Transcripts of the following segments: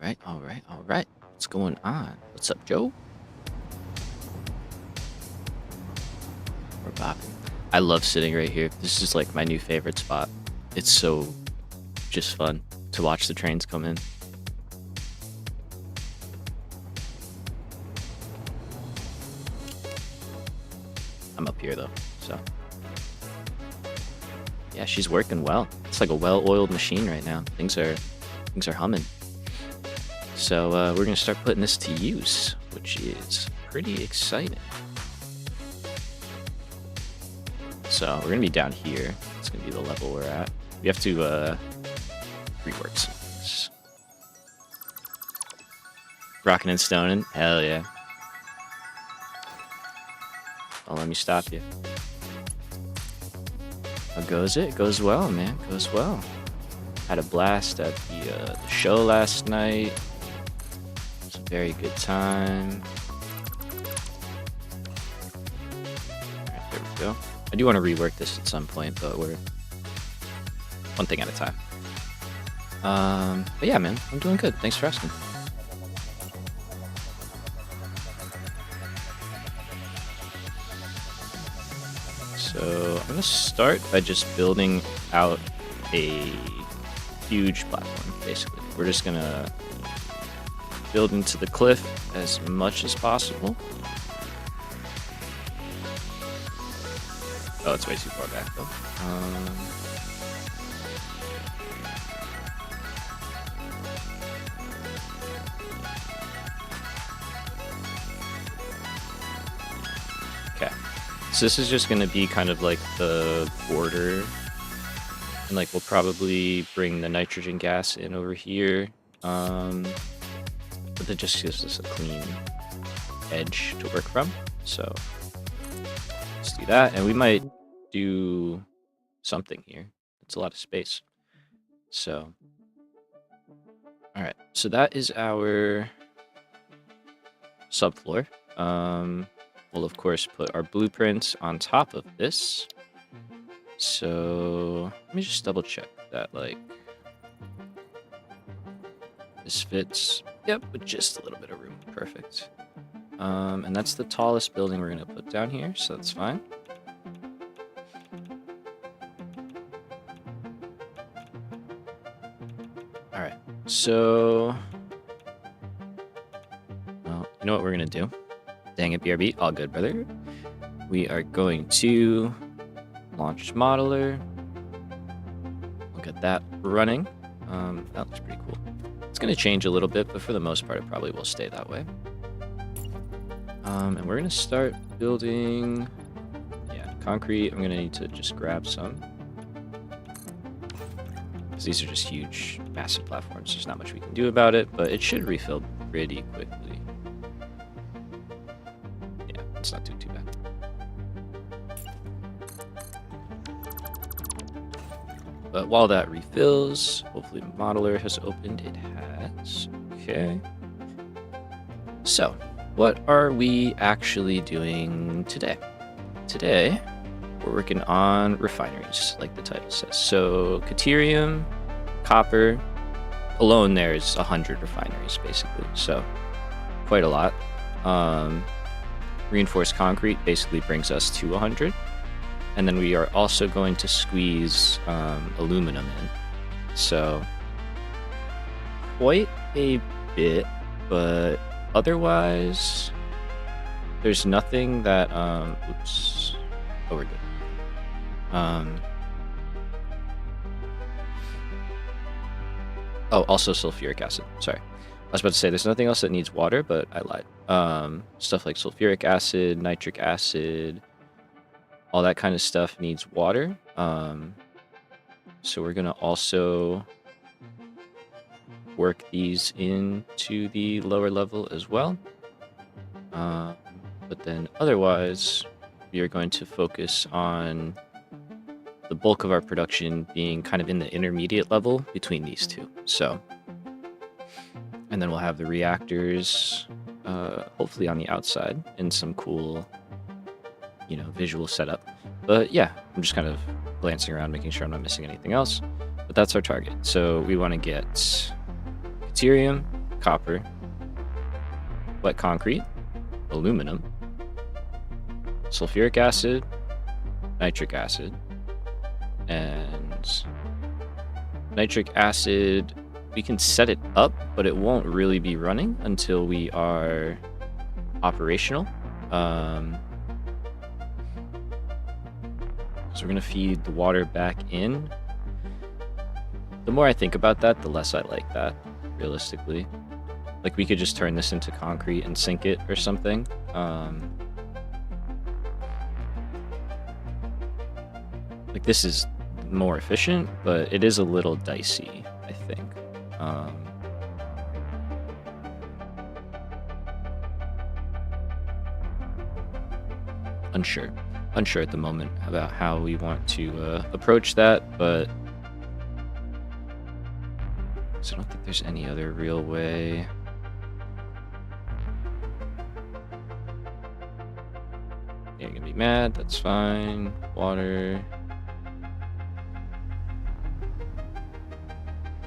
All right. What's going on? What's up, Joe? We're bopping. I love sitting right here. This is like my new favorite spot. It's so just fun to watch the trains come in. I'm up here though, so yeah, she's working well. It's like a well-oiled machine right now. Things are humming. So we're gonna start putting this to use, which is pretty exciting. So we're gonna be down here. It's gonna be the level we're at. We have to rework some things. Rocking and stoning, hell yeah. Don't let me stop you. How goes it? It goes well, man. It goes well. Had a blast at the show last night. It was a very good time. Alright, there we go. I do want to rework this at some point, but we're one thing at a time. But yeah, man, I'm doing good. Thanks for asking. So I'm gonna start by just building out a huge platform, basically. We're just gonna build into the cliff as much as possible. Oh, it's way too far back though. Okay. So this is just going to be kind of like the border. And like we'll probably bring the nitrogen gas in over here. But that just gives us a clean edge to work from. So let's do that. And we might do something here. It's a lot of space. So, all right. So that is our subfloor. We'll, of course, put our blueprints on top of this. So let me just double check that, like, this fits. Yep, with just a little bit of room. Perfect. And that's the tallest building we're going to put down here, so that's fine. All right, so, well, you know what we're going to do? Dang it, BRB. All good, brother. We are going to launch modeler. We'll get that running. That looks pretty cool. It's going to change a little bit, but for the most part, it probably will stay that way. And we're going to start building, yeah, concrete. I'm going to need to just grab some, because these are just huge, massive platforms. There's not much we can do about it, but it should refill pretty quickly. Yeah, it's not too bad. But while that refills, hopefully modeler has opened. It has. Okay. So, what are we actually doing today? Today, we're working on refineries, like the title says. So, Caterium, copper, alone there's 100 refineries, basically. So, quite a lot. Reinforced concrete basically brings us to 100. And then we are also going to squeeze aluminum in. So, quite a bit, but otherwise, there's nothing that, oops, oh, we're good. Oh, also sulfuric acid, sorry. I was about to say there's nothing else that needs water, but I lied. Stuff like sulfuric acid, nitric acid, all that kind of stuff needs water. So we're gonna also work these into the lower level as well. But then otherwise, we are going to focus on the bulk of our production being kind of in the intermediate level between these two. So, and then we'll have the reactors, hopefully on the outside in some cool, you know, visual setup. But yeah, I'm just kind of glancing around, making sure I'm not missing anything else. But that's our target. So we want to get Caterium, copper, wet concrete, aluminum, sulfuric acid, nitric acid, and nitric acid, we can set it up, but it won't really be running until we are operational. So we're gonna feed the water back in. The more I think about that, the less I like that, realistically. Like, we could just turn this into concrete and sink it or something. Like, this is more efficient, but it is a little dicey, I think. Unsure at the moment about how we want to approach that, but so I don't think there's any other real way. You're gonna be mad, that's fine. Water.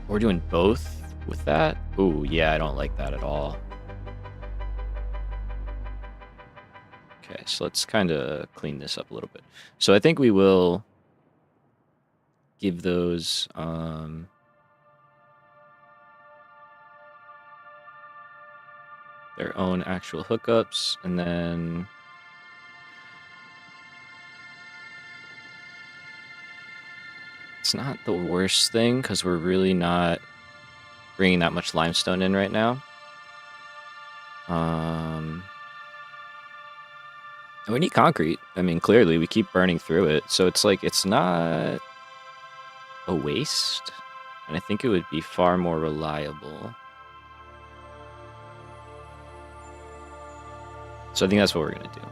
We're doing both with that? Ooh, yeah, I don't like that at all. Okay, so let's kind of clean this up a little bit. So I think we will give those their own actual hookups, and then it's not the worst thing because we're really not bringing that much limestone in right now. And we need concrete. I mean, clearly we keep burning through it, so it's like it's not a waste, and I think it would be far more reliable. So I think that's what we're gonna do,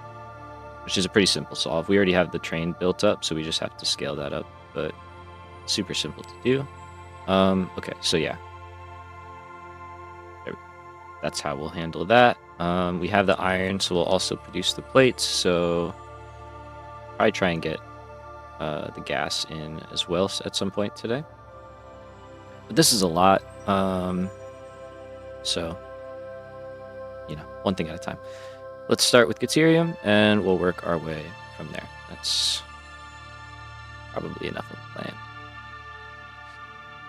which is a pretty simple solve. We already have the train built up, so we just have to scale that up, but super simple to do. Okay, so yeah. That's how we'll handle that. We have the iron, so we'll also produce the plates, so probably try and get the gas in as well at some point today. But this is a lot, so, you know, one thing at a time. Let's start with Deuterium, and we'll work our way from there. That's probably enough of a plan.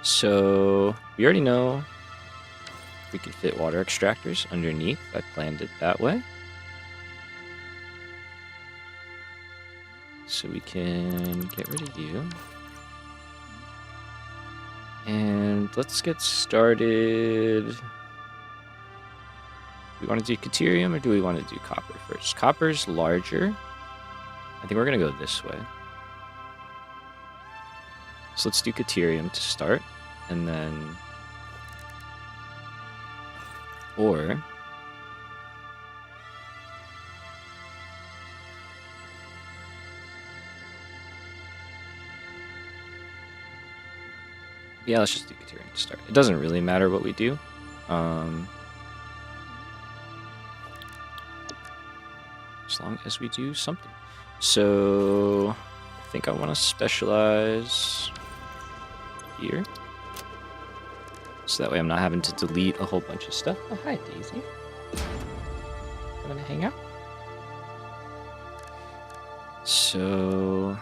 So, we already know we can fit water extractors underneath. I planned it that way. So we can get rid of you. And let's get started. Do we want to do Deuterium or do we want to do copper first? Copper's larger. I think we're going to go this way. So let's do Deuterium to start. And then... Or... Yeah, let's just do Deuterium to start. It doesn't really matter what we do. As long as we do something. So... I think I want to specialize... here. So that way I'm not having to delete a whole bunch of stuff. Oh, hi, Daisy. I'm gonna hang out. So,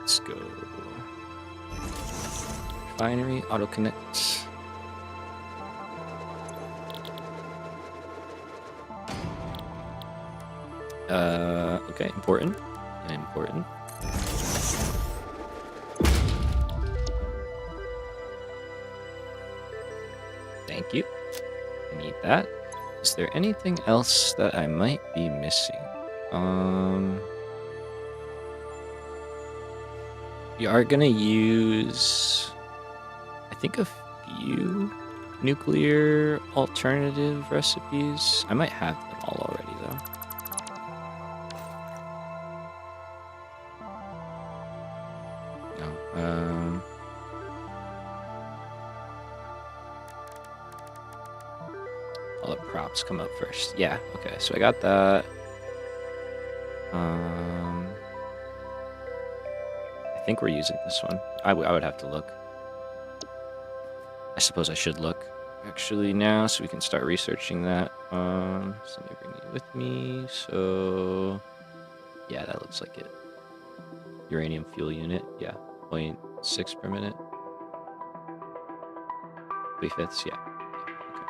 let's go. Refinery, auto connect. Okay, important. Important. Thank you. I need that. Is there anything else that I might be missing? We are gonna use, I think, a few nuclear alternative recipes. I might have them all already, though. No. All the props come up first. Yeah, okay, so I got that. I think we're using this one. I would have to look. I suppose I should look. actually now, so we can start researching that. So let me bring you with me. So yeah, that looks like it. Uranium fuel unit, yeah, 0.6 per minute. 3/5, yeah. Okay.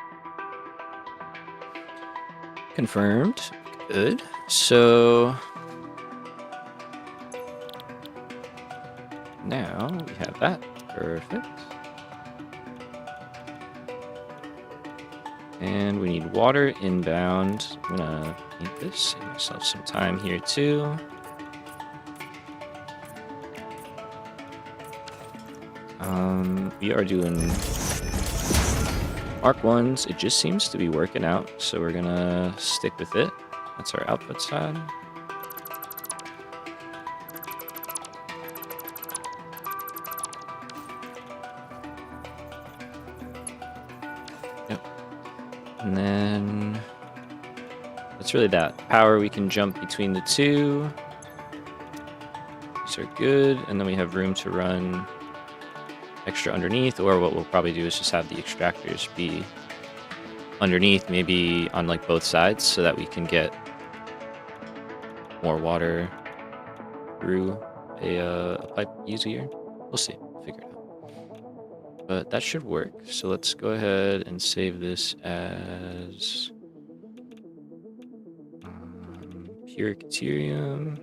Confirmed. Good. So now we have that. Perfect. And we need water inbound. I'm gonna need this, save myself some time here too. We are doing Mark 1s. It just seems to be working out, so we're gonna stick with it. That's our output side. Yep. And then that's really that. Power, we can jump between the two. These are good. And then we have room to run extra underneath, or what we'll probably do is just have the extractors be underneath, maybe on like both sides, so that we can get more water through a pipe easier. We'll see. We'll figure it out. But that should work. So let's go ahead and save this as pure deuterium.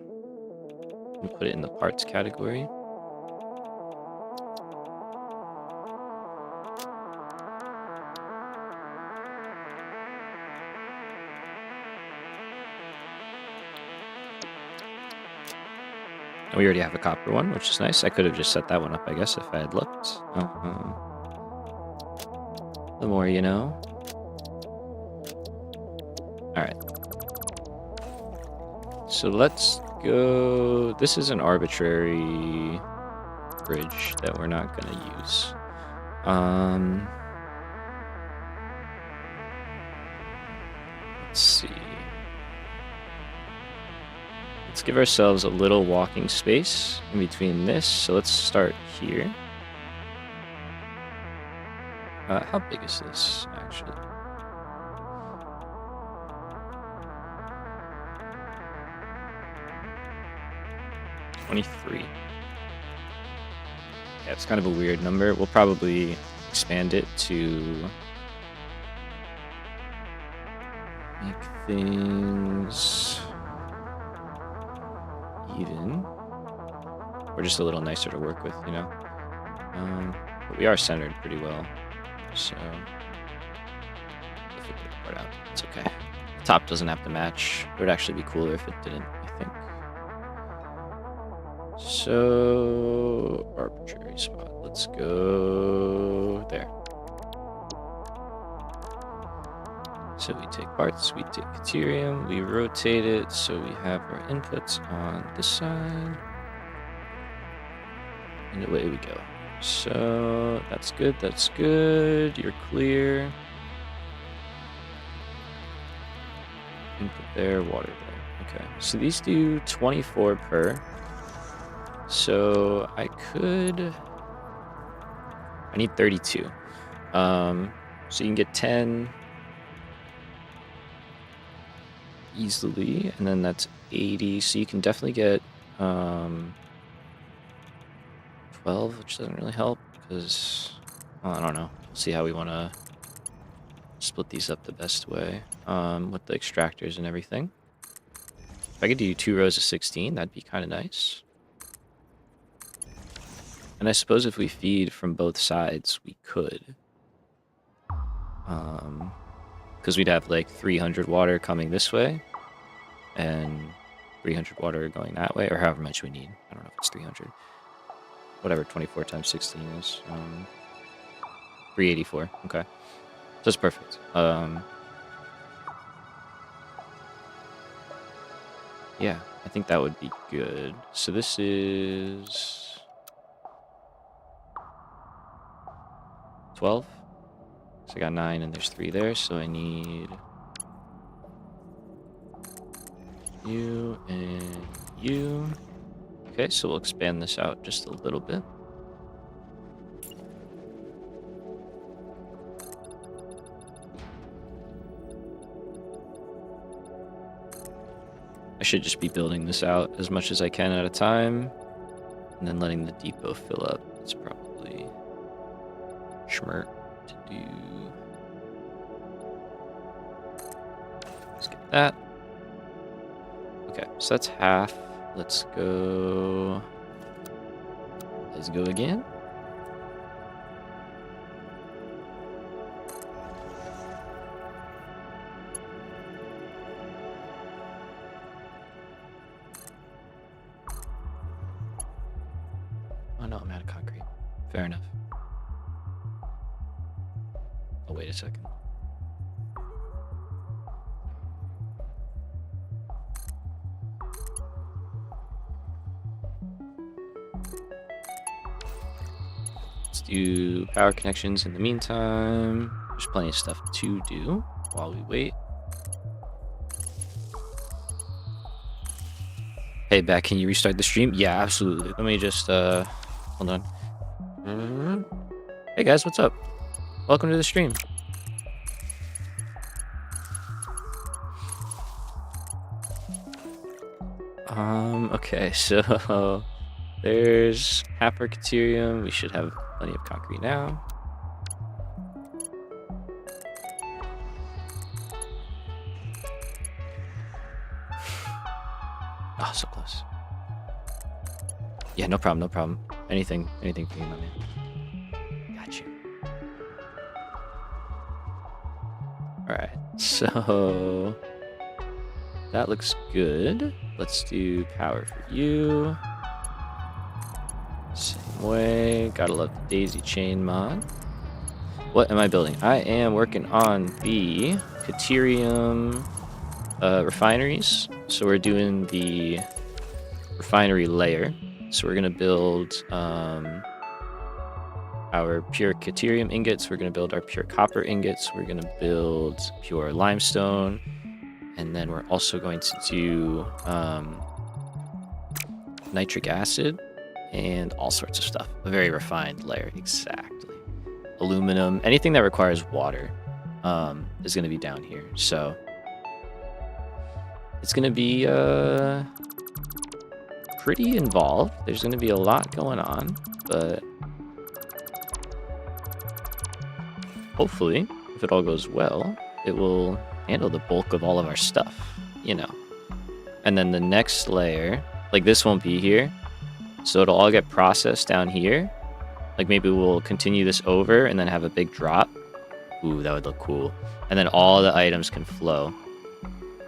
We'll put it in the parts category. We already have a copper one, which is nice. I could have just set that one up, I guess, if I had looked. The more you know. Alright. So let's go... This is an arbitrary bridge that we're not going to use. Let's see. Let's give ourselves a little walking space in between this. So let's start here. How big is this, actually? $23. Yeah, it's kind of a weird number. We'll probably expand it to make things even, or just a little nicer to work with, you know. But we are centered pretty well, so if we put the part out, it's okay. The top doesn't have to match. It would actually be cooler if it didn't, I think. So arbitrary spot. Let's go there. So we take parts, we take deuterium, we rotate it so we have our inputs on this side. And away we go. So that's good, that's good. You're clear. Input there, water there. Okay, so these do 24 per. So I need 32. So you can get 10 easily, and then that's 80. So you can definitely get 12, which doesn't really help because, well, I don't know. We'll see how we want to split these up the best way with the extractors and everything. If I could do 2 rows of 16, that'd be kind of nice. And I suppose if we feed from both sides, we could. Because we'd have like 300 water coming this way and 300 water going that way, or however much we need. I don't know if it's 300. Whatever 24 times 16 is. 384. Okay. That's perfect. Yeah, I think that would be good. So this is 12. So I got 9 and there's 3 there, so I need you and you. Okay, so we'll expand this out just a little bit. I should just be building this out as much as I can at a time, and then letting the depot fill up. It's probably smart to do. Let's get that. Okay, so that's half. Let's go. Let's go again. Oh no, I'm out of concrete. Fair enough. Oh, wait a second. Let's do power connections in the meantime. There's plenty of stuff to do while we wait. Hey, back, can you restart the stream? Yeah, absolutely. Let me just, hold on. Hey guys, what's up? Welcome to the stream. Okay, so there's half our Caterium. We should have plenty of concrete now. Oh, so close. Yeah, no problem, no problem. Anything for you, my man. Got you. Alright, so that looks good. Let's do power for you. Same way. Gotta love the daisy chain mod. What am I building? I am working on the Caterium refineries. So we're doing the refinery layer. So we're gonna build our pure Caterium ingots. We're gonna build our pure copper ingots. We're gonna build pure limestone. And then we're also going to do nitric acid and all sorts of stuff. A very refined layer, exactly. Aluminum, anything that requires water is going to be down here. So it's going to be pretty involved. There's going to be a lot going on, but hopefully, if it all goes well, it will handle the bulk of all of our stuff, you know. And then the next layer, like this won't be here, so it'll all get processed down here. Like maybe we'll continue this over and then have a big drop. Ooh, that would look cool. And then all the items can flow.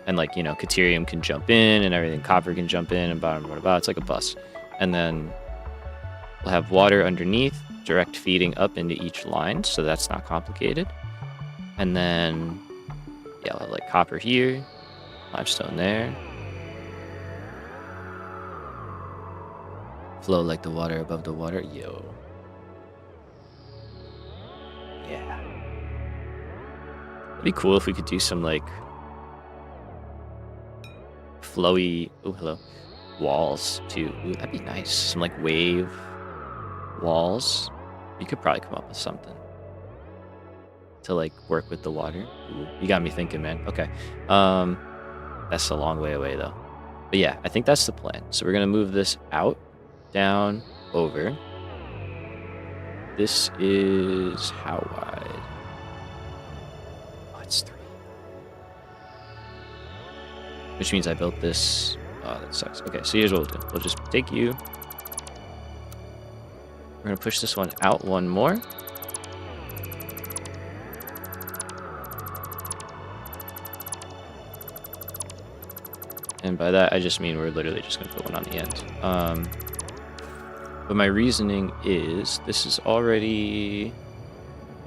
And like, you know, Caterium can jump in and everything, copper can jump in and blah, blah, blah. It's like a bus. And then we'll have water underneath, direct feeding up into each line, so that's not complicated. And then yeah, I'll have like copper here, limestone there. Flow like the water above the water. Yo. Yeah. It'd be cool if we could do some like flowy, oh hello, walls too. Ooh, that'd be nice. Some like wave walls. You could probably come up with something to like work with the water. Ooh, you got me thinking, man. Okay. That's a long way away though. But yeah, I think that's the plan. So we're gonna move this out, down, over. This is how wide? Oh, it's 3. Which means I built this. Oh, that sucks. Okay, so here's what we'll do. We'll just take you. We're gonna push this one out one more. And by that, I just mean we're literally just going to put one on the end. But my reasoning is this is already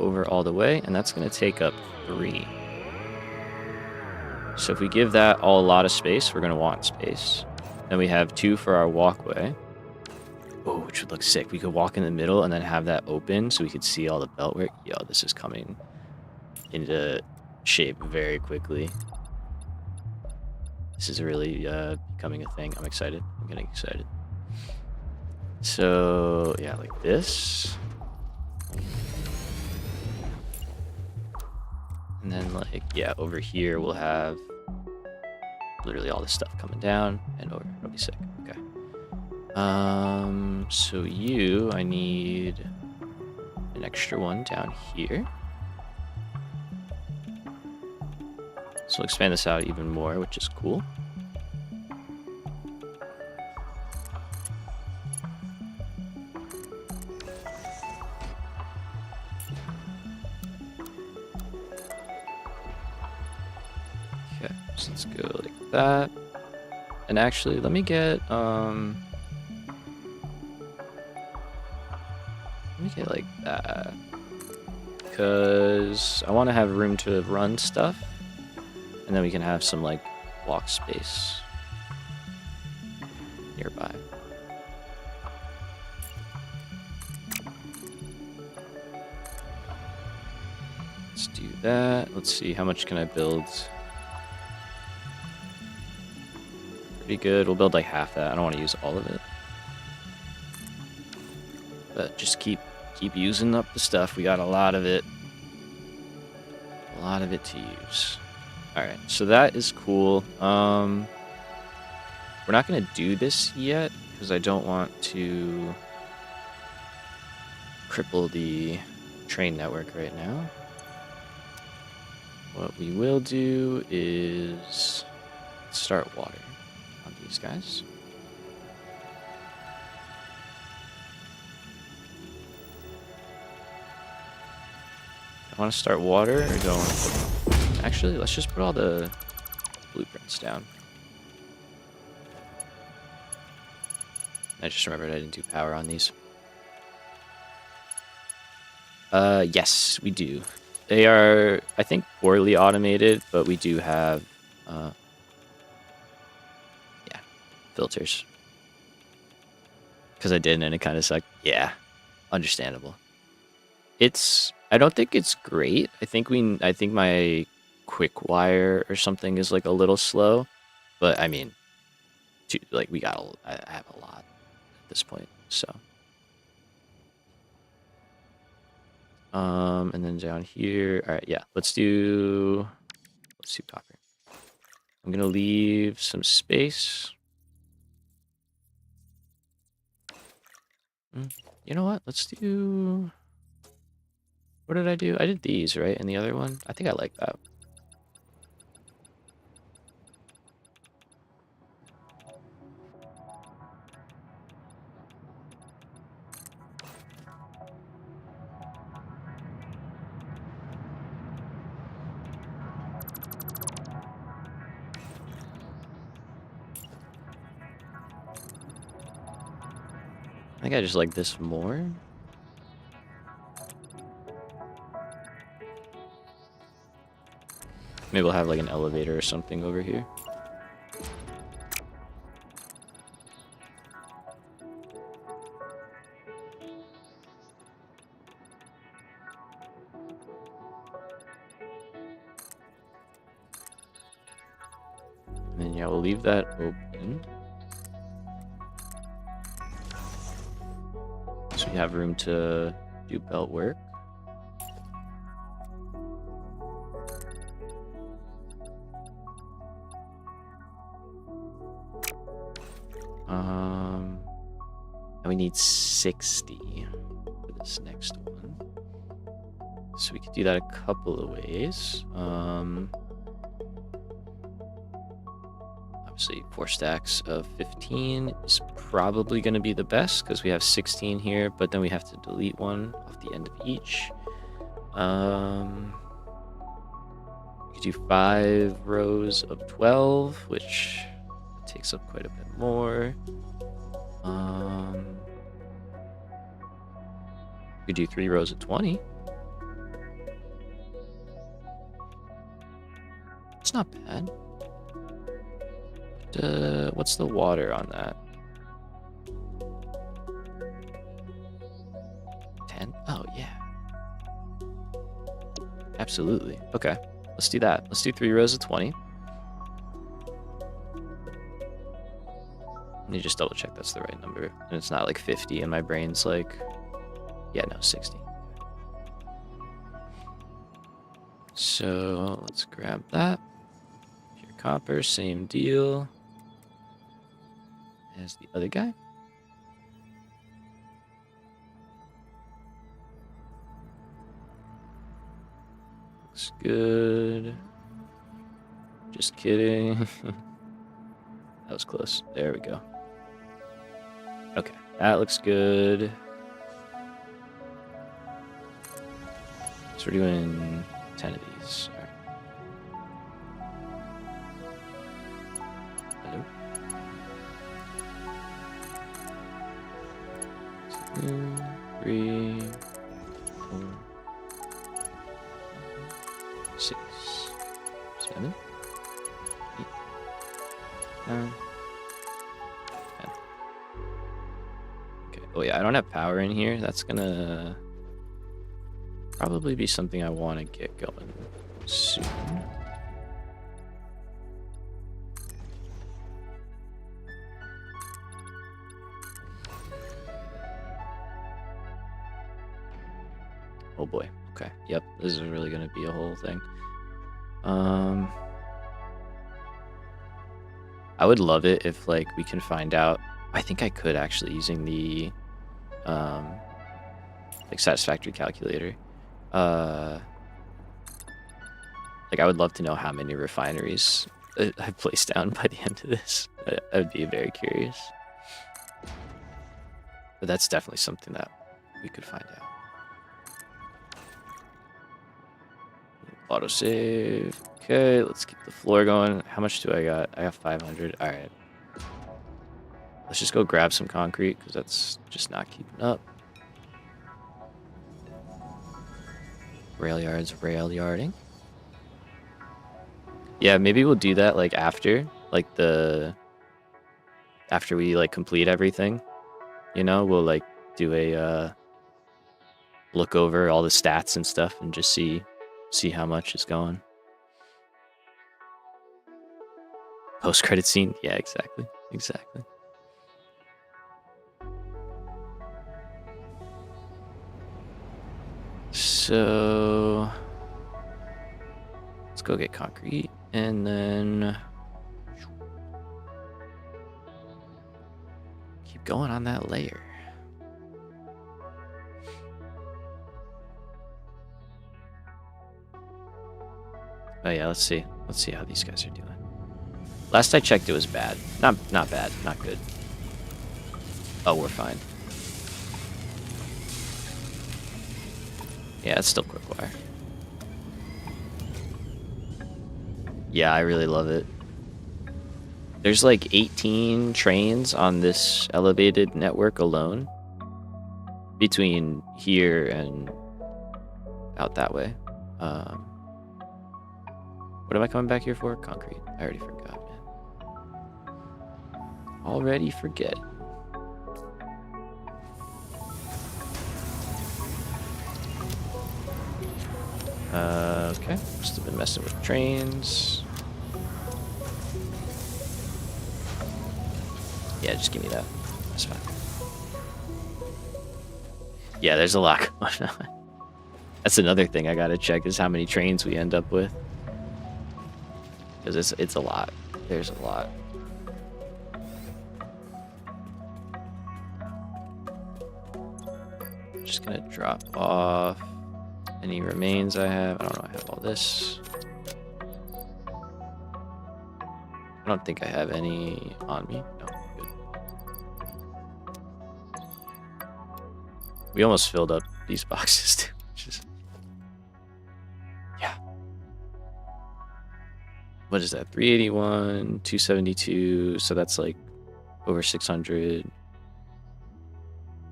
over all the way, and that's going to take up 3. So if we give that all a lot of space, we're going to want space. Then we have 2 for our walkway. Oh, which would look sick. We could walk in the middle and then have that open so we could see all the beltwork. Yo, this is coming into shape very quickly. This is really becoming a thing. I'm excited. I'm getting excited. So, yeah, like this. And then, like, yeah, over here we'll have literally all this stuff coming down and over. It'll be sick. Okay. So I need an extra one down here. So we'll expand this out even more, which is cool. Okay, so let's go like that. And actually, let me get like that, because I want to have room to run stuff, and then we can have some like walk space nearby. Let's do that. Let's see, how much can I build? Pretty good. We'll build like half that. I don't want to use all of it, but just keep using up the stuff. We got a lot of it. A lot of it to use. Alright, so that is cool. We're not going to do this yet, because I don't want to cripple the train network right now. What we will do is start water on these guys. I want to start water, or do I want to... Actually, let's just put all the blueprints down. I just remembered I didn't do power on these. Yes, we do. They are, I think, poorly automated, but we do have, yeah, filters. Because I didn't, and it kind of sucked. Yeah, understandable. I don't think it's great. I think my quick wire or something is like a little slow, but I mean, like I have a lot at this point, so. And then down here, all right, yeah, let's do copper. I'm gonna leave some space. You know what? Let's do. What did I do? I did these, right? And the other one? I think I like that. I think I just like this more. Maybe we'll have like an elevator or something over here. And then yeah, we'll leave that open. So we have room to do belt work. And we need 60 for this next one. So we could do that a couple of ways. Obviously, 4 stacks of 15 is probably going to be the best because we have 16 here, but then we have to delete one off the end of each. We could do 5 rows of 12, which takes up quite a bit more. We could do 3 rows of 20. It's not bad. What's the water on that? 10? Oh, yeah. Absolutely. Okay, let's do that. Let's do 3 rows of 20. Let me just double check that's the right number. And it's not like 50, and my brain's like, yeah, no, 60. So let's grab that. Here copper, same deal as the other guy. Looks good. Just kidding. That was close. There we go. Okay, that looks good. So we're doing 10 of these. All right. Hello. 2, 3, 4, 6, 7, 8, 9, 10. Okay. Oh yeah, I don't have power in here. That's gonna probably be something I want to get going soon. Oh boy. Okay. Yep. This is really going to be a whole thing. I would love it if like we can find out. I think I could actually using the like Satisfactory calculator. Like I would love to know how many refineries I've placed down by the end of this. I would be very curious. But that's definitely something that we could find out. Autosave. Okay, let's keep the floor going. How much do I got? I got 500. All right. Let's just go grab some concrete because that's just not keeping up. Rail yards, rail yarding. Yeah, maybe we'll do that like after, like after we like complete everything. You know, we'll like do a look over all the stats and stuff and just see how much is going. Post-credit scene? Yeah, exactly. Exactly. So let's go get concrete and then keep going on that layer. Oh yeah, let's see how these guys are doing. Last I checked, it was bad. Not bad, not good. Oh, we're fine. Yeah, it's still quick wire. Yeah, I really love it. There's like 18 trains on this elevated network alone. Between here and out that way. What am I coming back here for? Concrete. I already forgot, man. Already forget. Okay. Must have been messing with trains. Yeah, just give me that. That's fine. Yeah, there's a lot going on. That's another thing I gotta check is how many trains we end up with. Because it's a lot. There's a lot. Just gonna drop off any remains I have. I don't know, I have all this. I don't think I have any on me. No, good. We almost filled up these boxes too. Yeah. What is that? 381, 272. So that's like over 600. And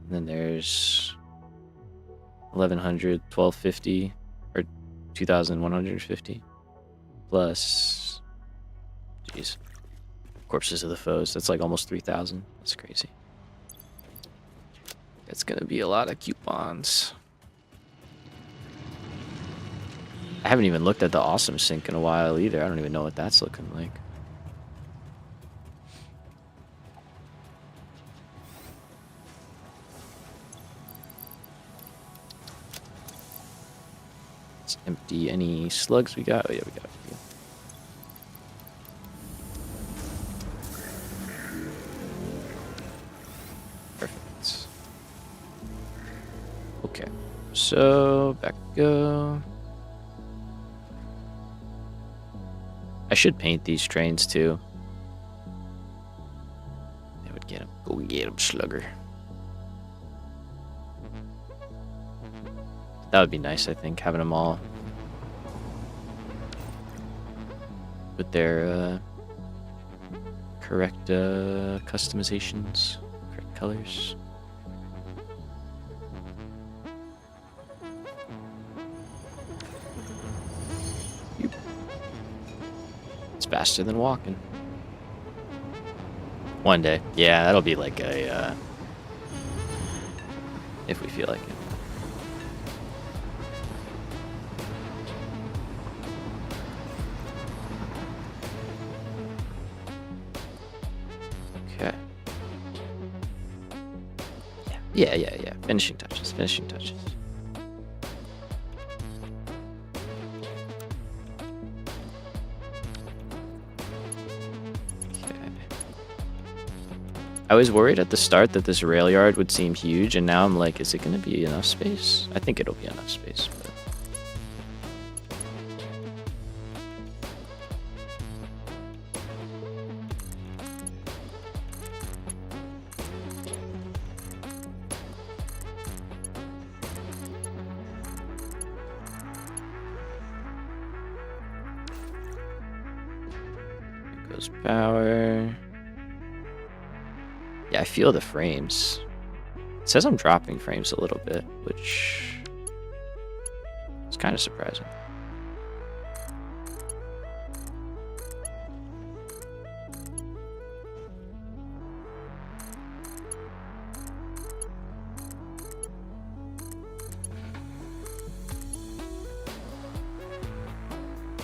then there's 1100, 1250, or 2150 plus, jeez, corpses of the foes. That's like almost 3000. That's crazy. It's gonna be a lot of coupons. I haven't even looked at the awesome sink in a while either. I don't even know what that's looking like. Let's empty any slugs we got. Oh yeah, we got a few. So, back we go. I should paint these trains too. That would get them. Go get them, slugger. That would be nice, I think, having them all with their correct customizations, correct colors. It's faster than walking. One day. Yeah, that'll be like a, if we feel like it. Okay. Yeah. Finishing touches. I was worried at the start that this rail yard would seem huge, and now I'm like, is it going to be enough space? I think it'll be enough space, but... Here goes power. Yeah, I feel the frames. It says I'm dropping frames a little bit, which is kind of surprising.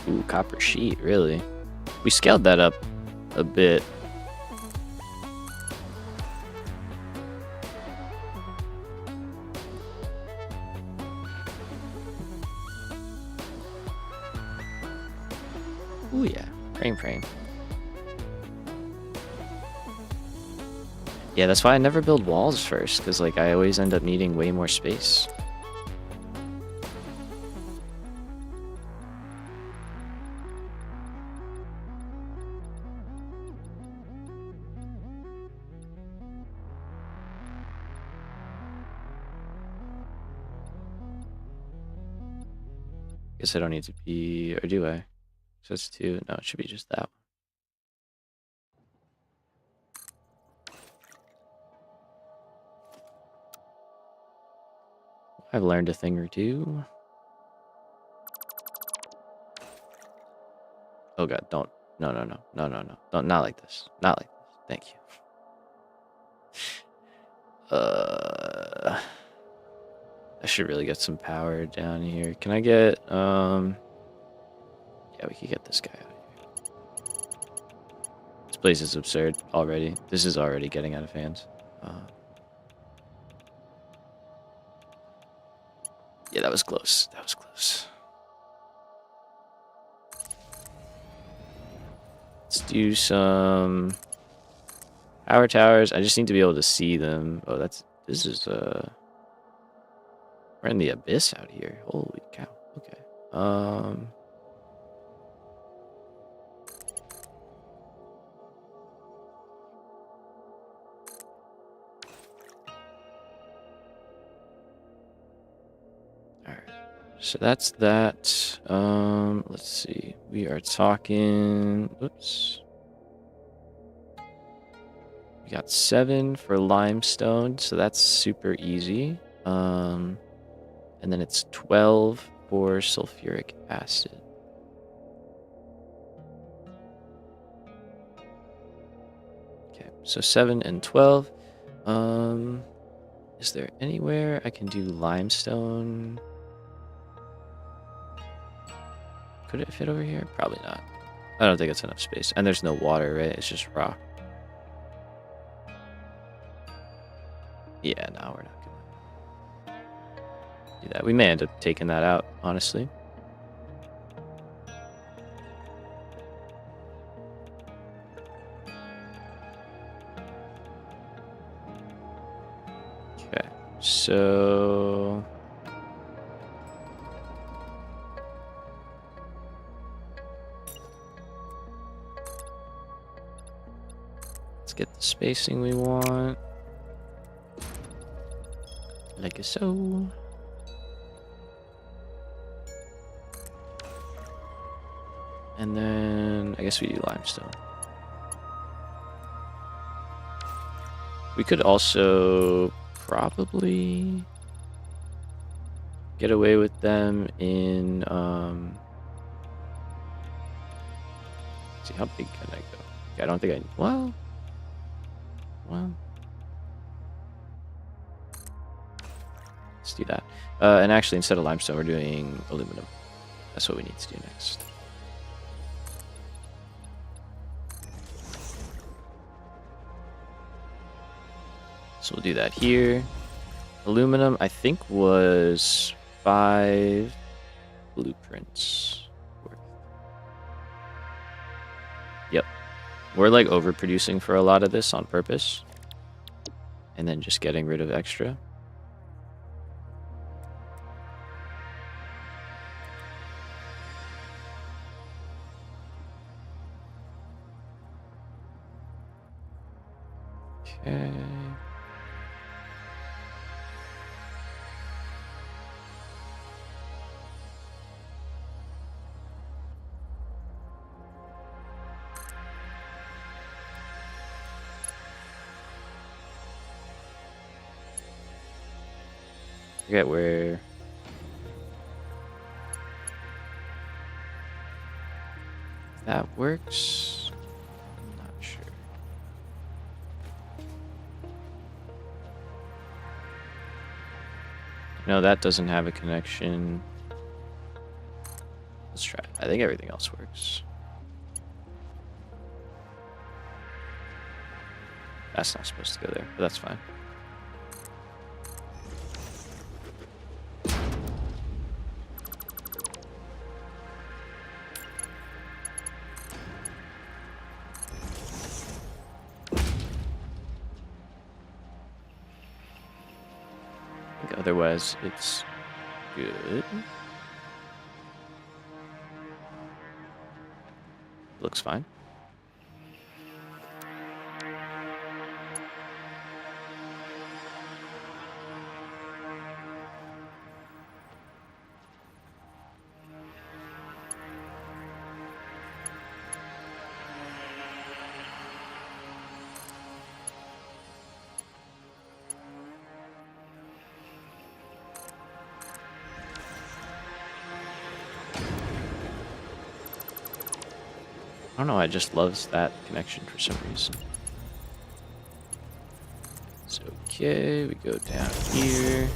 Ooh, copper sheet, really? We scaled that up a bit. Ooh, yeah. Frame. Yeah, that's why I never build walls first, because like I always end up needing way more space. Guess I don't need to be, or do I? So it's 2. No, it should be just that one. I've learned a thing or two. Oh god, don't. No. Don't, not like this. Not like this. Thank you. I should really get some power down here. Can I get, yeah, we could get this guy out of here. This place is absurd already. This is already getting out of hands. Yeah, that was close. Let's do some power towers. I just need to be able to see them. Oh, this is, we're in the abyss out here. Holy cow. Okay. So that's that. Let's see. We are talking. Oops. We got 7 for limestone, so that's super easy. And then it's 12 for sulfuric acid. Okay, so 7 and 12. Is there anywhere I can do limestone? Could it fit over here? Probably not. I don't think it's enough space. And there's no water, right? It's just rock. Yeah, no, we're not gonna do that. We may end up taking that out, honestly. Okay, so Let's get the spacing we want. Like so. And then I guess we do limestone. We could also probably get away with them in see how big can I go? Okay, I don't think well let's do that. And actually instead of limestone we're doing aluminum. That's what we need to do next. So we'll do that here. Aluminum, I think, was 5 blueprints worth. Yep. We're like overproducing for a lot of this on purpose. And then just getting rid of extra. Okay. Forget where that works. I'm not sure. No, that doesn't have a connection. Let's try it. I think everything else works. That's not supposed to go there, but that's fine. I think otherwise it's good. Looks fine. I don't know, I just loves that connection for some reason. It's okay, we go down here.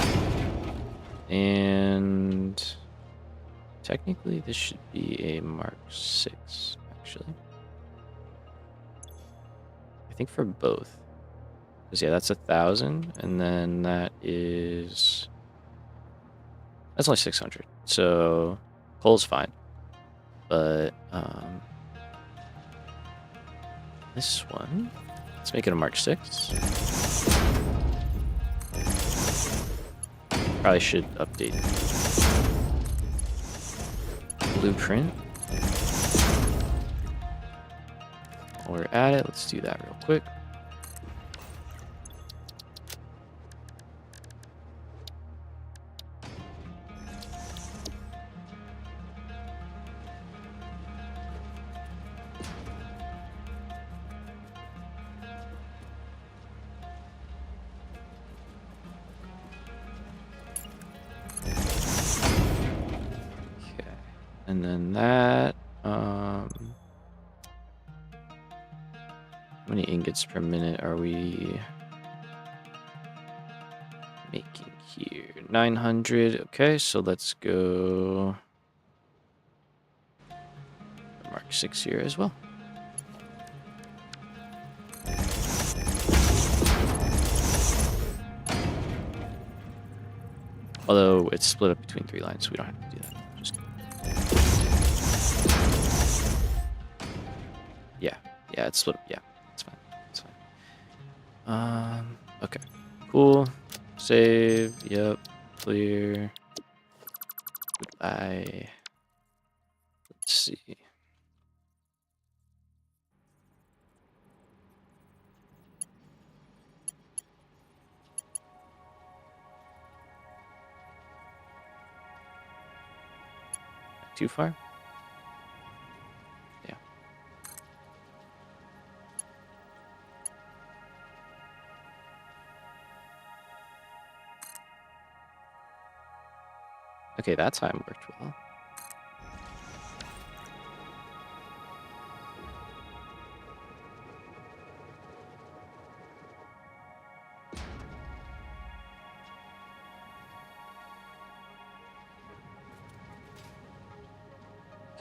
And technically this should be a Mark 6, actually. I think for both. Because yeah, that's 1,000, and then that's only 600. So coal's fine. But this one, let's make it a Mark 6. Probably should update blueprint. While we're at it, let's do that real quick. And then that, how many ingots per minute are we making here? 900. Okay, so let's go Mark 6 here as well. Although it's split up between 3 lines, so we don't have to do that. Just yeah, it's split up. Yeah, it's fine. It's fine. Okay, cool. Save. Yep. Clear. Goodbye. Let's see. too far? Yeah. Okay, that time worked well.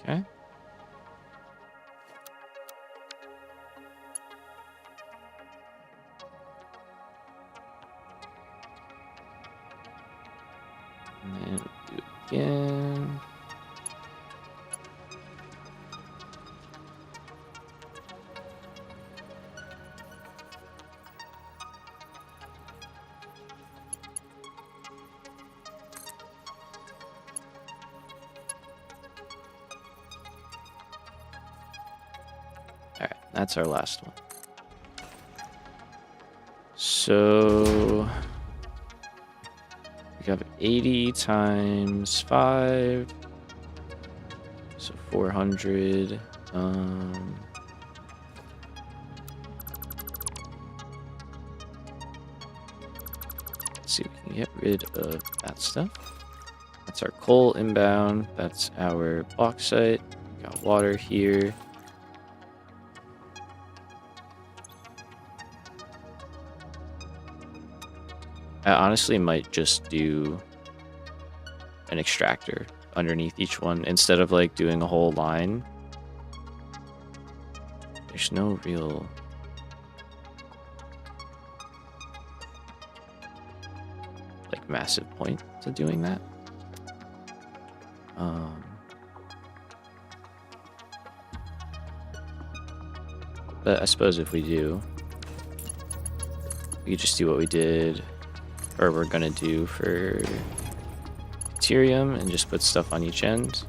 Okay. And then do it again. All right, that's our last one. So we have 80 times 5, so 400. Let's see, we can get rid of that stuff. That's our coal inbound. That's our bauxite. We got water here. I honestly might just do an extractor underneath each one instead of like doing a whole line. There's no real like massive point to doing that. But I suppose if we do, we could just do what we did, or we're gonna do for Ethereum, and just put stuff on each end.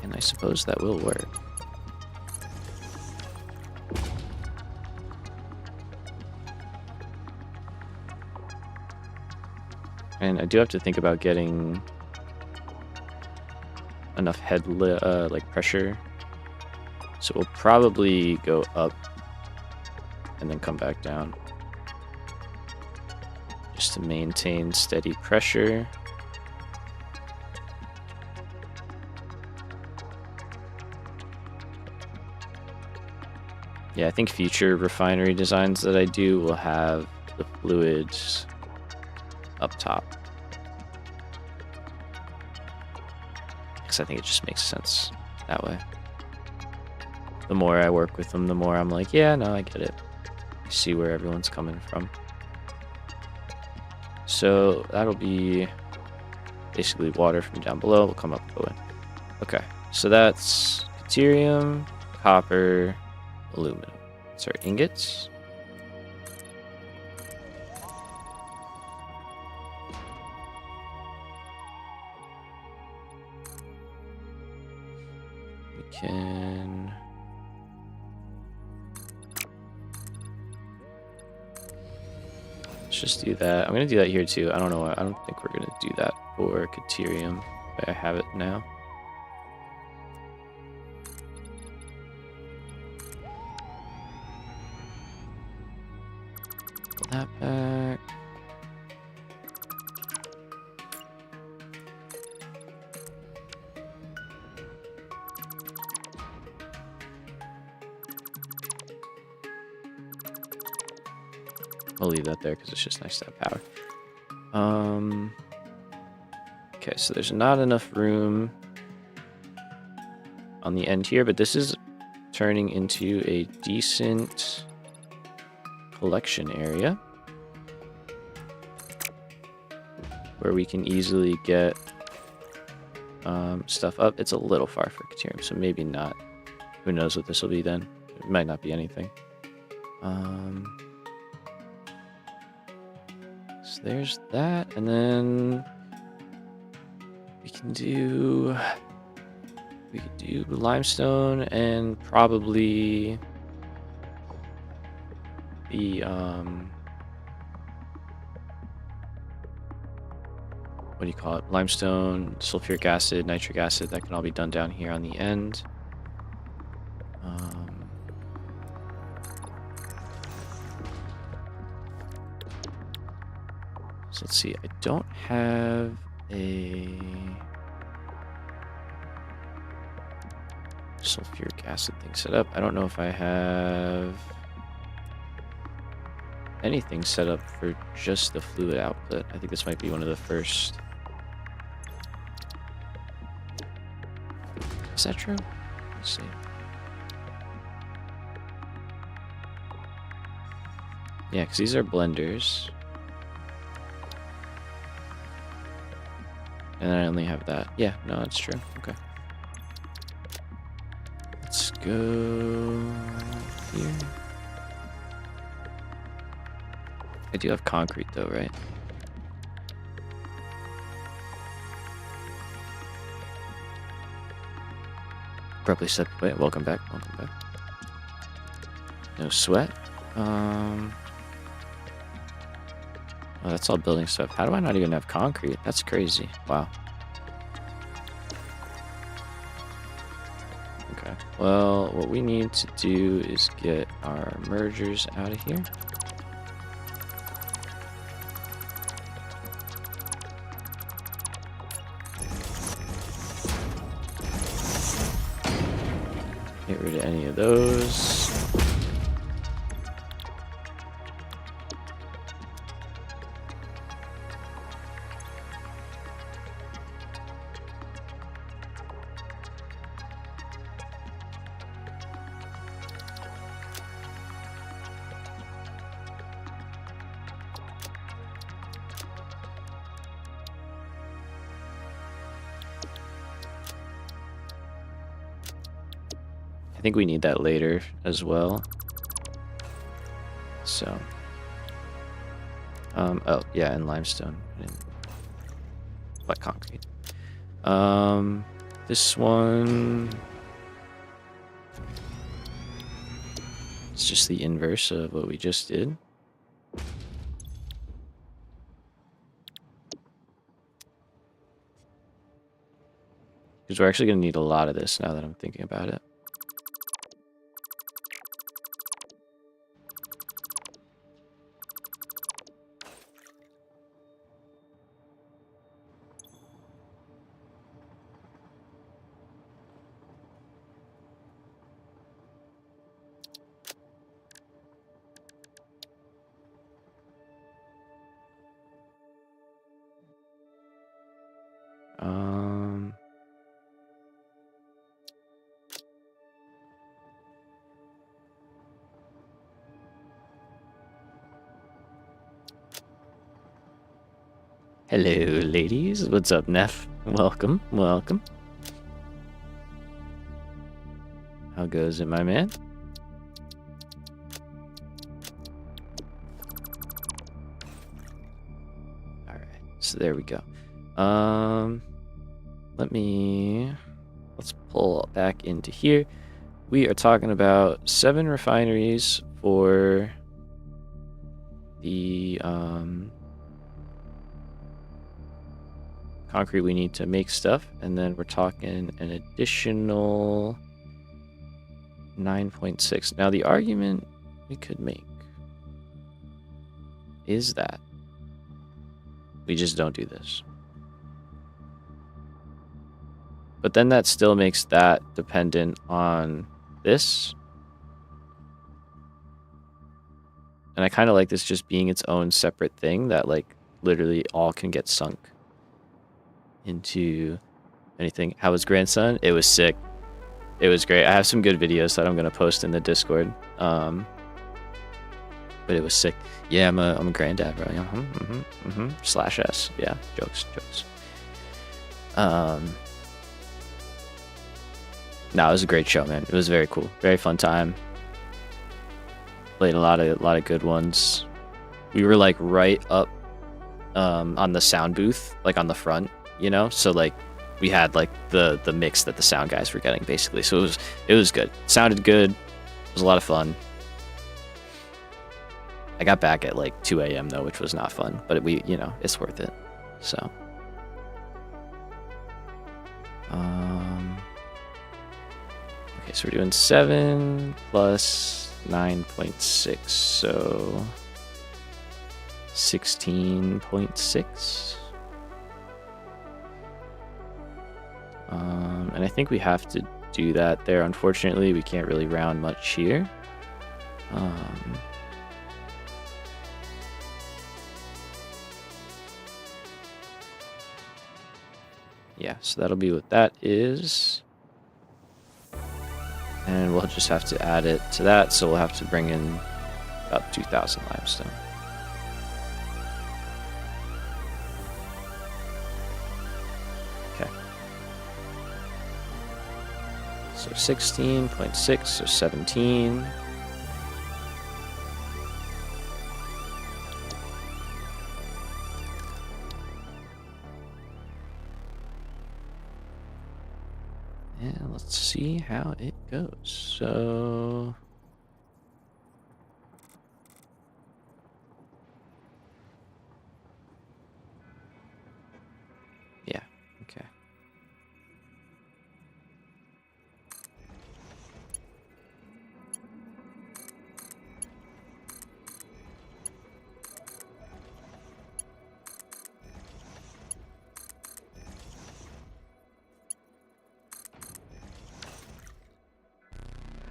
And I suppose that will work. And I do have to think about getting enough like pressure. So we'll probably go up and then come back down, just to maintain steady pressure. Yeah, I think future refinery designs that I do will have the fluids up top, because I think it just makes sense that way. The more I work with them, the more I'm like, yeah, no, I get it. I see where everyone's coming from. So that'll be basically water from down below will come up, go in. Okay, so that's Ethereum, copper, aluminum. That's our ingots. We can... let's just do that. I'm gonna do that here too. I don't know. I don't think we're gonna do that for Ethereum, but I have it now. Pull that back. I'll leave that there because it's just nice to have power. Okay, so there's not enough room on the end here, but this is turning into a decent collection area where we can easily get stuff up. It's a little far for Ethereum, so maybe not. Who knows what this will be then? It might not be anything. So there's that, and then we could do limestone and probably the what do you call it? Limestone, sulfuric acid, nitric acid. That can all be done down here on the end. So let's see. I don't have a sulfuric acid thing set up. I don't know if I have anything set up for just the fluid output. I think this might be one of the first. Is that true? Let's see. Yeah, because these are blenders. And then I only have that. Yeah, no, that's true. Okay. Let's go here. I do have concrete though, right? Probably step away. Welcome back. Welcome back. No sweat. Oh, that's all building stuff. How do I not even have concrete? That's crazy. Wow. Okay. Well, what we need to do is get our mergers out of here. Get rid of any of those. I think we need that later as well. So, oh yeah, and limestone, but concrete. This one, it's just the inverse of what we just did. Because we're actually going to need a lot of this now that I'm thinking about it. Hello, ladies. What's up, Neff? Welcome, welcome. How goes it, my man? All right, so there we go. Let's pull back into here. We are talking about 7 refineries for the concrete we need to make stuff, and then we're talking an additional 9.6. Now the argument we could make is that we just don't do this. But then that still makes that dependent on this. And I kind of like this just being its own separate thing that like literally all can get sunk into anything. How was grandson? It was sick. It was great. I have some good videos that I'm gonna post in the Discord. But it was sick. Yeah, I'm a granddad, bro. /S. Yeah, jokes. No, it was a great show, man. It was very cool. Very fun time. Played a lot of good ones. We were like right up on the sound booth, like on the front, you know? So like we had like the mix that the sound guys were getting basically. So it was good. Sounded good. It was a lot of fun. I got back at like 2 a.m. though, which was not fun, but it's worth it. So Okay, so we're doing 7 plus 9.6, so 16.6. And I think we have to do that there. Unfortunately, we can't really round much here. Yeah, so that'll be what that is. And we'll just have to add it to that, so we'll have to bring in about 2,000 limestone. Okay. So 16.6, so 17. And let's see how it goes. So yeah, okay.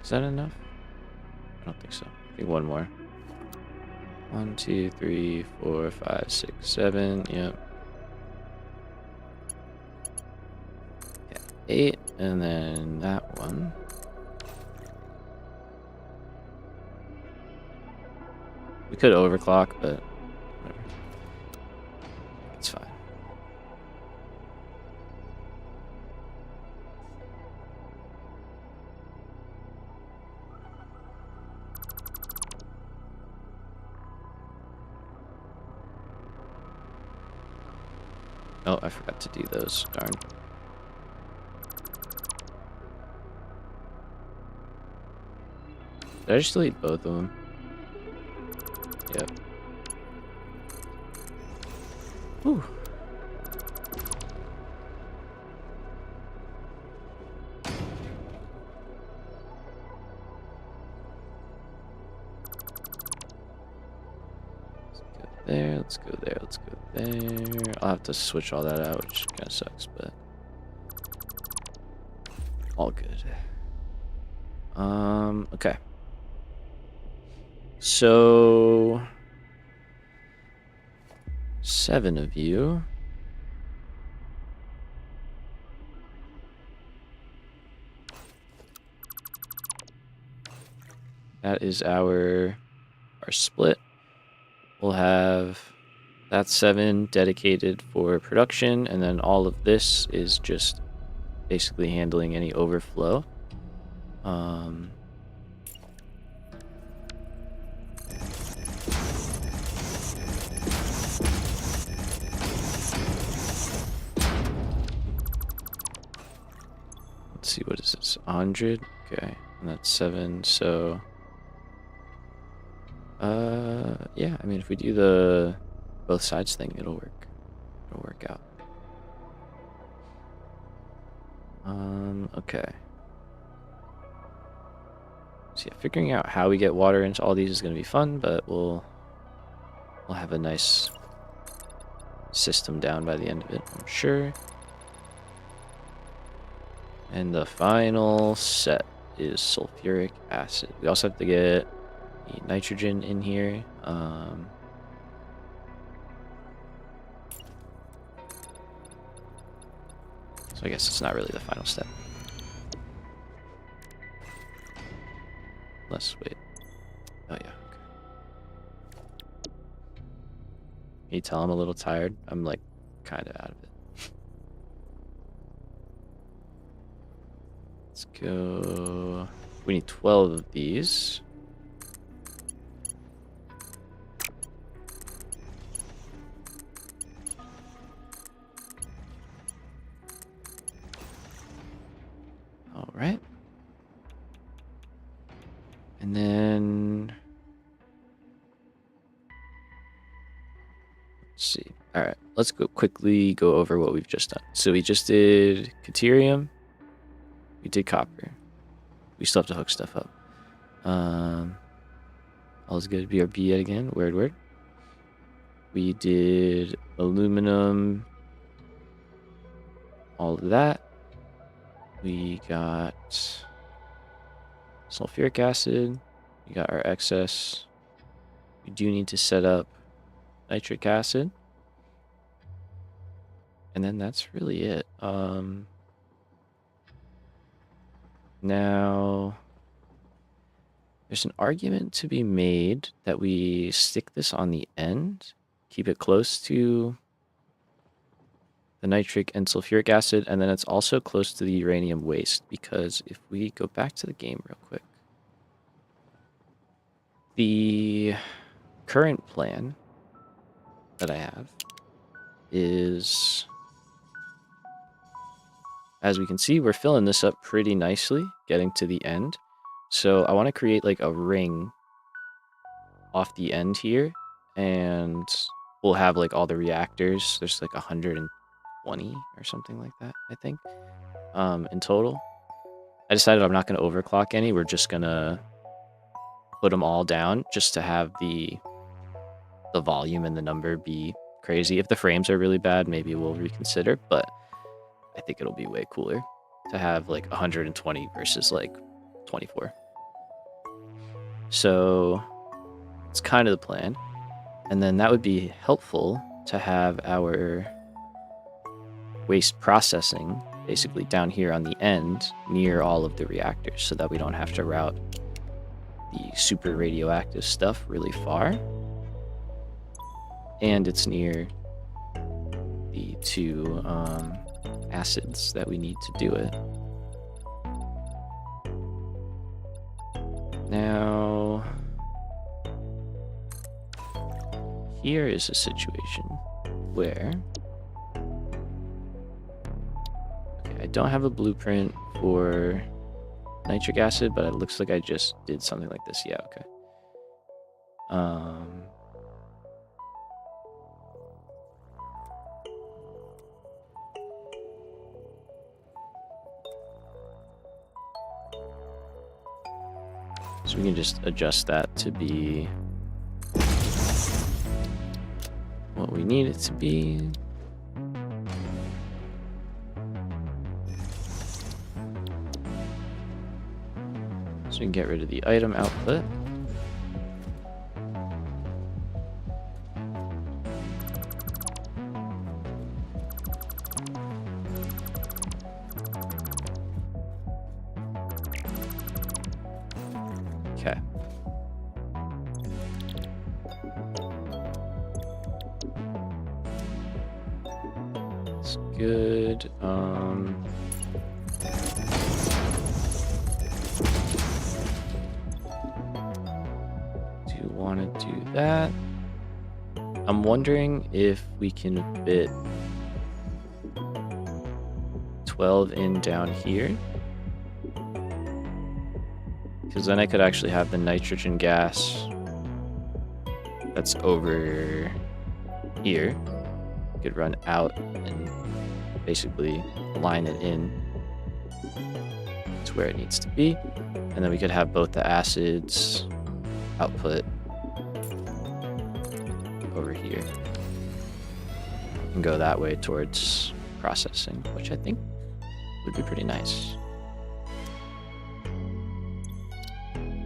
Is that enough? I don't think so. I think one more. 1, 2, 3, 4, 5, 6, 7. Yep. Yeah, 8, and then that one. We could overclock, but whatever. It's fine. Oh, I forgot to do those. Darn. Did I just delete both of them? Yep. Whew. There, let's go there, let's go there. I'll have to switch all that out, which kind of sucks, but all good. Okay. So 7 of you. That is our split. We'll have that 7 dedicated for production, and then all of this is just basically handling any overflow. Let's see, what is this? 100? Okay, and that's 7, so yeah, I mean, if we do the both sides thing, it'll work. It'll work out. Okay. So yeah, figuring out how we get water into all these is going to be fun, but we'll have a nice system down by the end of it, I'm sure. And the final set is sulfuric acid. We also have to get the nitrogen in here. So I guess it's not really the final step. Let's wait. Oh yeah, okay. Can you tell I'm a little tired? I'm like kind of out of it. Let's go. We need 12 of these. All right. And then let's see. All right, let's quickly go over what we've just done. So we just did Caterium. We did copper. We still have to hook stuff up. All is good. BRB yet again. Word. We did aluminum. All of that. We got sulfuric acid. We got our excess. We do need to set up nitric acid. And then that's really it. Now, there's an argument to be made that we stick this on the end, keep it close to the nitric and sulfuric acid, and then it's also close to the uranium waste, because if we go back to the game real quick, the current plan that I have is, as we can see, we're filling this up pretty nicely, getting to the end. So I want to create like a ring off the end here, and we'll have like all the reactors. There's like 120 or something like that, I think, in total. I decided I'm not going to overclock any. We're just going to put them all down just to have the volume and the number be crazy. If the frames are really bad, maybe we'll reconsider, but I think it'll be way cooler to have like 120 versus like 24. So it's kind of the plan. And then that would be helpful to have our waste processing basically down here on the end near all of the reactors, so that we don't have to route the super radioactive stuff really far. And it's near the two acids that we need to do it. Now, here is a situation where, okay, I don't have a blueprint for nitric acid, but it looks like I just did something like this. Yeah, okay. So we can just adjust that to be what we need it to be. So we can get rid of the item output. Okay. It's good. Do you want to do that? I'm wondering if we can fit 12 in down here. Because then I could actually have the nitrogen gas that's over here. Could run out and basically line it in to where it needs to be. And then we could have both the acids output over here and go that way towards processing, which I think would be pretty nice.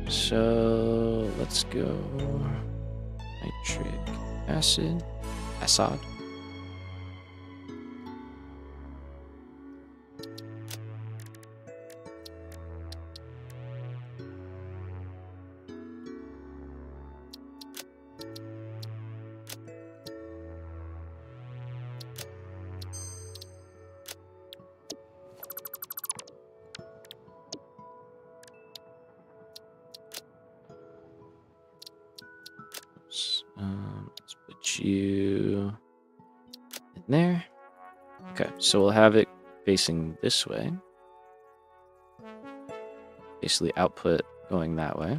So let's go nitric acid. Let's put you in there. Okay, so we'll have it facing this way. Basically output going that way.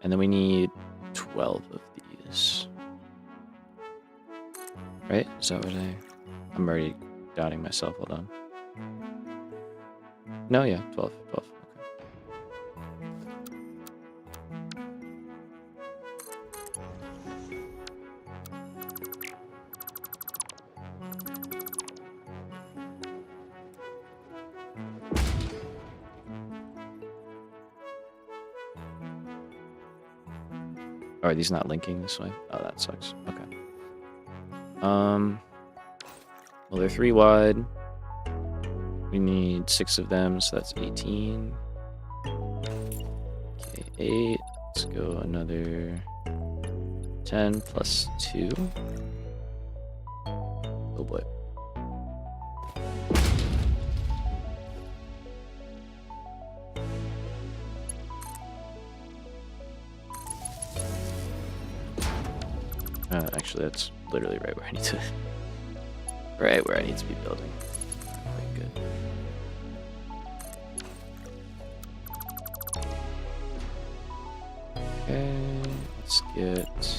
And then we need 12 of these. Right? Is that what I'm already doubting myself. Hold on. No, yeah, 12. Okay. Are these not linking this way? Oh, that sucks. Okay. Well, they're 3 wide. We need 6 of them, so that's 18. Okay, 8. Let's go another 10 plus 2. Oh boy. Actually, that's literally right where I need to... right where I need to be building. Okay, good. Okay, let's get...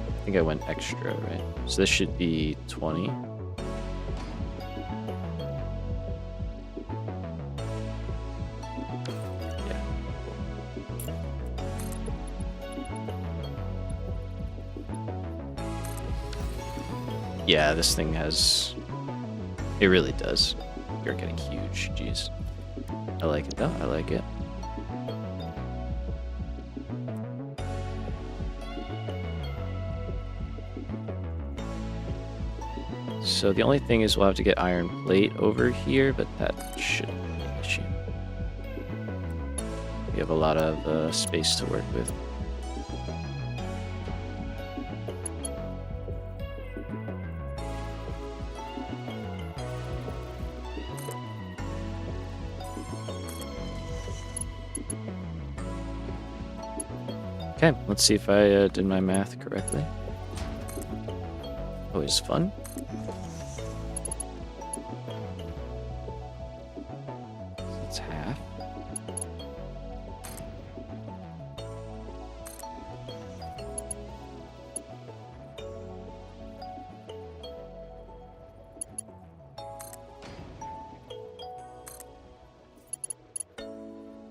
I think I went extra, right? So this should be 20. Yeah, this thing has... It really does. You're getting huge. Jeez. I like it, though. I like it. So the only thing is we'll have to get iron plate over here, but that shouldn't be an issue. We have a lot of space to work with. Okay, let's see if I did my math correctly. Always fun. So it's half.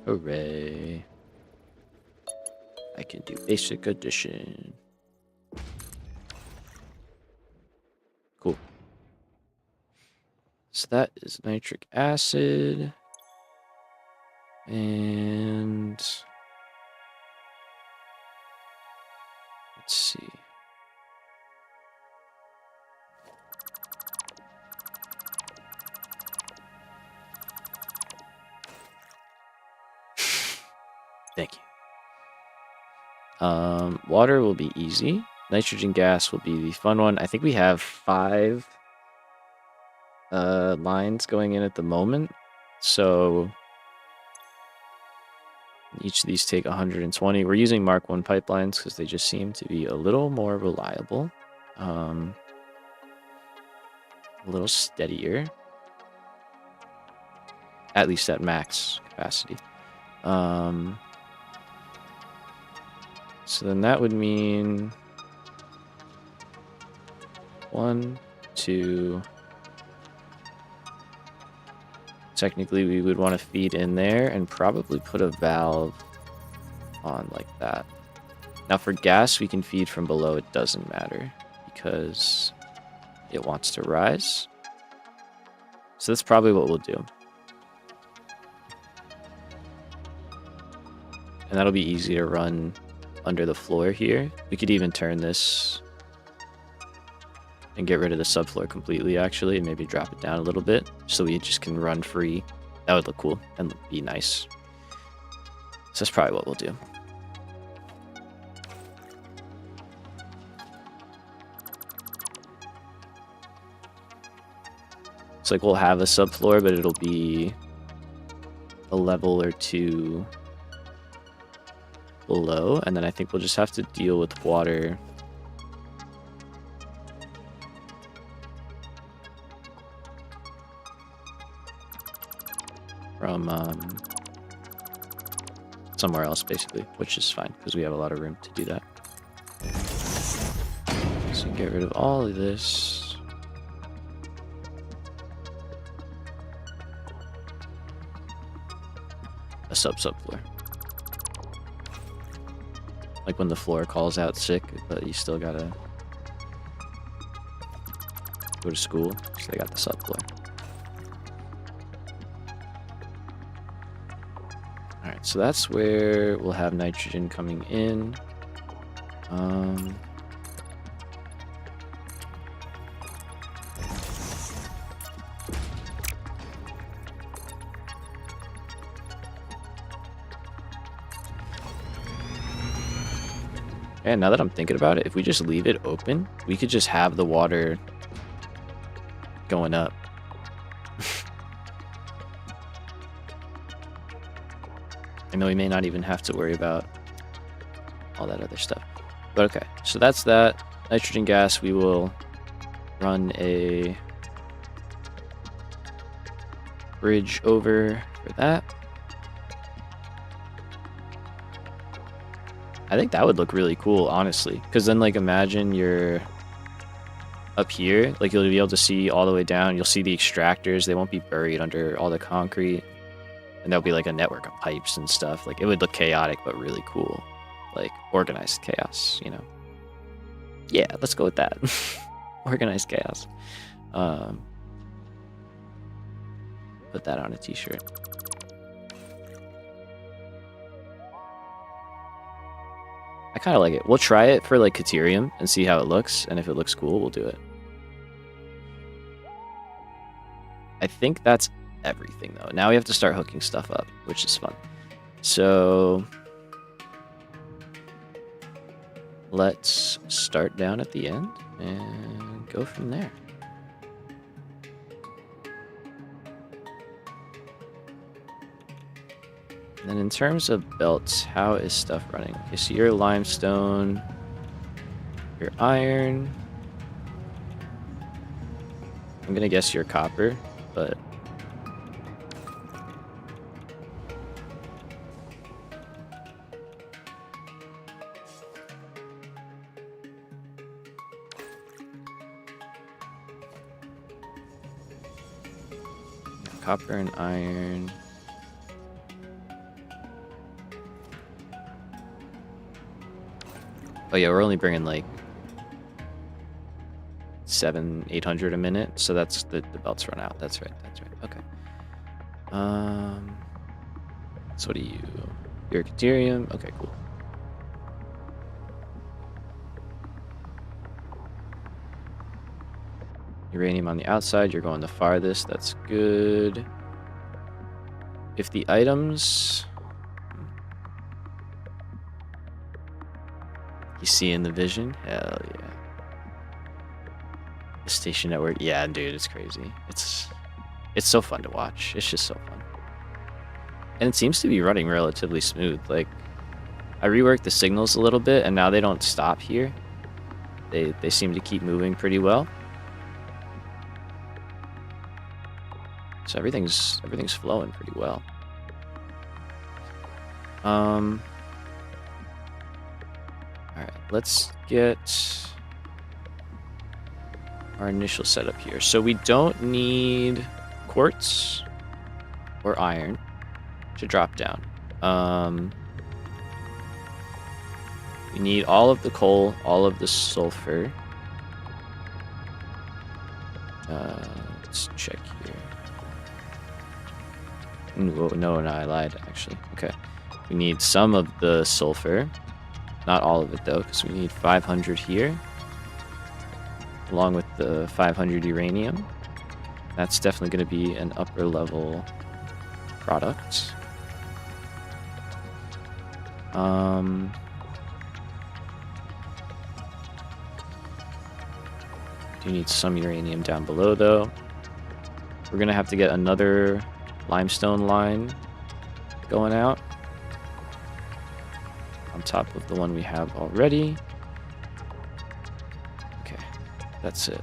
Hooray. I can do basic addition. Cool. So that is nitric acid. And let's see. Thank you. Water will be easy. Nitrogen gas will be the fun one. I think we have 5 lines going in at the moment. So each of these take 120. We're using Mark 1 pipelines because they just seem to be a little more reliable. A little steadier. At least at max capacity. So then that would mean 1, 2. Technically, we would want to feed in there and probably put a valve on like that. Now for gas, we can feed from below. It doesn't matter because it wants to rise. So that's probably what we'll do. And that'll be easy to run under the floor here. We could even turn this and get rid of the subfloor completely, actually, and maybe drop it down a little bit so we just can run free. That would look cool and be nice. So that's probably what we'll do. It's like we'll have a subfloor, but it'll be a level or 2 below, and then I think we'll just have to deal with water from somewhere else, basically, which is fine because we have a lot of room to do that. So get rid of all of this. A subfloor. Like when the floor calls out sick, but you still gotta go to school, so they got the subfloor. Alright, so that's where we'll have nitrogen coming in. And now that I'm thinking about it, if we just leave it open, we could just have the water going up. I know we may not even have to worry about all that other stuff. But okay, so that's that. Nitrogen gas, we will run a bridge over for that. I think that would look really cool, honestly. Because then, like, imagine you're up here. Like, you'll be able to see all the way down. You'll see the extractors. They won't be buried under all the concrete. And there'll be, like, a network of pipes and stuff. Like, it would look chaotic, but really cool. Like, organized chaos, you know? Yeah, let's go with that. Organized chaos. Put that on a t-shirt. I kind of like it. We'll try it for like Caterium and see how it looks, and if it looks cool, we'll do it. I think that's everything though. Now we have to start hooking stuff up, which is fun. So let's start down at the end and go from there. And then in terms of belts, how is stuff running? Okay, so your limestone, your iron. I'm gonna guess your copper, but copper and iron. Oh yeah, we're only bringing like 700-800 a minute, so that's the belts run out. That's right. Okay. So what do you? Your Caterium. Okay, cool. Uranium on the outside. You're going the farthest. That's good. If the items. You see in the vision? Hell yeah. The station network. Yeah, dude, it's crazy. It's so fun to watch. It's just so fun. And it seems to be running relatively smooth. Like, I reworked the signals a little bit, and now they don't stop here. They seem to keep moving pretty well. So everything's flowing pretty well. Alright, let's get our initial setup here. So we don't need quartz or iron to drop down. We need all of the coal, all of the sulfur. Let's check here. No, I lied, actually. Okay. We need some of the sulfur. Not all of it, though, because we need 500 here. Along with the 500 uranium. That's definitely going to be an upper level product. Do need some uranium down below, though. We're going to have to get another limestone line going out on top of the one we have already. Okay, that's it.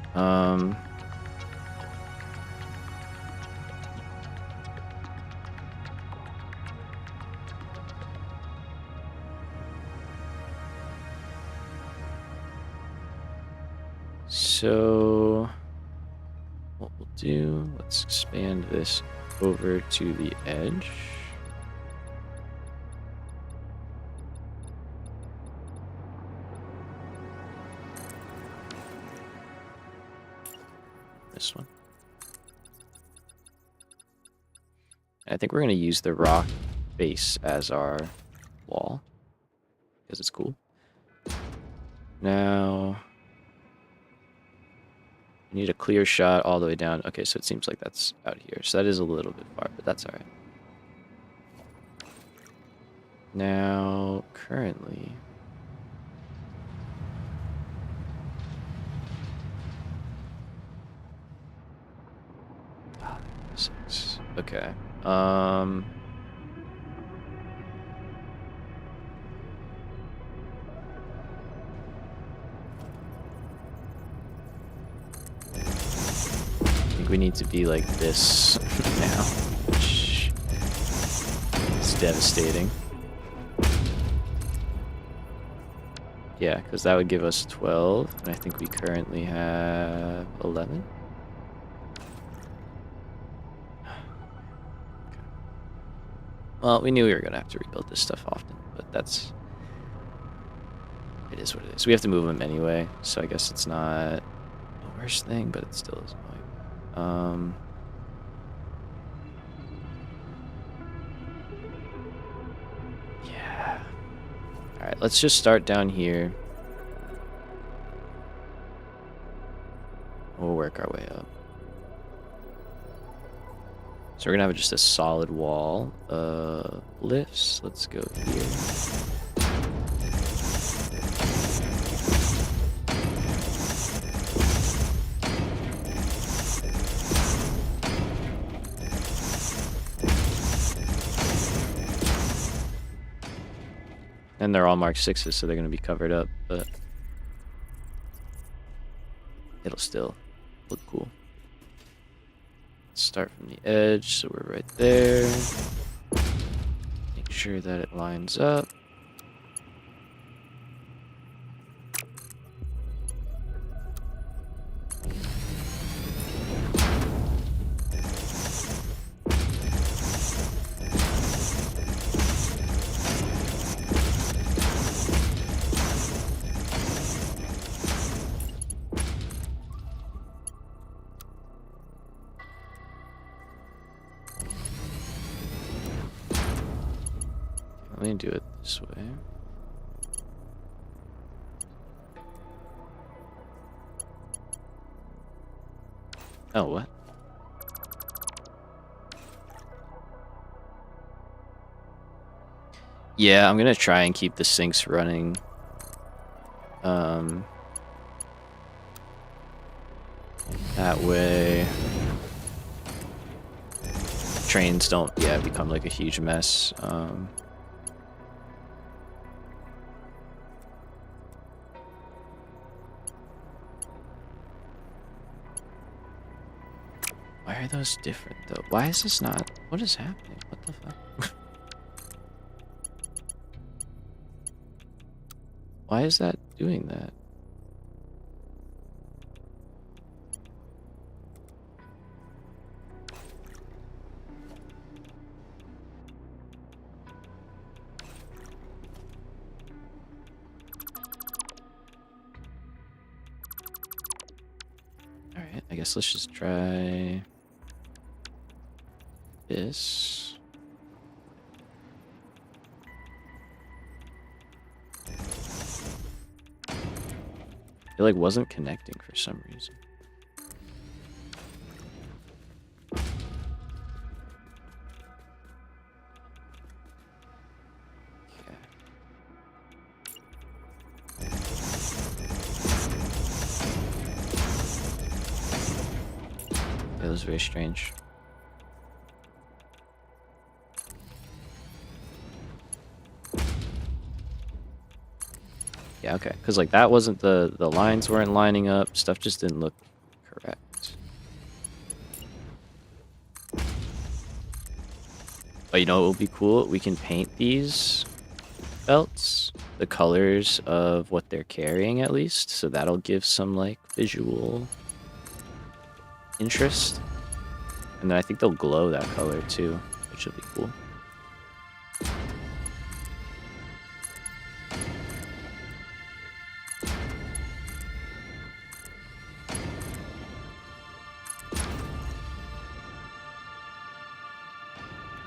So what we'll do, let's expand this over to the edge. This one. I think we're going to use the rock base as our wall because it's cool. Now, we need a clear shot all the way down. Okay, so it seems like that's out here. So that is a little bit far, but that's all right. Now, currently... Six. Okay. I think we need to be like this now, which is devastating. Yeah, because that would give us 12, and I think we currently have 11. Well, we knew we were going to have to rebuild this stuff often, but that's... It is what it is. We have to move them anyway, so I guess it's not the worst thing, but it still is annoying. Yeah. Alright, let's just start down here. We'll work our way up. So we're gonna have just a solid wall of lifts. Let's go here. And they're all Mark 6s, so they're gonna be covered up, but it'll still look cool. Start from the edge, so we're right there. Make sure that it lines up. Let me do it this way. Oh, what? Yeah, I'm gonna try and keep the sinks running. That way trains don't, become like a huge mess. Why are those different though? Why is this not? What is happening? What the fuck? Why is that doing that? Alright, I guess let's just try this. It like wasn't connecting for some reason. Okay. That was very strange. Yeah, okay. Because, like, that wasn't the lines weren't lining up. Stuff just didn't look correct. But you know what will be cool? We can paint these belts. the colors of what they're carrying at least, so that'll give some like visual interest. And then I think they'll glow that color too, which will be cool.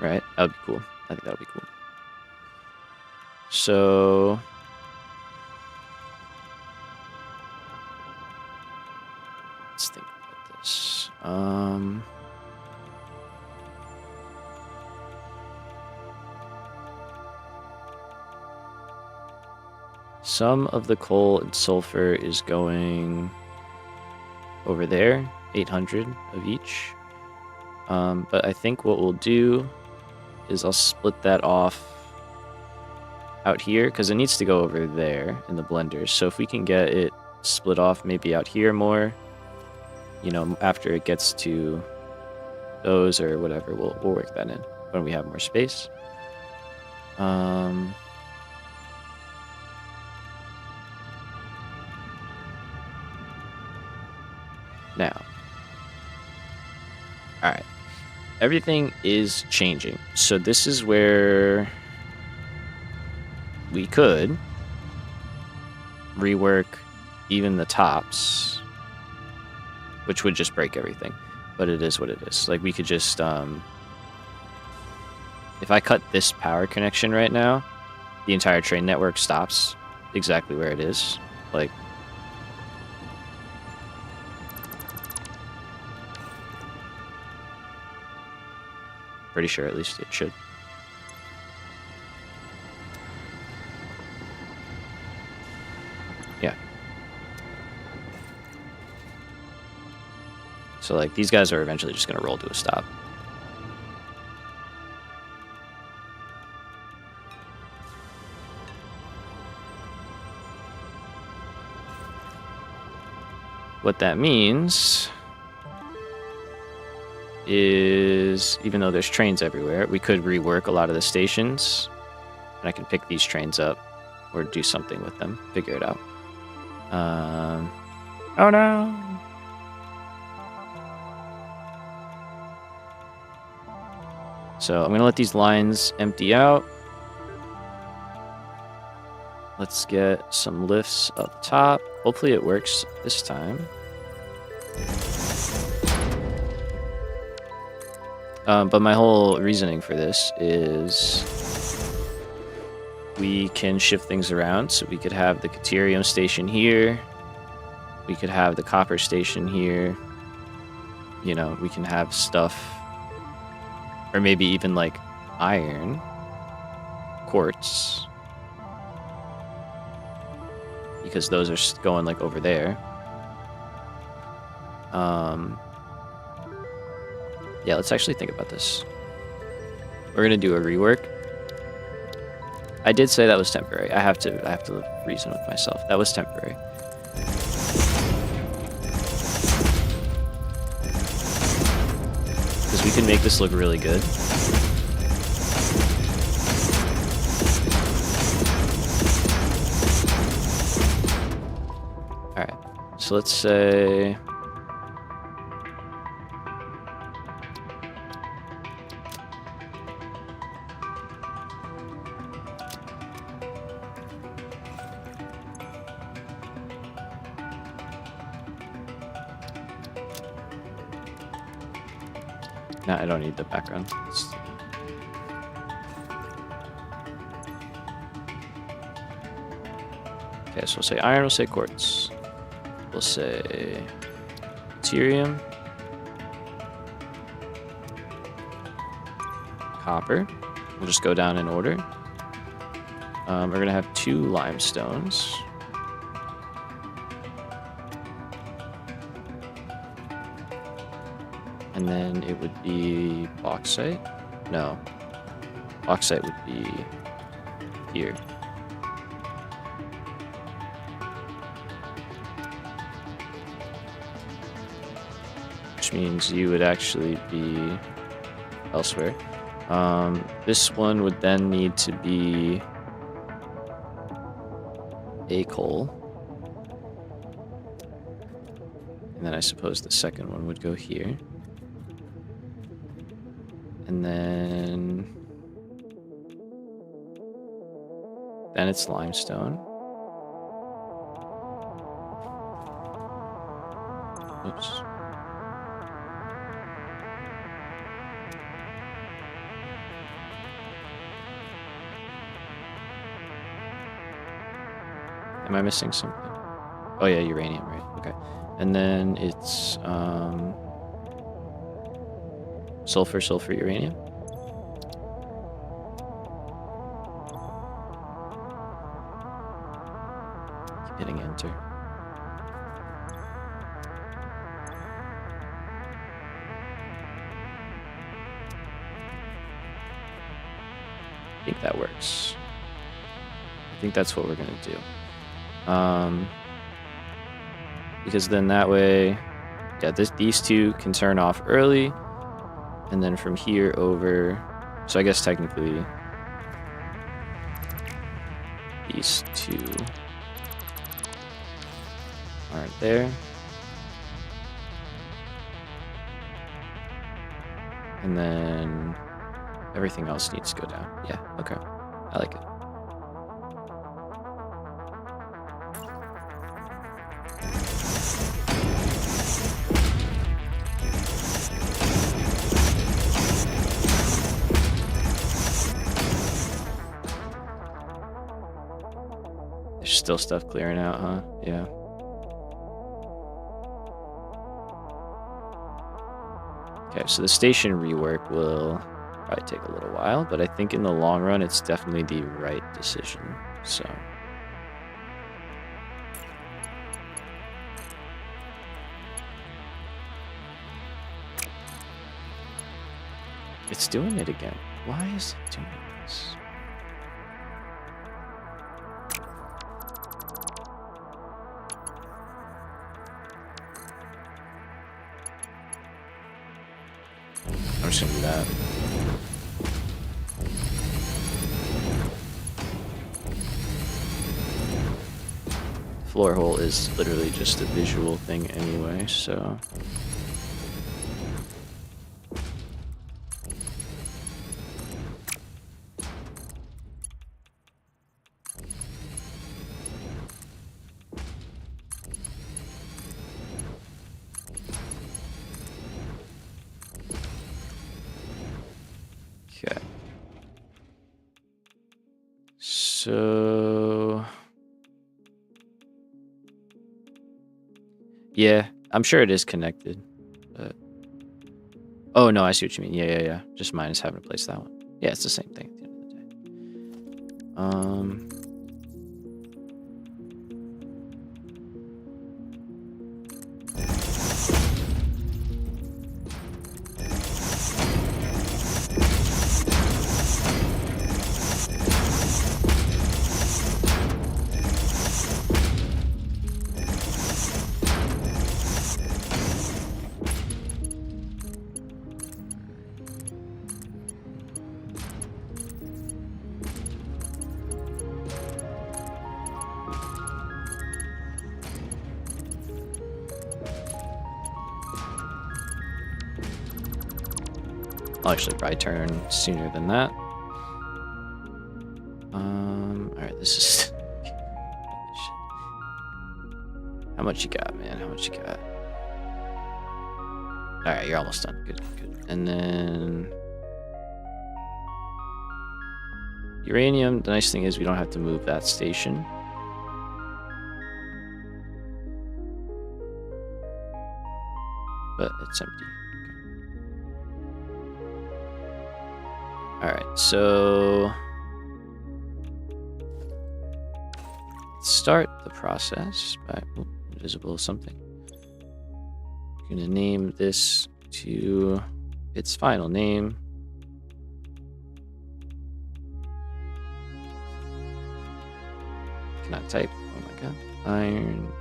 Right? That would be cool. I think that would be cool. So let's think about this. Some of the coal and sulfur is going over there, 800 of each. But I think what we'll do is I'll split that off out here because it needs to go over there in the blenders. So if we can get it split off maybe out here more, you know, after it gets to those or whatever, we'll work that in when we have more space. Now, all right, everything is changing. So this is where we could rework even the tops, which would just break everything. But it is what it is. Like we could just, if I cut this power connection right now, the entire train network stops exactly where it is. Like, pretty sure at least it should. Yeah. So like these guys are eventually just gonna roll to a stop. What that means is, even though there's trains everywhere, we could rework a lot of the stations, and I can pick these trains up or do something with them, figure it out. Oh no! So I'm gonna let these lines empty out. Let's get some lifts up top. Hopefully it works this time. But my whole reasoning for this is we can shift things around. So we could have the Caterium station here. We could have the copper station here. You know, we can have stuff, or maybe even like iron, quartz, because those are going like over there. Yeah, let's actually think about this. We're gonna do a rework. I did say that was temporary. I have to reason with myself. That was temporary. Because we can make this look really good. Alright, so let's say... No, I don't need the background. Okay, so we'll say iron, we'll say quartz. We'll say deuterium, copper. We'll just go down in order. We're gonna have 2 limestones. And then it would be bauxite? No. Bauxite would be here. Which means you would actually be elsewhere. This one would then need to be a coal. And then I suppose the second one would go here. And then it's limestone. Oops. Am I missing something? Oh yeah, uranium, right? Okay. And then it's sulfur, uranium. Keep hitting enter. I think that works. I think that's what we're gonna do. Because then that way, yeah, these two can turn off early, and then from here over, so I guess technically these two aren't there. And then everything else needs to go down. Yeah, okay. I like it. There's still stuff clearing out, huh? Yeah. Okay, so the station rework will probably take a little while, but I think in the long run, it's definitely the right decision, so. It's doing it again. Why is it doing this? I'm just gonna do that. Floor hole is literally just a visual thing anyway, so. Okay. So. Yeah, I'm sure it is connected. But... Oh, no, I see what you mean. Yeah. Just minus having to place that one. Yeah, it's the same thing at the end of the day. I'll actually probably turn sooner than that. Alright, this is... How much you got, man? How much you got? Alright, you're almost done. Good. And then... Uranium, the nice thing is we don't have to move that station. But it's empty. Alright, so let's start the process by invisible something. I'm gonna name this to its final name. Cannot type. Oh my god. Iron.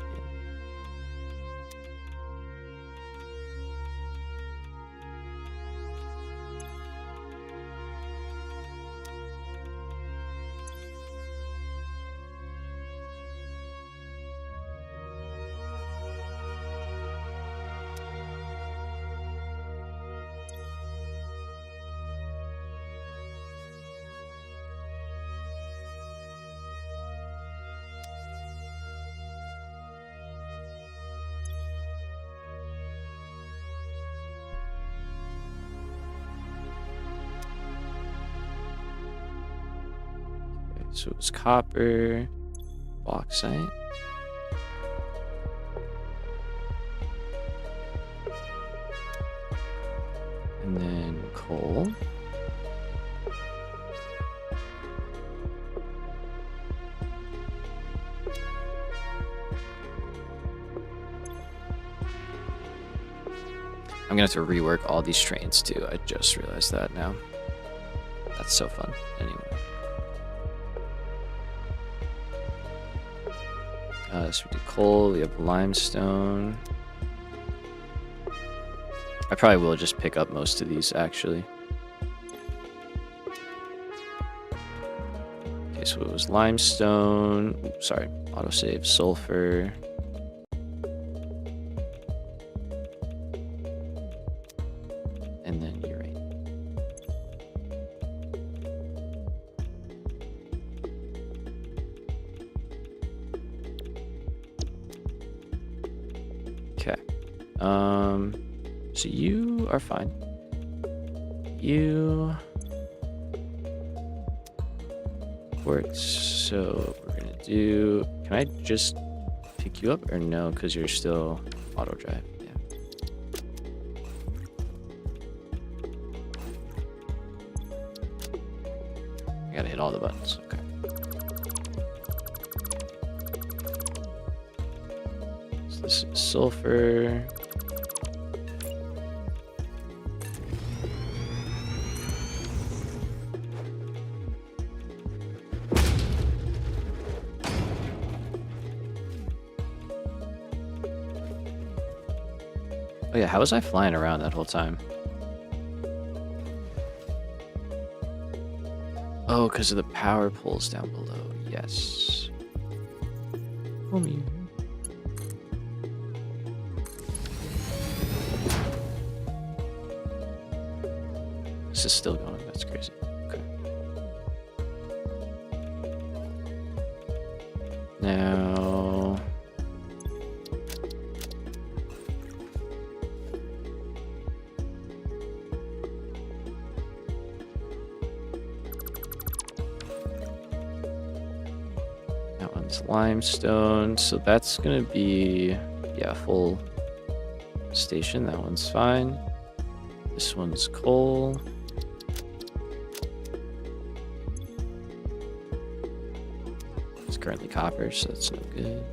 So it was copper, bauxite. And then coal. I'm gonna have to rework all these trains too. I just realized that now. That's so fun. Anyway. So we did coal, we have limestone. I probably will just pick up most of these, actually. Okay, so it was limestone. Oops, sorry, autosave, sulfur. And then urate. Okay. So you are fine. You works. So we're gonna do. Can I just pick you up or no? Because you're still auto drive. Yeah. I gotta hit all the buttons. Okay. So this is sulfur. Oh yeah, how was I flying around that whole time? Oh, because of the power poles down below. Yes. Homie. This is still going. That's crazy. Okay. Now... that one's limestone, so that's gonna be, yeah, full station. That one's fine. This one's coal. It's currently copper, so that's no good.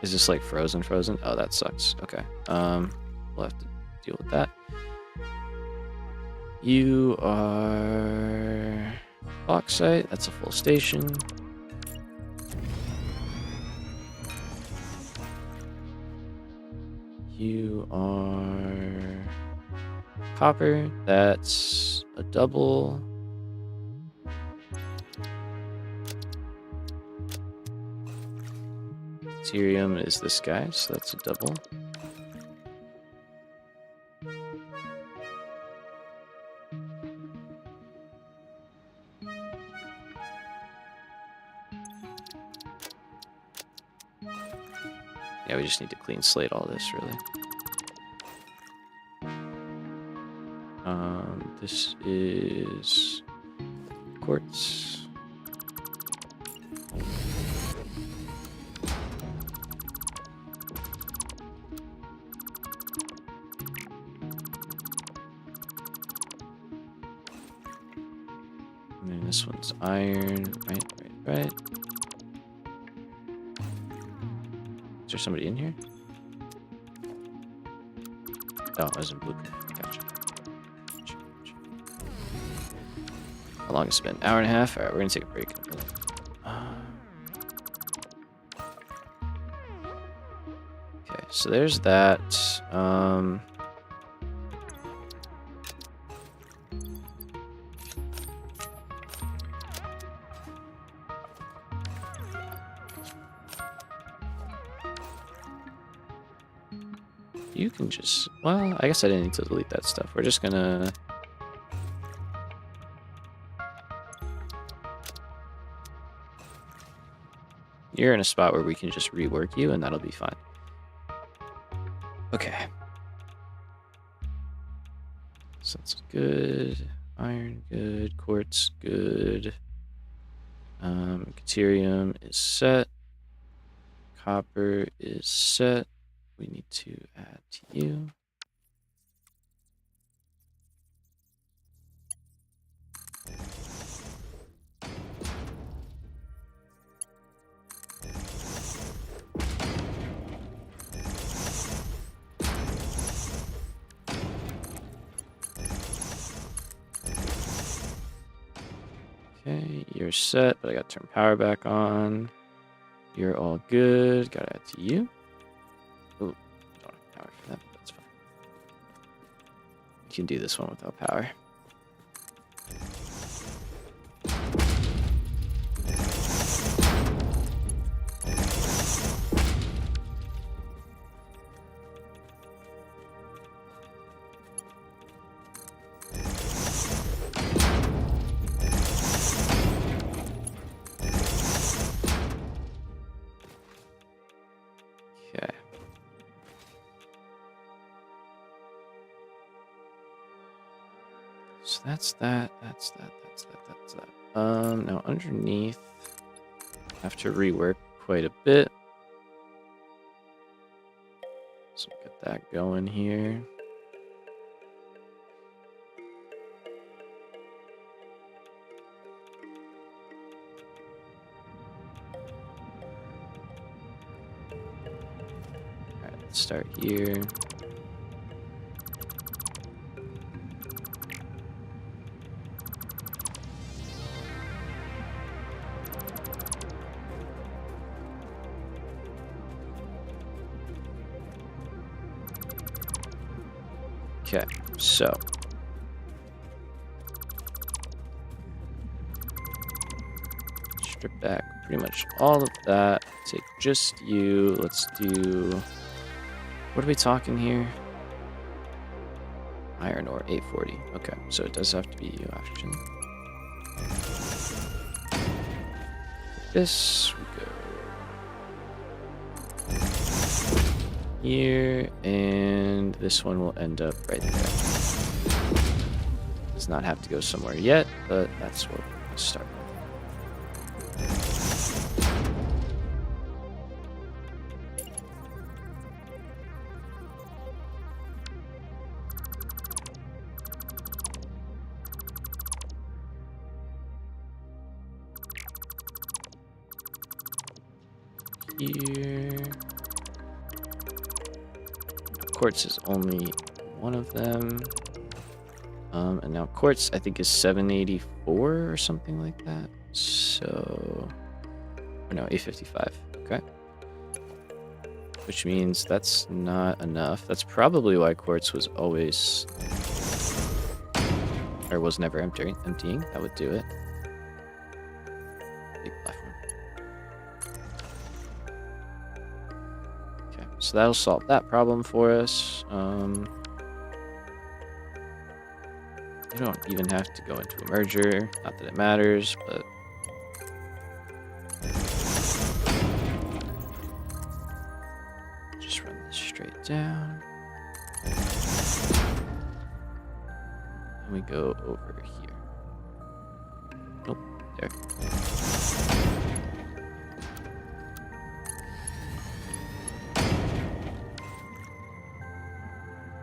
Is this like frozen? Oh, that sucks. Okay. We'll have to deal with that. You are bauxite. That's a full station. You are copper. That's a double. Ethereum is this guy, so that's a double. Yeah, we just need to clean slate all this, really. This is quartz. And then this one's iron. Right. Is there somebody in here? Oh, I was in blueprint. Gotcha. How long has it been? Hour and a half? Alright, we're gonna take a break. Okay, so there's that. You can just, well, I guess I didn't need to delete that stuff. We're just gonna... You're in a spot where we can just rework you, and that'll be fine. Okay. So that's good. Iron, good. Quartz, good. Deuterium is set. Copper is set. We need to add to you. Okay, you're set, but I gotta turn power back on. You're all good. Gotta add to you. Oh, don't have power for that, but that's fine. You can do this one without power. Okay. So that's that, that's that, that's that, that's that. Now underneath, I have to rework quite a bit. So get that going here. Alright, let's start here. Okay, so strip back pretty much all of that. Take just you. Let's do. What are we talking here? Iron ore, 840. Okay, so it does have to be you, actually. This we go here, and this one will end up right there. Does not have to go somewhere yet, but that's what we're going to start with. Here. Quartz is only one of them. And now quartz, I think, is 784 or something like that. So, or no, 855. Okay. Which means that's not enough. That's probably why quartz was always, or was never emptying. That would do it. Big platform. Okay, so that'll solve that problem for us. You don't even have to go into a merger. Not that it matters, but just run this straight down. And we go over here. Nope, there.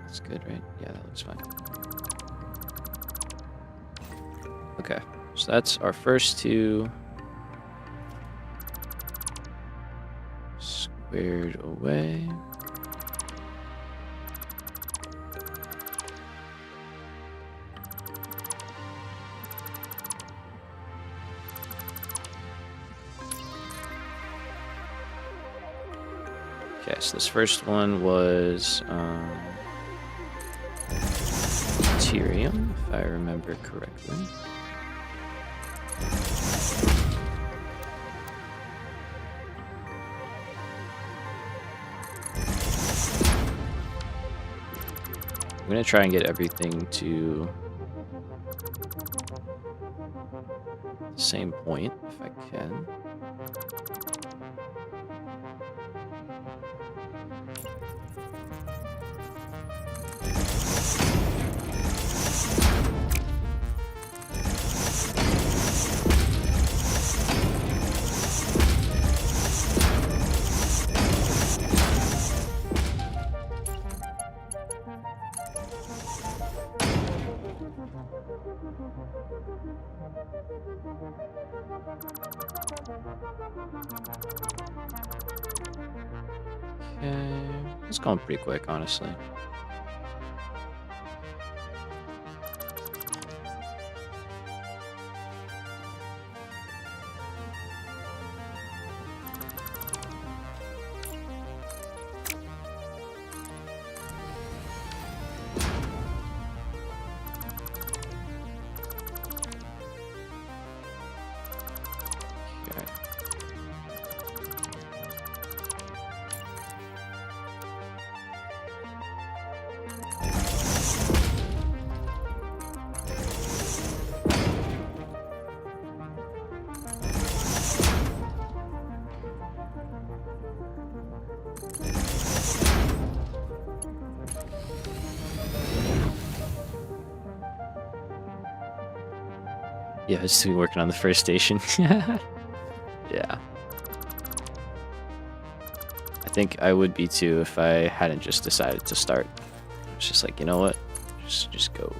That's good, right? Yeah, that looks fine. Okay, so that's our first two squared away. Okay, so this first one was deuterium, if I remember correctly. I'm gonna try and get everything to the same point if I can. Okay. It's going pretty quick, honestly. Okay. Yeah, just working on the first station. Yeah. I think I would be too if I hadn't just decided to start. It's just like, you know what? Just go.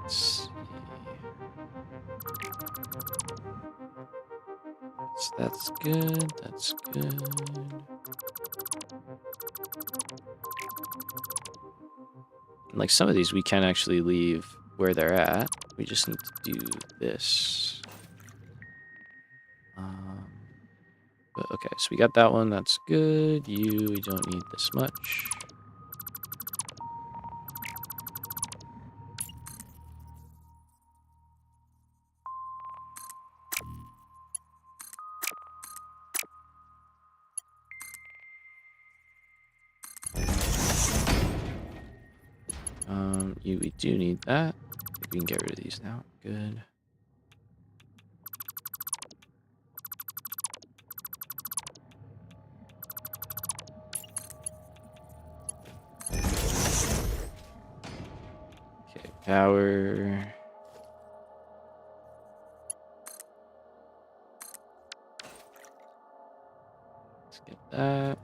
Let's see. That's good. That's good. And like some of these we can actually leave where they're at. We just need to do this. But okay, so we got that one. That's good. We don't need this much. We do need that. We can get rid of these now. Good. Okay, power. Let's get that.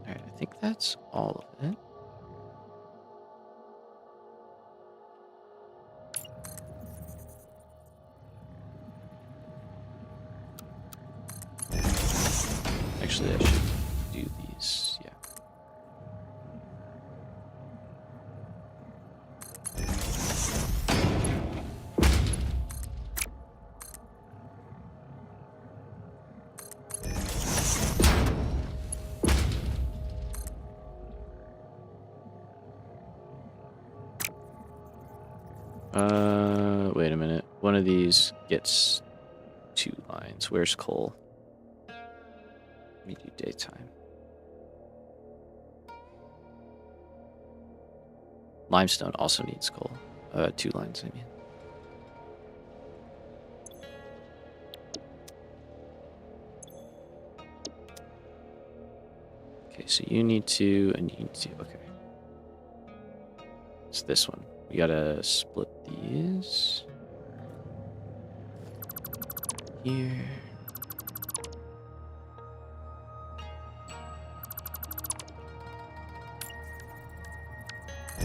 Alright, I think that's all of it. Actually, I should do these, yeah. Wait a minute. One of these gets 2 lines. Where's coal? Let me do daytime. Limestone also needs coal. 2 lines, I mean. Okay, so you need to, and you need to, okay. It's this one. We gotta split these. Here. I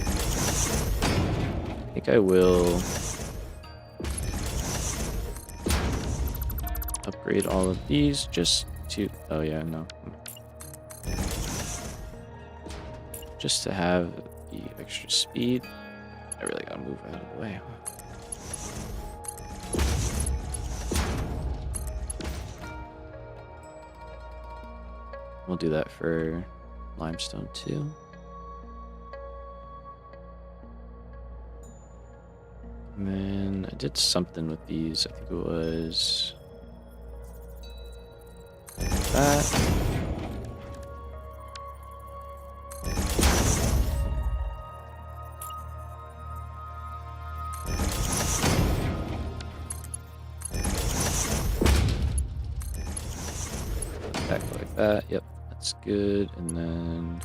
think I will upgrade all of these just to, oh yeah, no. Just to have the extra speed. I really gotta move out of the way, huh? We'll do that for limestone too. And then I did something with these. I think it was that. Back like that. Yep, that's good. And then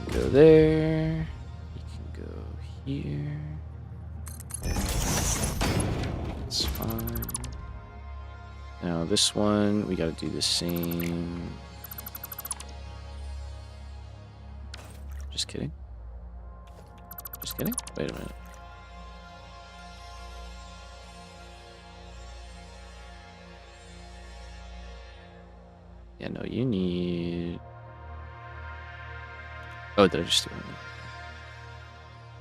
you can go there. You can go here. That's fine. Now this one, we gotta do the same. Just kidding. Just kidding? Wait a minute. Yeah, no, you need... Oh, did I just do it?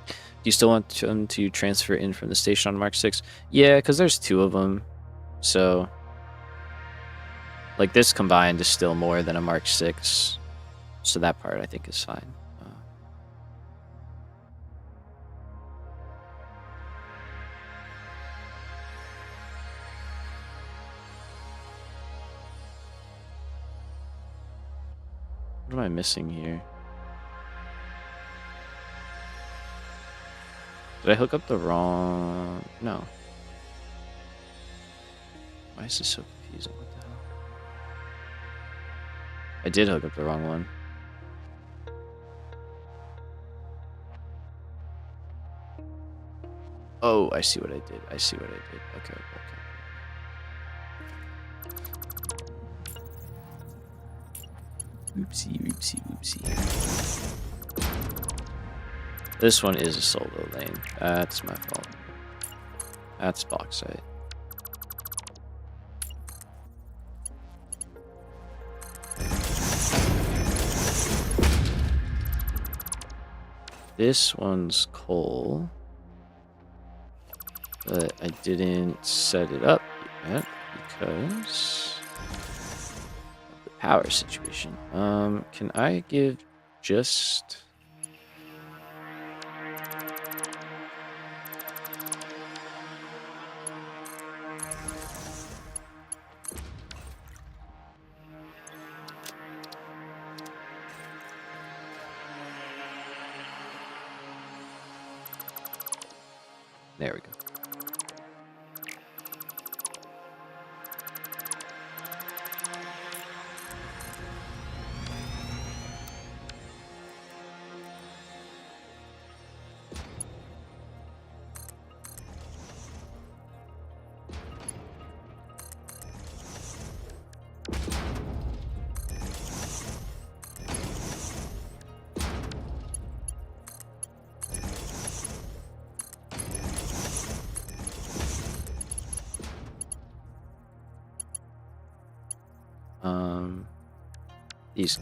Do you still want them to transfer in from the station on Mark 6? Yeah, because there's 2 of them. So, like, this combined is still more than a Mark 6. So that part, I think, is fine. What am I missing here? Did I hook up the wrong... No. Why is this so confusing? What the hell? I did hook up the wrong one. Oh, I see what I did. I see what I did. Okay, okay, okay. Oopsie, oopsie, oopsie. This one is a solo lane. That's my fault. That's bauxite. This one's coal. But I didn't set it up yet because of the power situation. Can I give just... There we go. These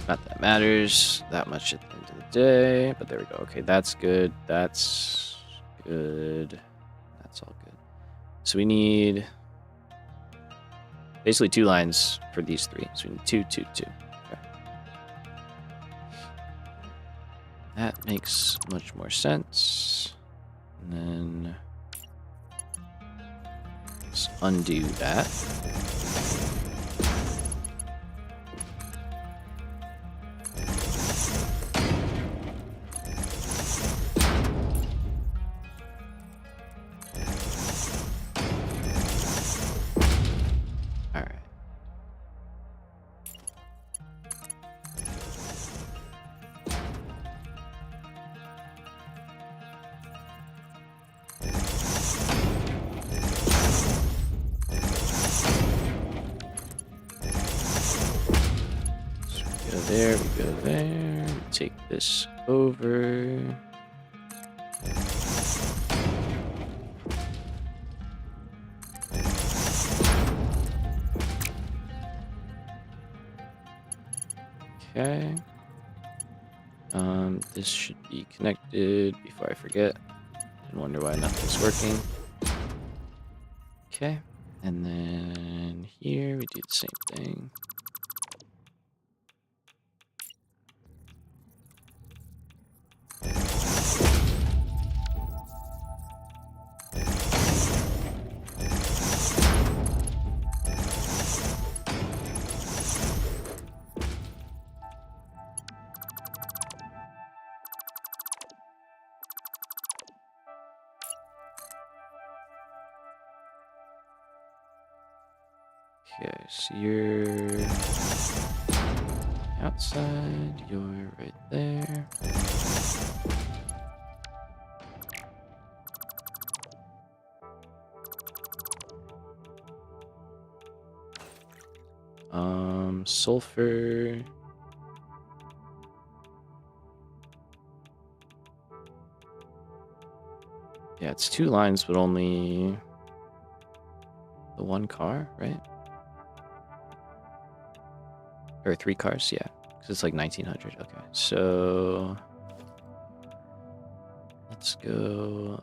not that matters that much at the end of the day, but there we go. Okay, that's good. That's good. That's all good. So we need basically 2 lines for these 3. So we need 2, 2, 2. Okay. That makes much more sense. And then let's undo that. There we go there. Take this over. Okay. This should be connected before I forget and wonder why nothing's working. Okay. And then here we do the same thing. Okay, so you're outside, you're right there. Sulfur. Yeah, it's 2 lines, but only the 1 car, right? Or 3 cars, yeah. Because it's like 1900. Okay, so let's go.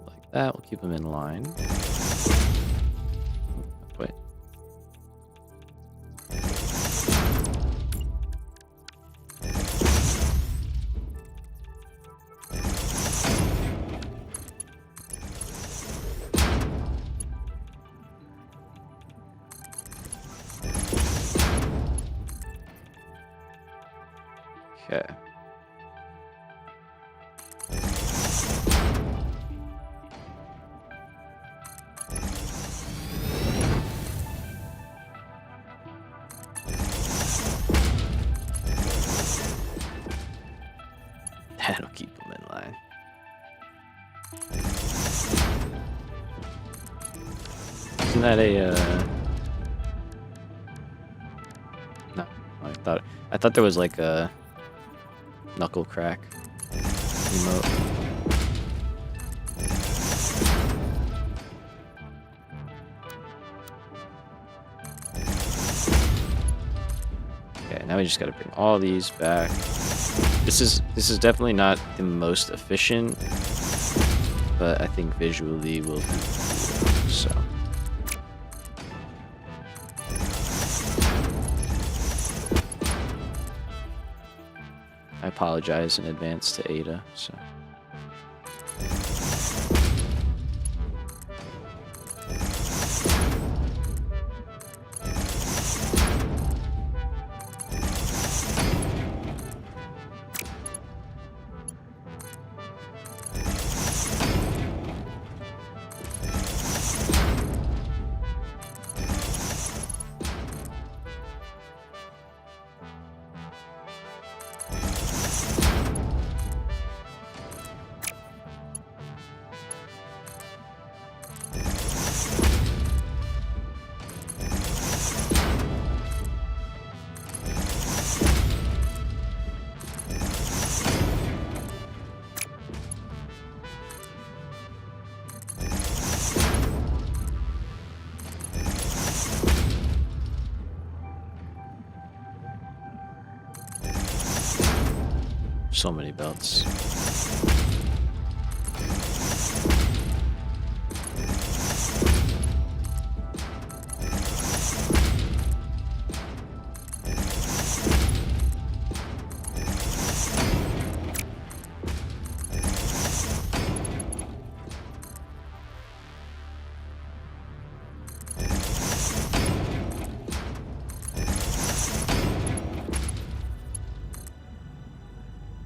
Like that, we'll keep them in line. Wait. Okay. That'll keep them in line. Isn't that a no, I thought there was like a knuckle crack emote. Okay, now we just gotta bring all these back. This is definitely not the most efficient, but I think visually will be cool, so. I apologize in advance to Ada, so. So many belts.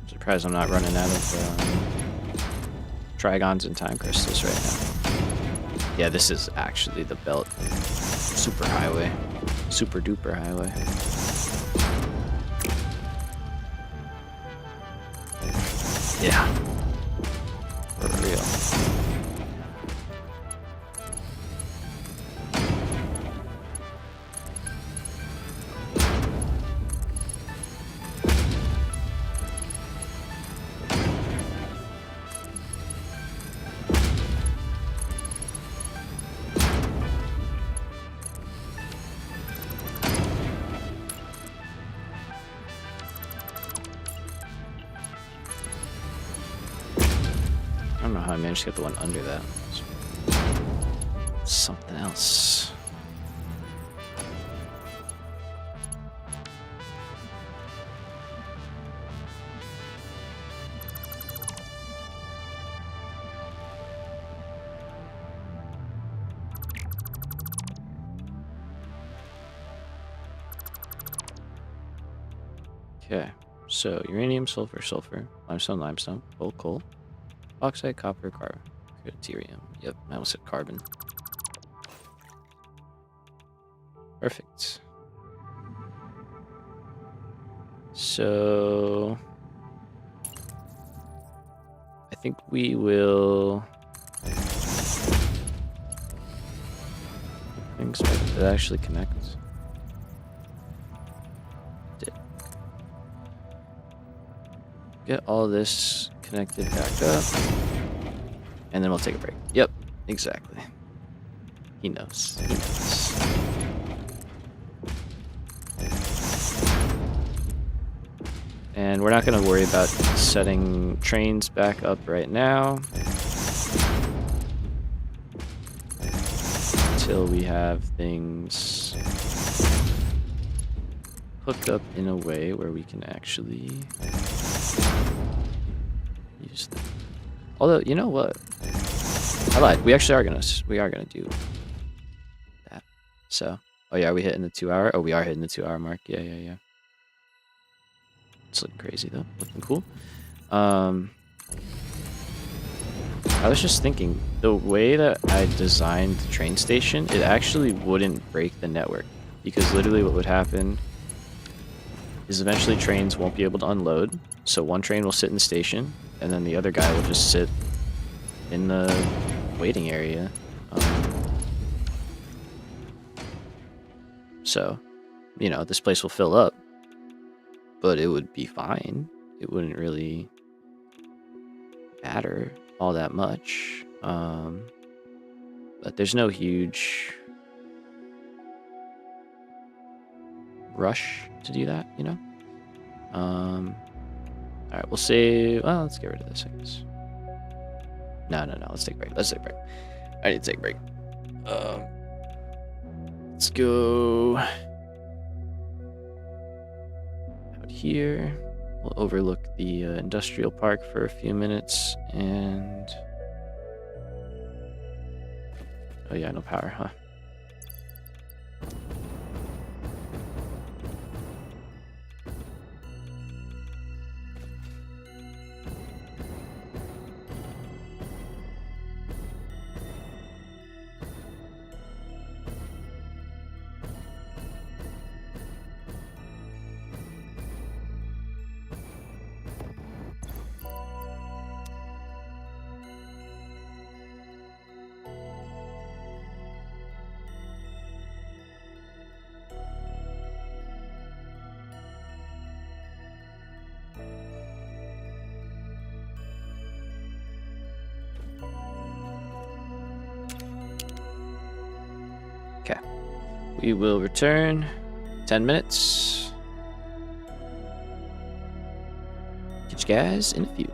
Surprised I'm not running out of trigons and time crystals right now. Yeah, this is actually the belt super highway. Super duper highway. Yeah. For real. I don't know how I managed to get the one under that. Something else. Okay, so uranium, sulfur, sulfur, limestone, limestone, coal, coal, bauxite, copper, carbon, deuterium. Yep, I almost said carbon. Perfect. So I think we will things? Did it actually connect? Did. Get all this connected back up. And then we'll take a break. Yep, exactly. He knows. He knows. And we're not going to worry about setting trains back up right now until we have things hooked up in a way where we can actually use them. Although, you know what? I lied. We actually are gonna do that. So, oh yeah, are we hitting the 2 hour? Oh, we are hitting the 2 hour mark. Yeah. It's looking crazy though. Looking cool. I was just thinking, the way that I designed the train station, it actually wouldn't break the network. Because literally what would happen is eventually trains won't be able to unload. So one train will sit in the station, and then the other guy will just sit in the waiting area. So, you know, this place will fill up, but it would be fine. It wouldn't really matter all that much. But there's no huge rush to do that, you know? Alright, we'll say, well, let's get rid of this, I guess. No, let's take a break. Let's take a break. I need to take a break. Let's go out here. We'll overlook the industrial park for a few minutes, and oh yeah, no power, huh? Okay. We will return 10 minutes. Catch you guys in a few.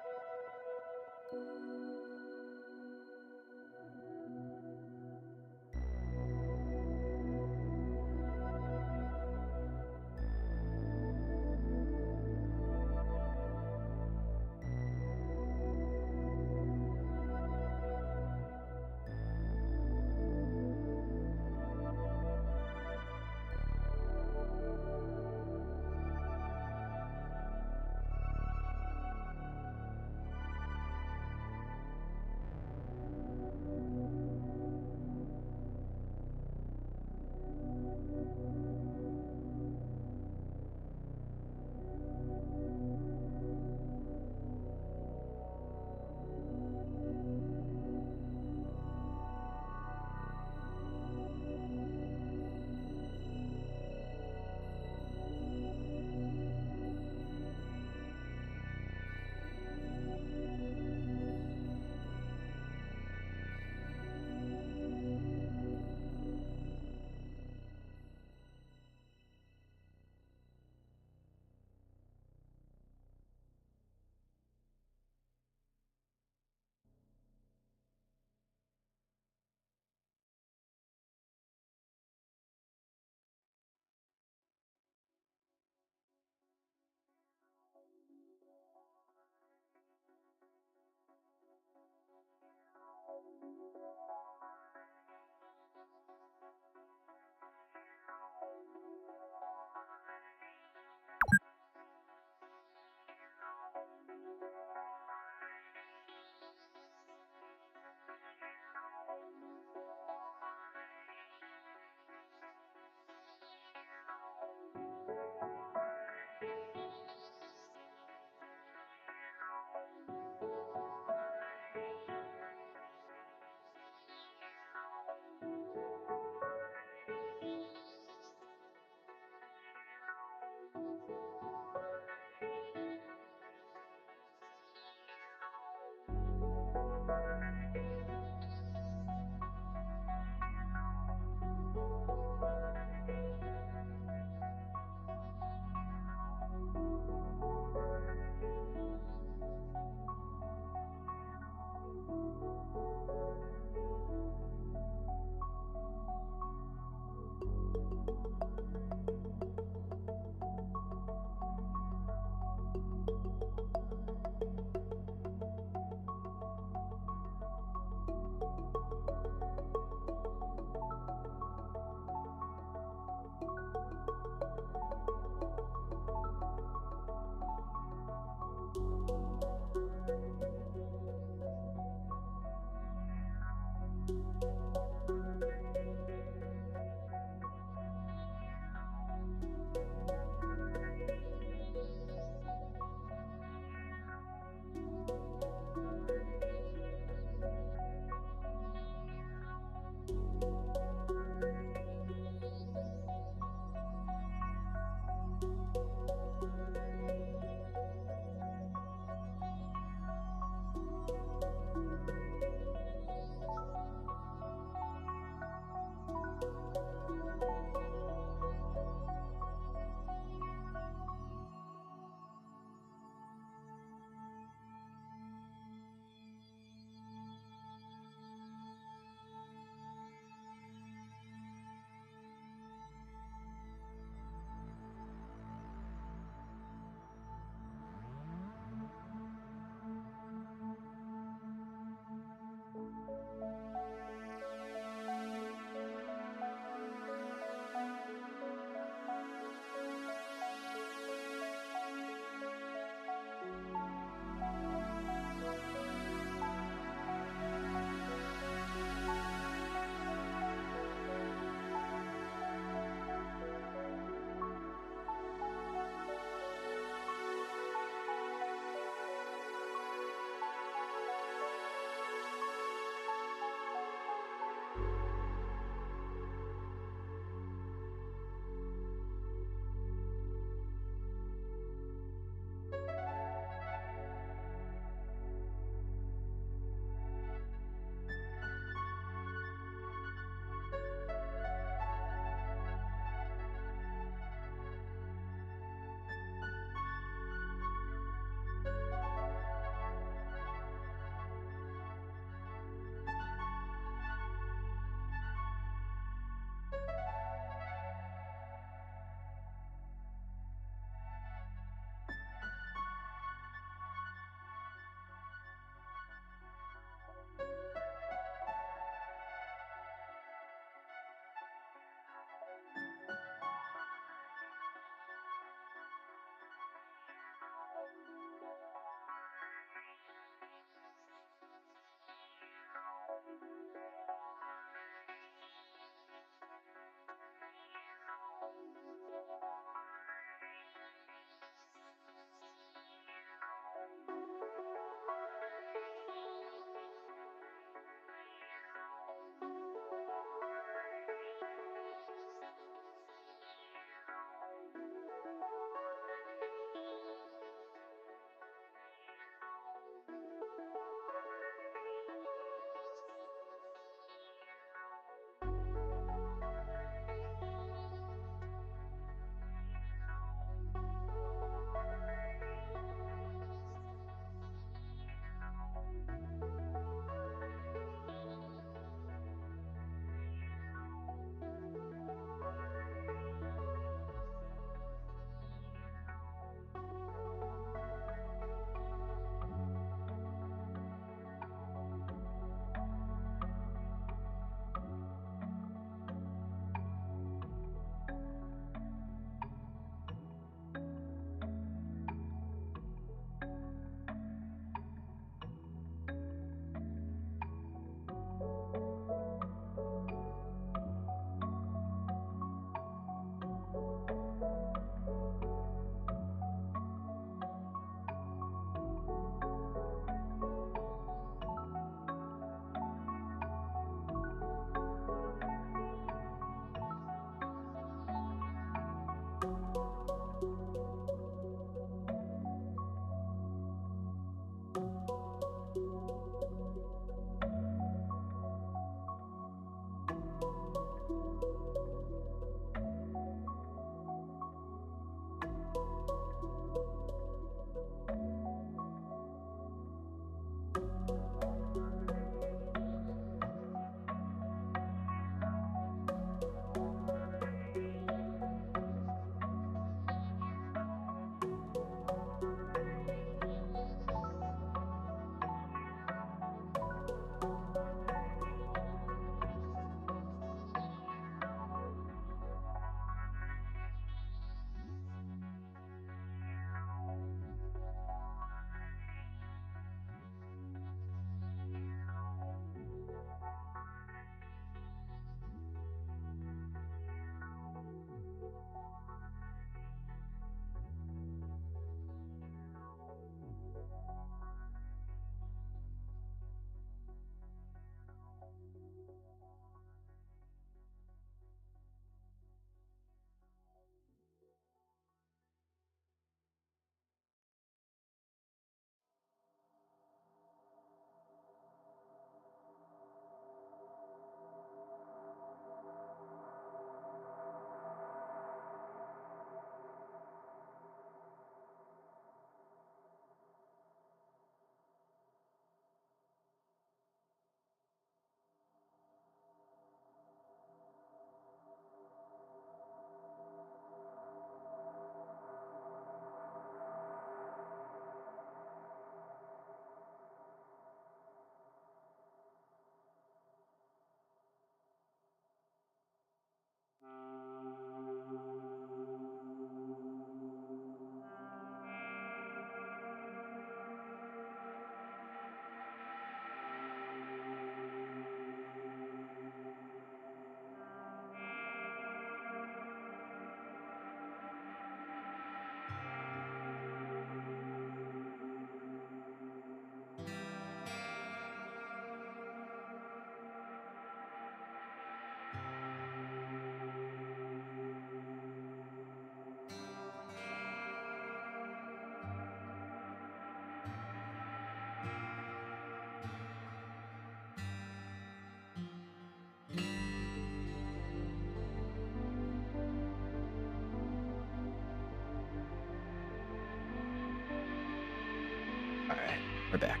We're back.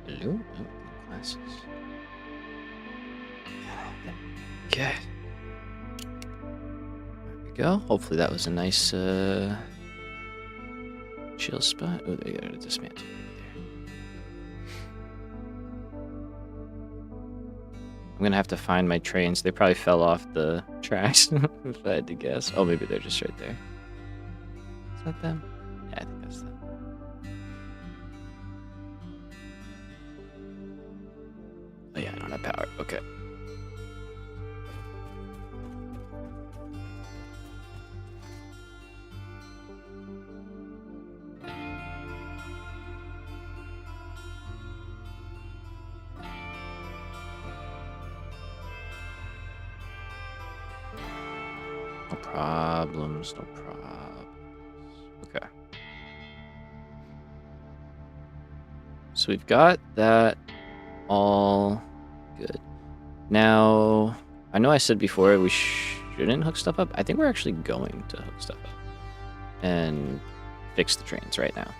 Hello? Oh, glasses. Okay. There we go. Hopefully that was a nice chill spot. Oh, they got a dismantle right there. I'm gonna have to find my trains. They probably fell off the tracks, if I had to guess. Oh, maybe they're just right there. Is that them? Yeah, I think that's them. Oh yeah, I don't have power. Okay. No problems, no problems. Okay. So we've got that all good. Now, I know I said before we shouldn't hook stuff up. I think we're actually going to hook stuff up and fix the trains right now.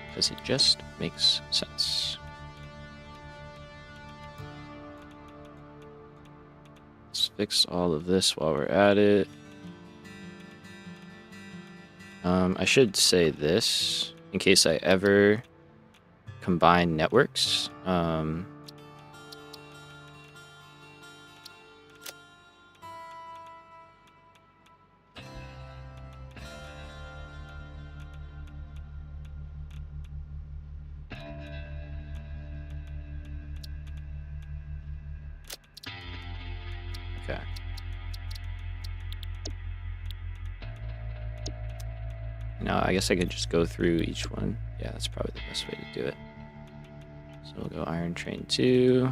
Because it just makes sense. Let's fix all of this while we're at it. I should say this in case I ever combine networks. Okay. Now, I guess I could just go through each one. Yeah, that's probably the best way to do it. So we'll go Iron Train 2.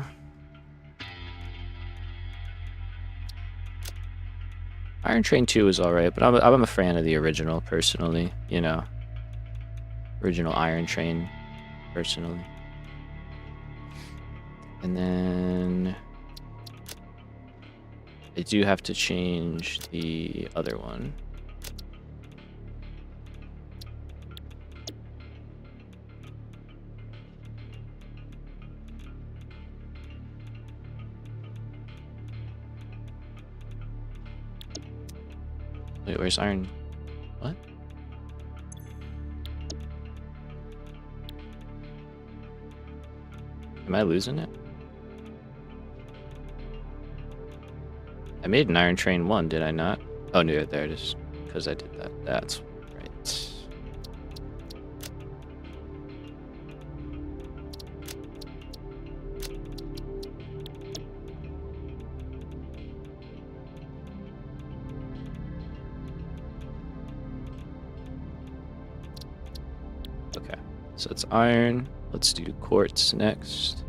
Iron Train 2 is alright, but I'm a fan of the original, personally. You know, original Iron Train, personally. And then I do have to change the other one. Wait, where's Iron? What? Am I losing it? I made an Iron Train 1, did I not? Oh, no, there it is. Because I did that. That's right. Okay, so it's iron. Let's do quartz next.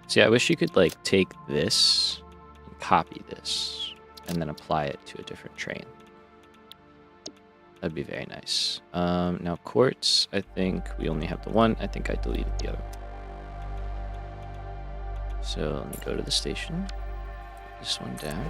See, I wish you could like take this, and copy this, and then apply it to a different train. That'd be very nice. Now quartz, I think we only have the one. I think I deleted the other one. So let me go to the station. Put this one down.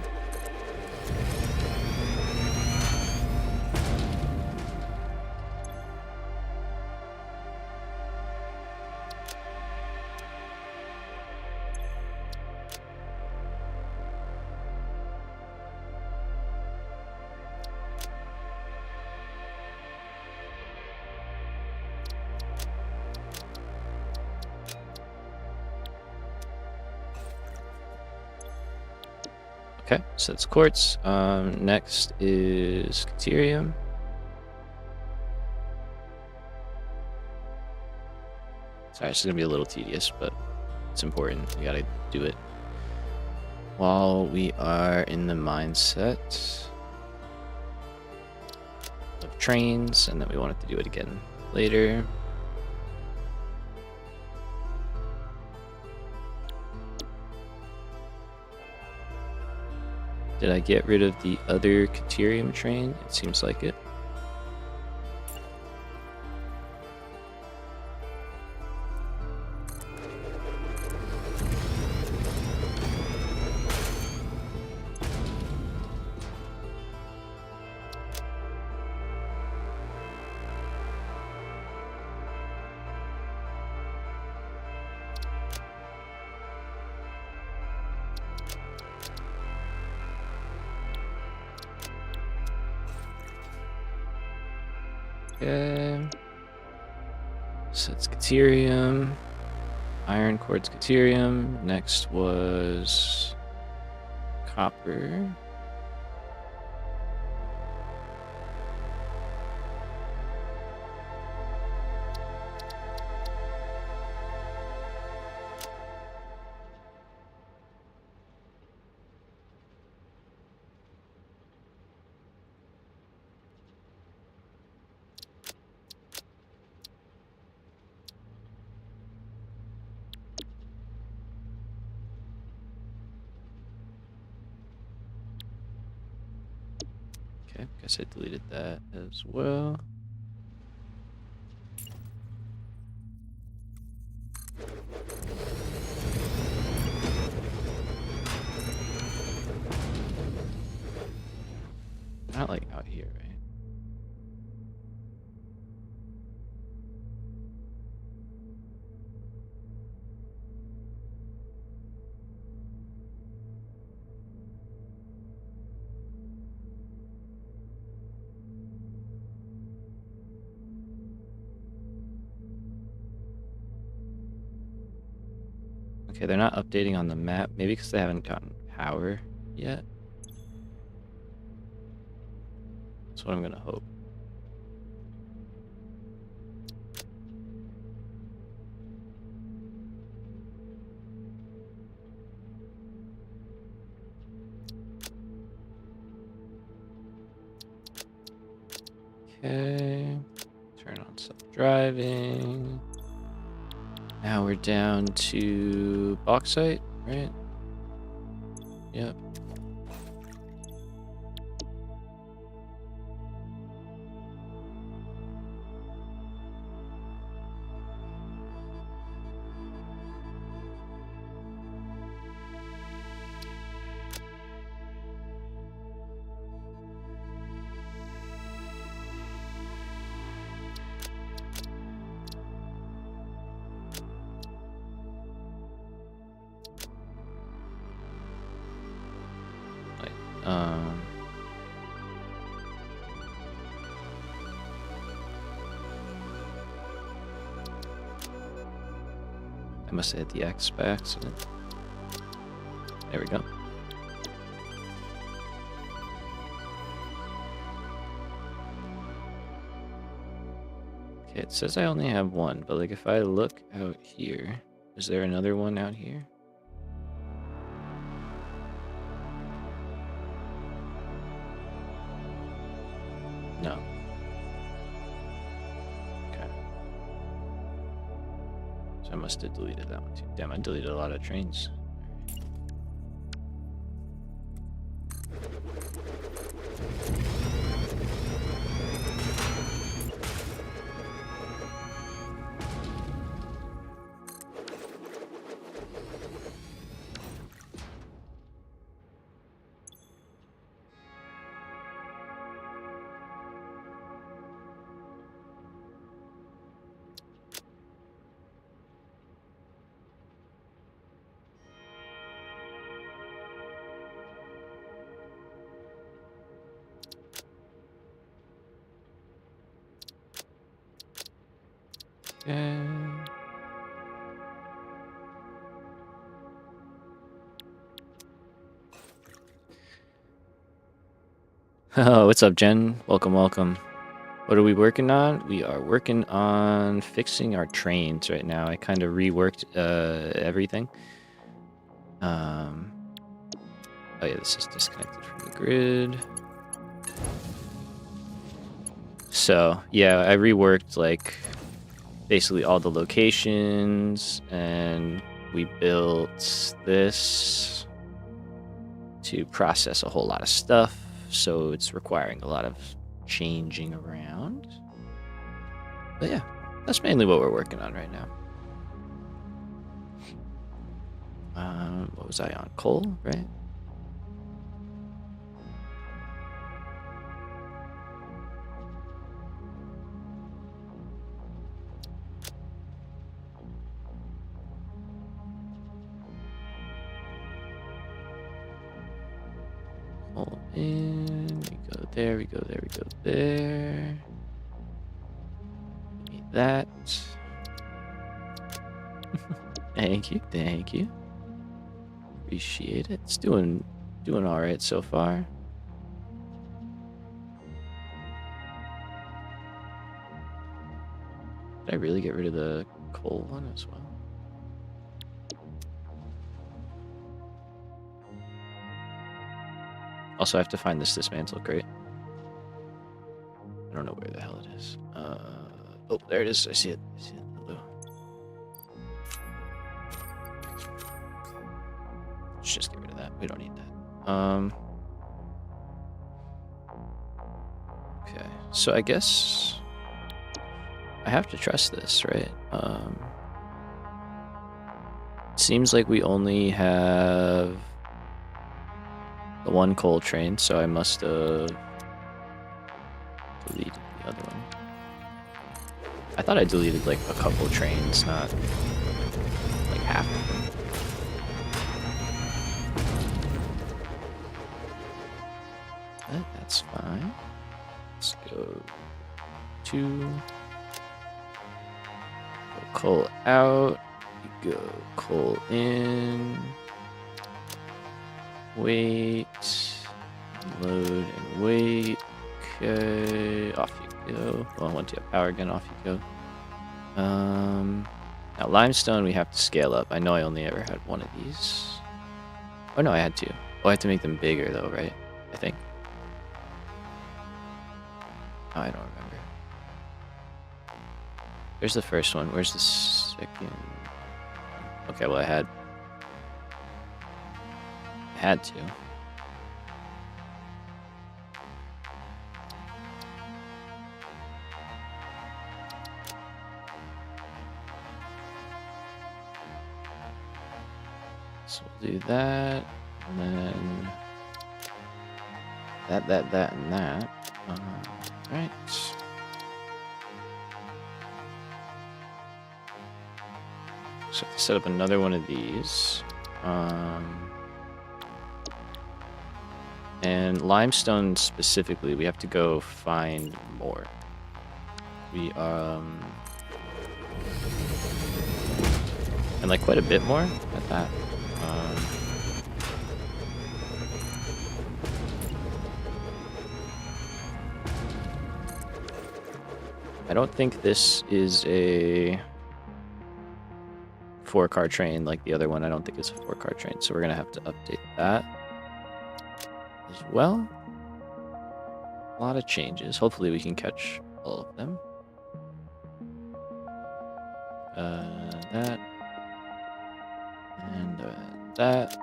Okay, so that's quartz. Next is caterium. Sorry, it's gonna be a little tedious, but it's important. We gotta do it while we are in the mindset of trains, and then we wanted to do it again later. Did I get rid of the other Caterium train? It seems like it. Okay. So it's Caterium. Iron quartz Caterium. Next was copper. Okay, guess I deleted that as well. Not like out here, right? Okay, they're not updating on the map. Maybe because they haven't gotten power yet. That's what I'm gonna hope. Okay. Turn on self-driving. Now we're down to bauxite, right? Yep. Um, I must have hit the X by accident. There we go. Okay, it says I only have one, but like if I look out here, is there another one out here? No. Okay. So I must have deleted that one too. Damn, I deleted a lot of trains. Okay. Oh, what's up, Jen? Welcome, welcome. What are we working on? We are working on fixing our trains right now. I kind of reworked everything. Oh yeah, this is disconnected from the grid. So yeah, I reworked like basically all the locations, and we built this to process a whole lot of stuff, so it's requiring a lot of changing around. But yeah, that's mainly what we're working on right now. What was I on? Coal, right? Coal in, we go there, we go there, we go there. Give me that. Thank you, thank you. Appreciate it. It's doing all right so far. Did I really get rid of the coal one as well? Also, I have to find this dismantle crate. I don't know where the hell it is. Oh, there it is. I see it. I see it. Hello. Let's just get rid of that. We don't need that. Okay. So I guess I have to trust this, right? Seems like we only have the one coal train, so I must have deleted the other one. I thought I deleted like a couple trains, not like half of them. But that's fine. Let's go go coal out, go coal in, wait, load and wait. Okay, off you go. Well, once you have power again, off you go. Now limestone we have to scale up. I know I only ever had one of these. Oh no, I had two. Oh, I have to make them bigger though, right? I think. Oh, I don't remember. Where's the first one? Where's the second? Okay, well I had to. So we'll do that, and then that, and that. Right. So I have to set up another one of these. And limestone specifically, we have to go find more. We and like quite a bit more at that. I don't think this is a 4-car train like the other one. I don't think it's a 4-car train, so we're gonna have to update that as well. A lot of changes. Hopefully we can catch all of them. That and that.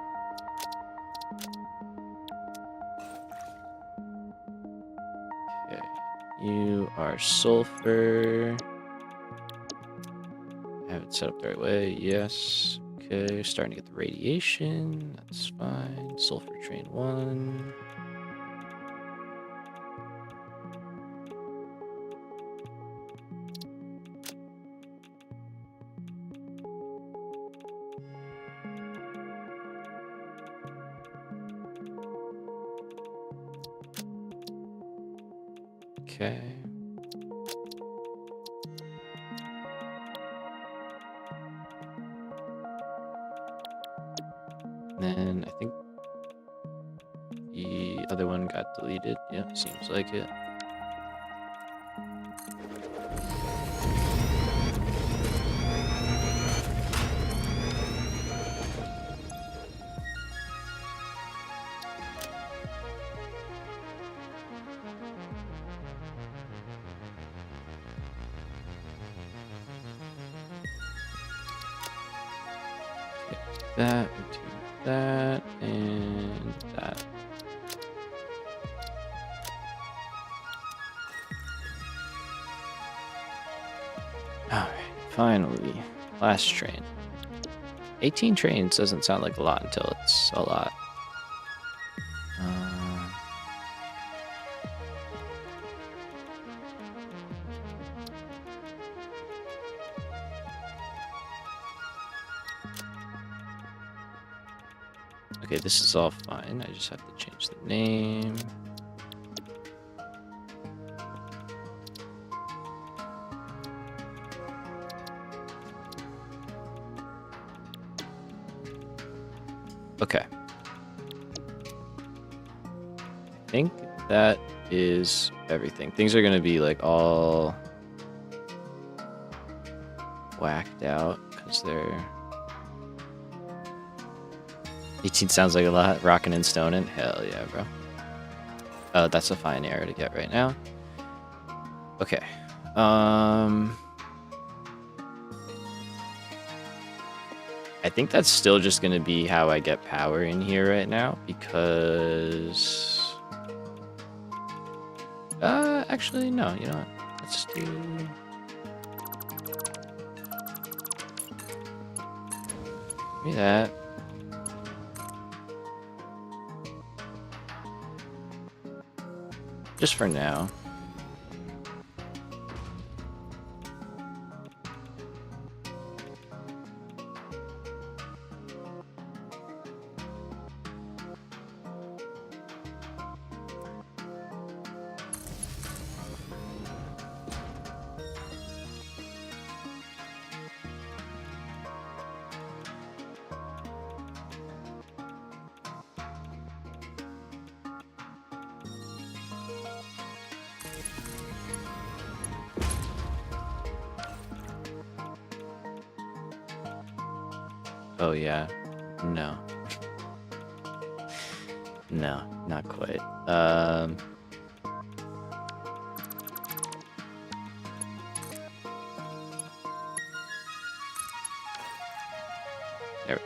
Okay, you are sulfur. Have it set up the right way. Yes. Okay, starting to get the radiation. That's fine. Sulfur train 1. Okay. Then I think the other one got deleted. Yeah, seems like it. That, we do that, and that. Alright, finally. Last train. 18 trains doesn't sound like a lot until it's a lot. Okay, this is all fine. I just have to change the name. Okay. I think that is everything. Things are going to be like all whacked out because they're... 18 sounds like a lot. Rockin' and stonin'. Hell yeah, bro. That's a fine error to get right now. Okay. I think that's still just going to be how I get power in here right now because... actually, no. You know what? Let's do... Give me that. Just for now. Oh, yeah. No. No, not quite. There we go.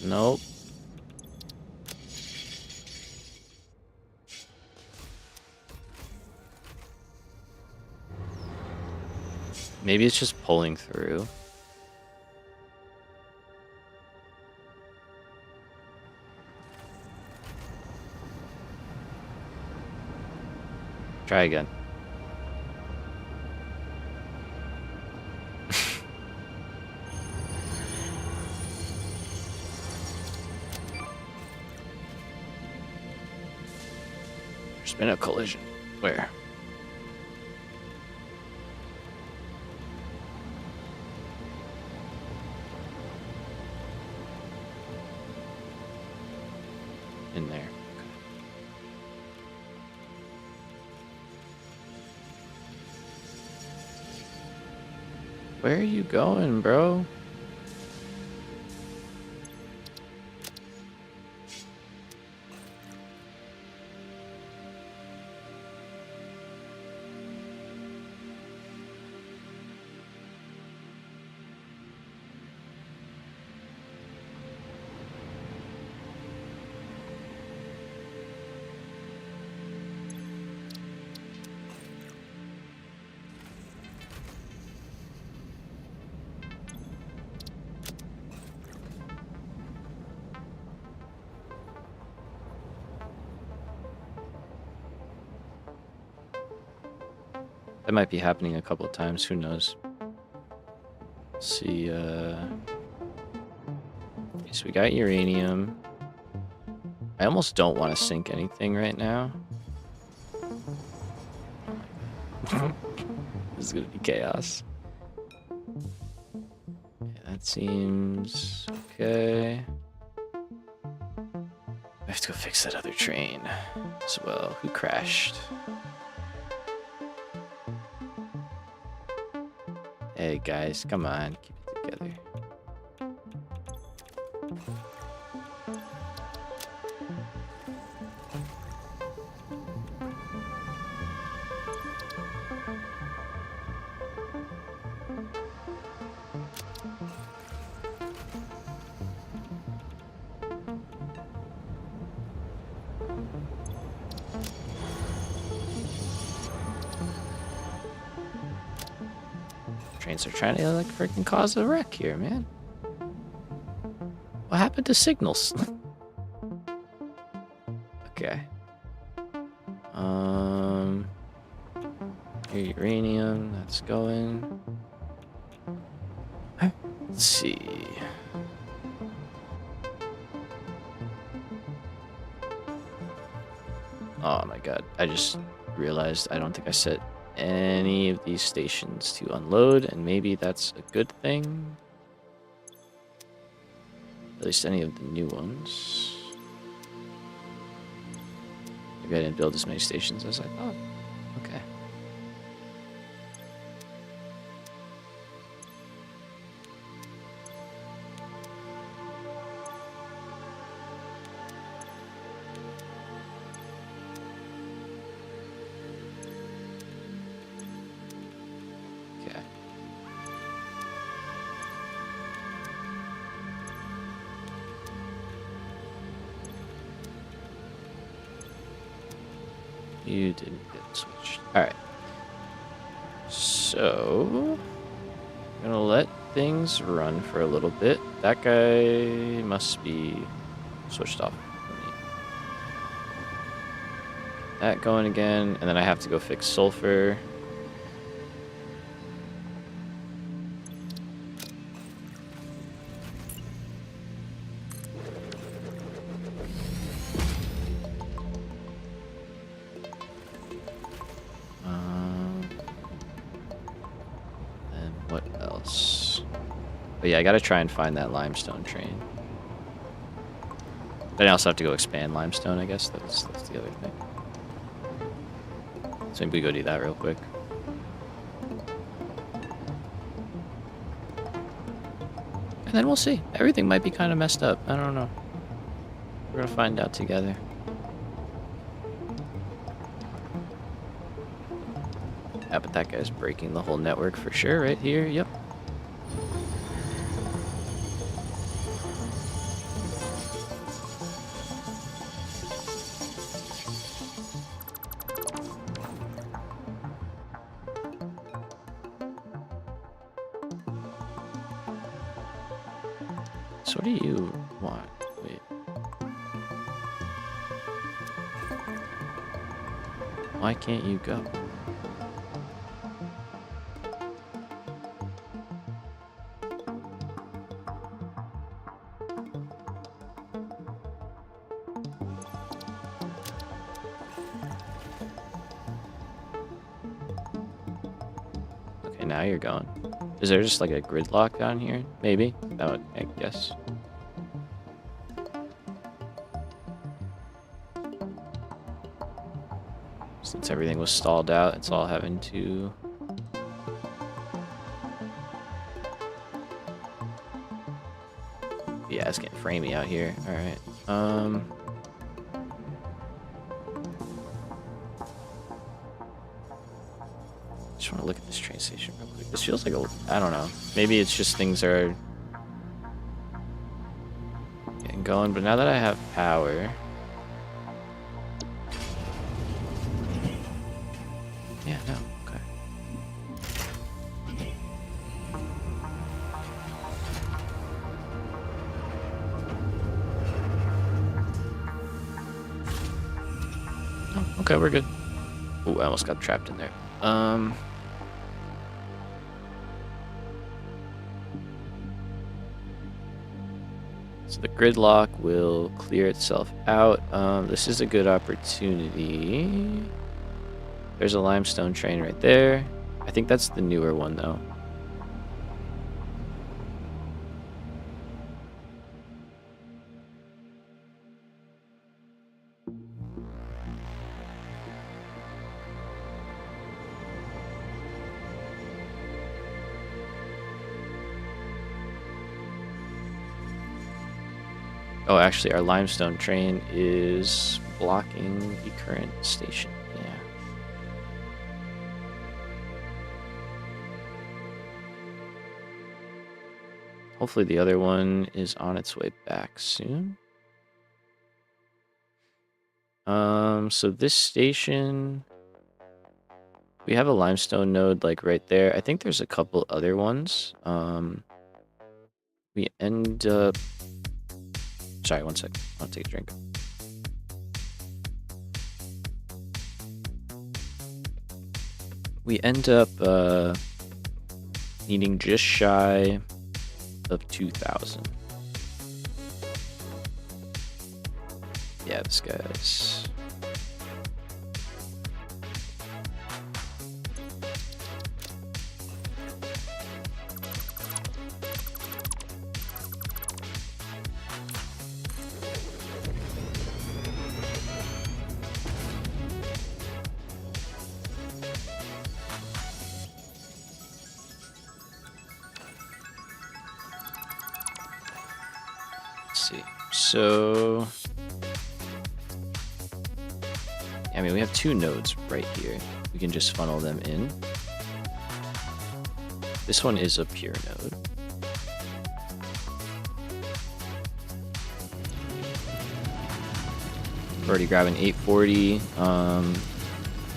Nope. Maybe it's just pulling through. Try again. There's been a collision. Where? In there. Okay. Where are you going, bro? That might be happening a couple of times. Who knows? See, okay, so we got uranium. I almost don't want to sink anything right now. This is gonna be chaos. Yeah, that seems okay. I have to go fix that other train as well. Who crashed? Hey guys, come on, keep it together. Trains are trying to like freaking cause a wreck here, man. What happened to signals? Okay. Here, uranium, that's going. Let's see. Oh my god, I just realized I don't think I set any of these stations to unload, and maybe that's a good thing. At least any of the new ones. Maybe I didn't build as many stations as I thought. Okay. Okay. You didn't get switched. Alright. So, I'm gonna let things run for a little bit. That guy must be switched off for me. That going again, and then I have to go fix sulfur. What else? But yeah, I gotta try and find that limestone train. Then I also have to go expand limestone, I guess. That's the other thing. So maybe we go do that real quick. And then we'll see. Everything might be kind of messed up. I don't know. We're gonna find out together. Yeah, but that guy's breaking the whole network for sure right here. Yep. So what do you want? Wait. Why can't you go? Okay, now you're going. Is there just like a gridlock down here? Maybe. That would, I guess. Since everything was stalled out, it's all having to... Yeah, it's getting framey out here. Alright. Just want to look at this train station real quick. This feels like a... I don't know. Maybe it's just things are... getting going, but now that I have power... Yeah, no, okay. Oh, okay, we're good. Ooh, I almost got trapped in there. So the gridlock will clear itself out. This is a good opportunity. There's a limestone train right there. I think that's the newer one, though. Oh, actually, our limestone train is blocking the current station. Yeah. Hopefully the other one is on its way back soon. So this station We have a limestone node like right there. I think there's a couple other ones. We end up... Sorry, one sec. I'll take a drink. We end up needing just shy of 2,000. Yeah, this guy's... see. So, I mean, we have two nodes right here. We can just funnel them in. This one is a pure node. We're already grabbing 840.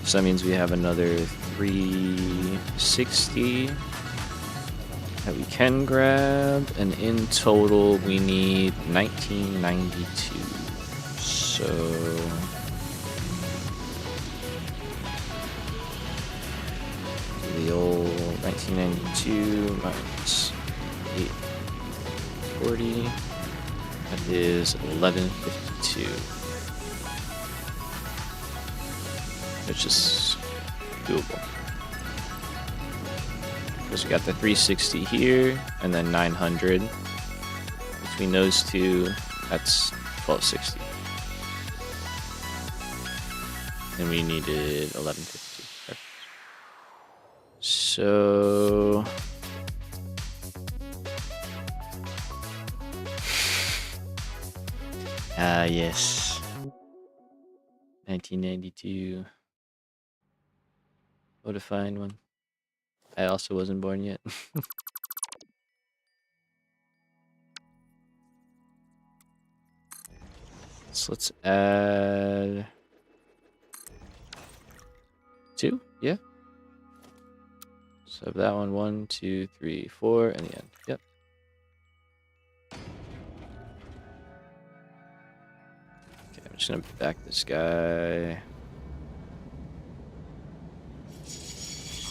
So that means we have another 360 that we can grab, and in total we need 1992. So the old 1992 minus 840, that is 1152, which is doable. Because we got the 360 here, and then 900. Between those two, that's 1260. And we needed 1152. Perfect. So... yes. 1992. What a fine one. I also wasn't born yet. So let's add 2, yeah. So that one, 1, 2, 3, 4, and the end. Yep. Okay, I'm just gonna back this guy.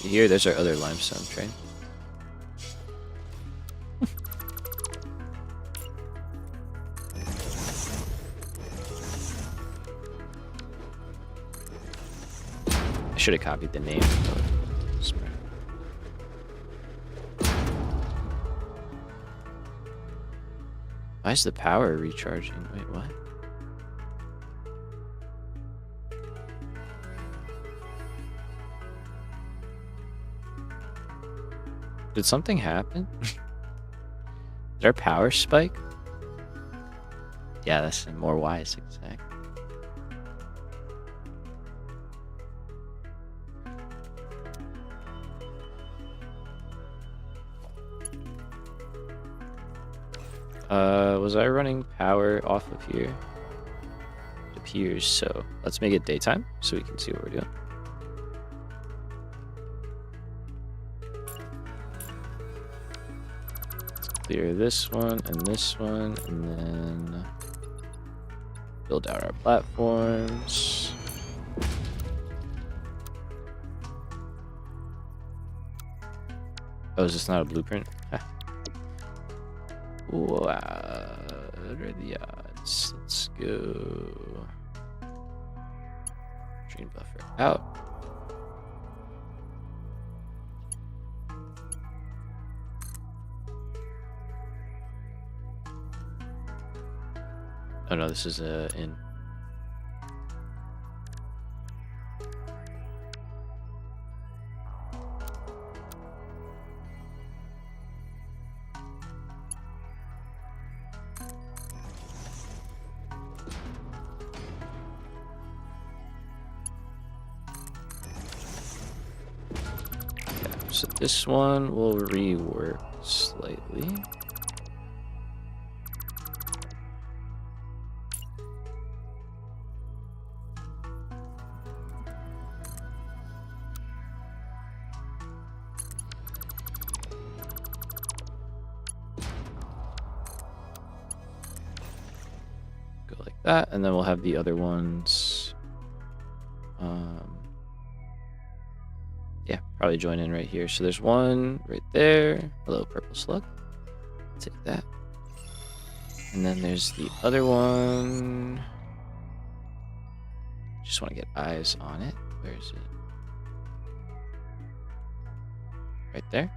Here, there's our other limestone train. I should have copied the name. Smart. Why is the power recharging? Wait, what? Did something happen? Did our power spike? Yeah, that's more wise, exactly. Was I running power off of here? It appears so. Let's make it daytime so we can see what we're doing. Clear this one, and then build out our platforms. Oh, is this not a blueprint? Wow, what are the odds? Let's go. Drain buffer out. Oh no, this is a in. Okay, so this one will rework slightly. that, and then we'll have the other ones. Yeah, probably join in right here. So there's one right there. Hello, purple slug. Take that. And then there's the other one. Just want to get eyes on it. Where is it? Right there.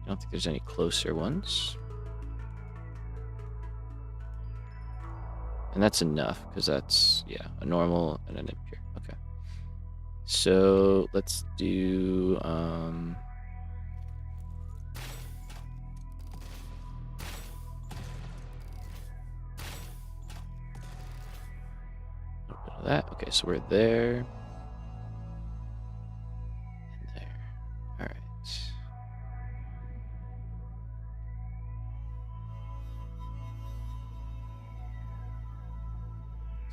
I don't think there's any closer ones. And that's enough, because that's, yeah, a normal and an impure. Okay. So let's do a little bit of that. Okay, so we're there. And there. All right.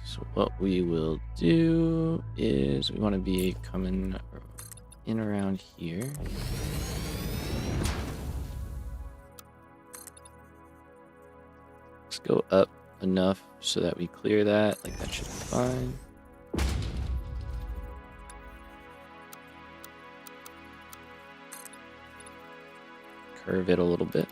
So what we will do is we want to be coming in around here. Let's go up enough so that we clear that. Like, that should be fine. Curve it a little bit.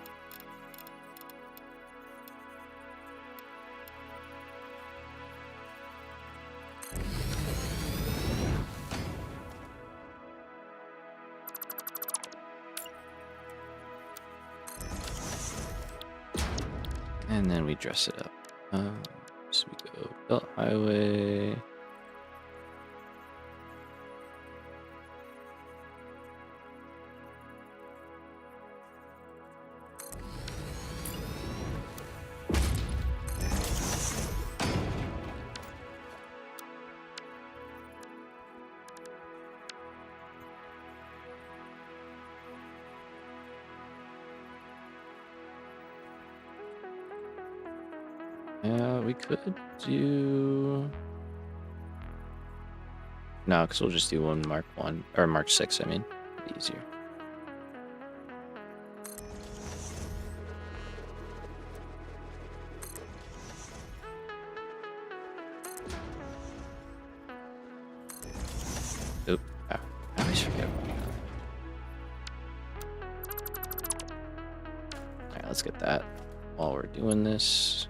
And then we dress it up. So we go belt highway. We could do... No, because we'll just do one Mark 1, or Mark 6, I mean. It'd be easier. Oop. Oh, I always forget about that. Alright, let's get that while we're doing this.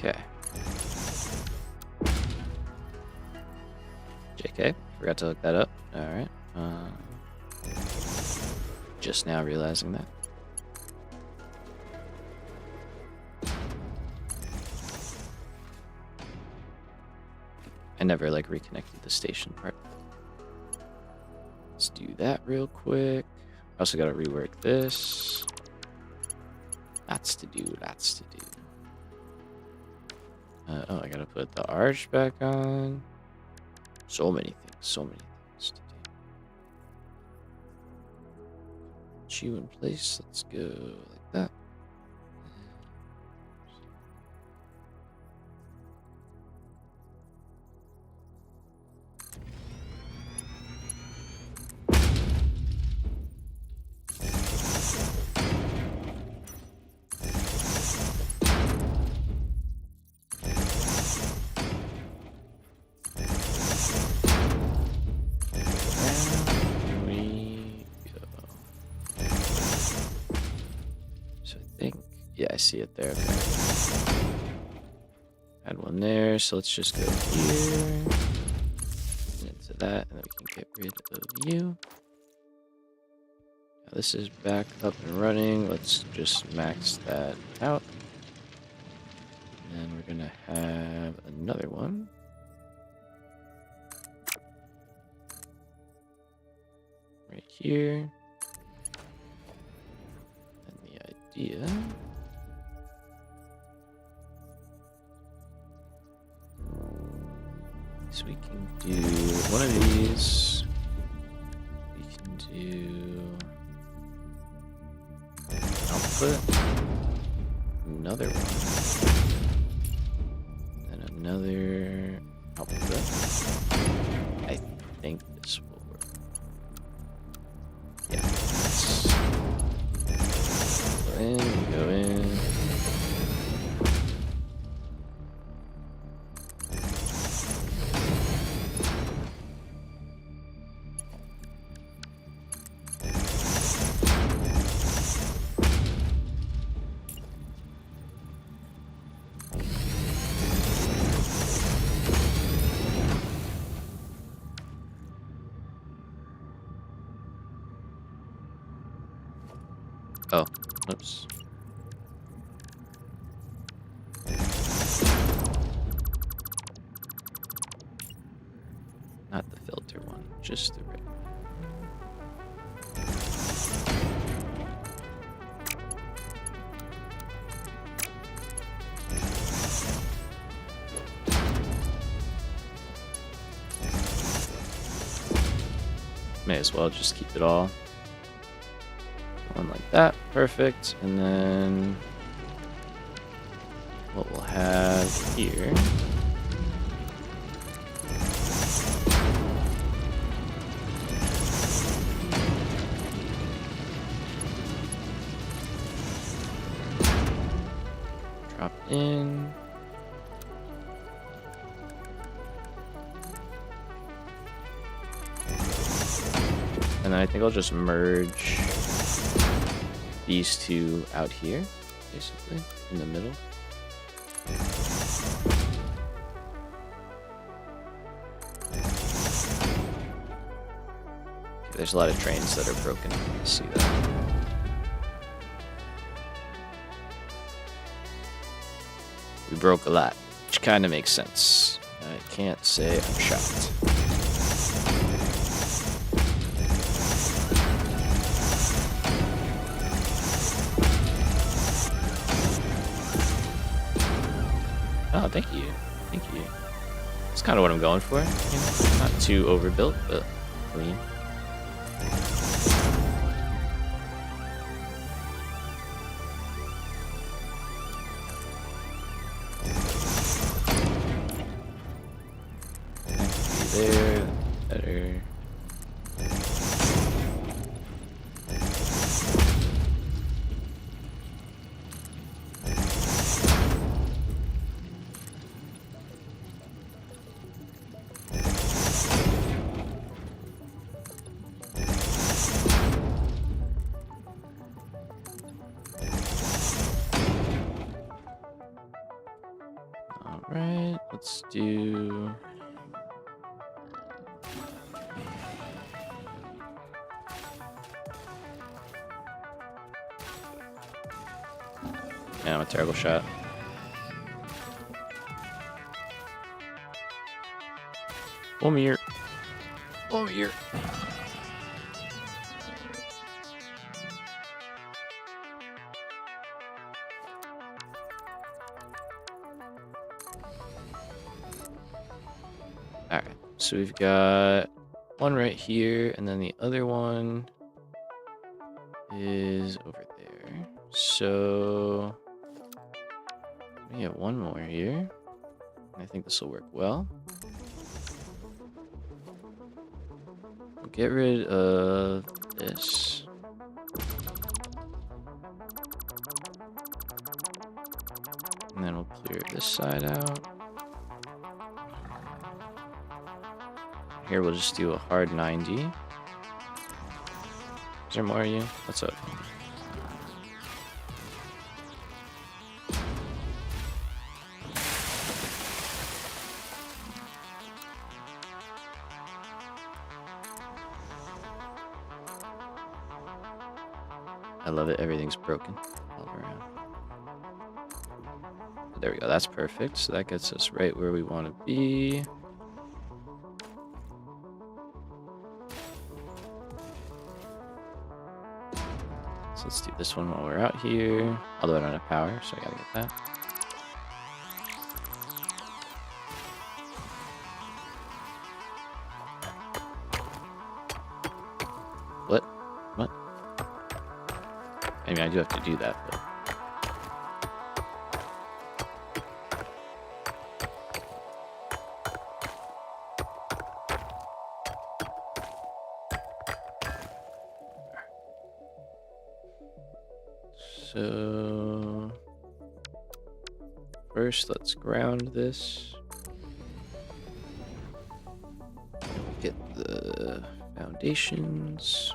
Okay. JK, forgot to look that up. Alright. Just now realizing that. I never like reconnected the station part. Let's do that real quick. I also gotta rework this. Lots to do, lots to do. Oh, I gotta put the arch back on. So many things to do. Put you in place. Let's go like that. Yeah, I see it there. Okay. Add one there, so let's just go here. And into that, and then we can get rid of you. Now this is back up and running. Let's just max that out. And then we're gonna have another one. Right here. idea. So we can do one of these. We can do output, another one, and another output. I think this will work. Yeah. Go in, go in. Oh, oops. Not the filter one, just the red. May as well just keep it all. One like that, perfect. And then what we'll have here drop in. And then I think I'll just merge these two out here, basically, in the middle. Okay, there's a lot of trains that are broken. You see that. We broke a lot, which kind of makes sense. I can't say I'm shocked. Oh, thank you. Thank you. That's kind of what I'm going for. You know, not too overbuilt, but clean. There, better. All right, let's do. Yeah, I'm a terrible shot. Come here. Come here. Alright, so we've got one right here, and then the other one is over there. So we have one more here. I think this will work well. We'll get rid of this. And then we'll clear this side out. Here we'll just do a hard 90. Is there more of you? What's up? I love it. Everything's broken all around. There we go. That's perfect. So that gets us right where we want to be. So let's do this one while we're out here. Although I don't have power, so I gotta get that. What? What? I mean, I do have to do that, but... So... First, let's ground this. Get the foundations.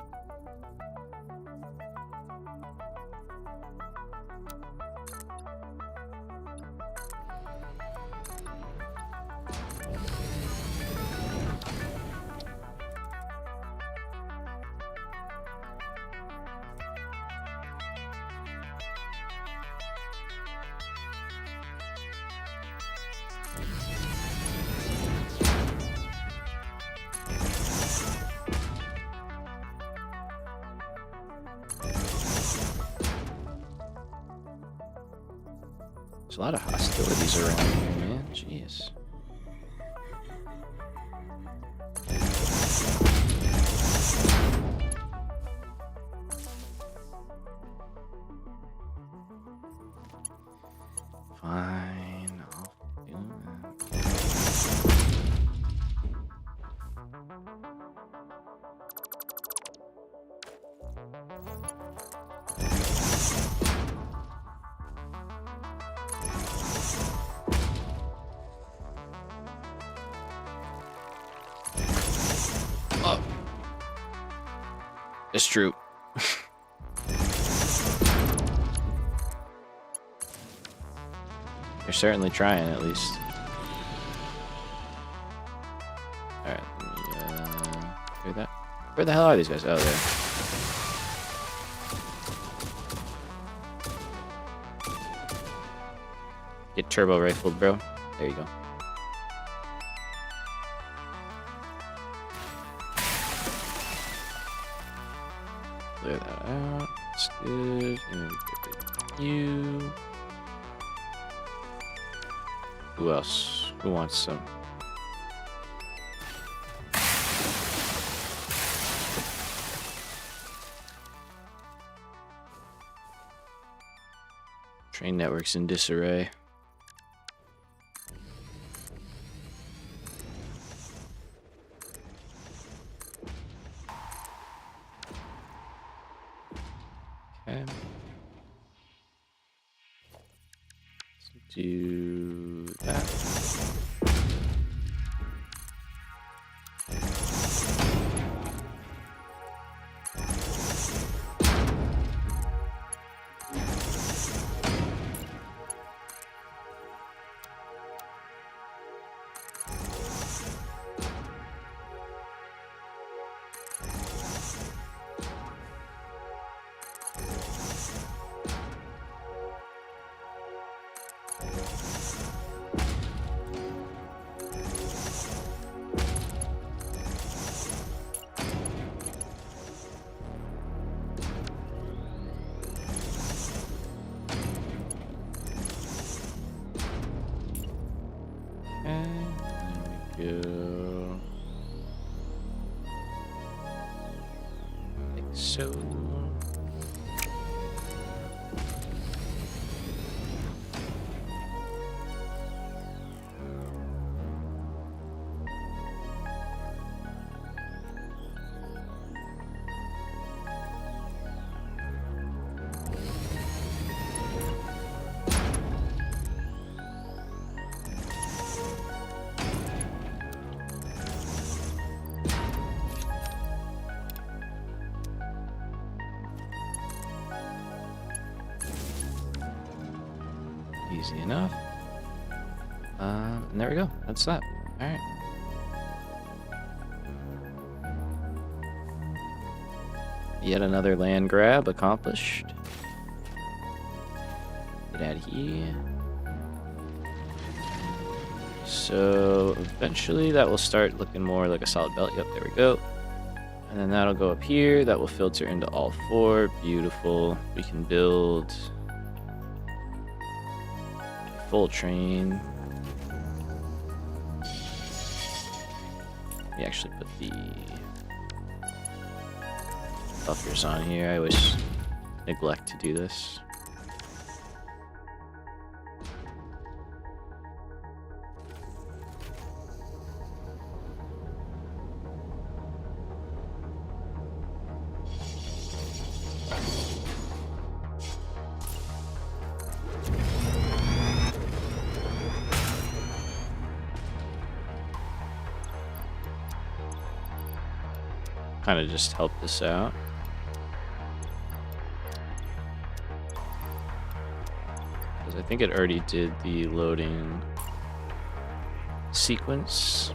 There's a lot of hostilities around here, man. Jeez. Fine, I'll do that. Oh. It's true. You're certainly trying, at least. Alright, let me, clear that. Where the hell are these guys? Oh, there. Get turbo rifled, bro. There you go. Clear that out. That's good. And get you. Who else? Who wants some? Train network's in disarray. Okay. Let's do that. Go like so. Easy enough. And there we go. That's that. All right. Yet another land grab accomplished. Get out of here. So eventually that will start looking more like a solid belt. Yep, there we go. And then that'll go up here. That will filter into all 4. Beautiful. We can build a full train. We actually put the buffers on here. I always neglect to do this. Kind of just help this out. Because I think it already did the loading sequence.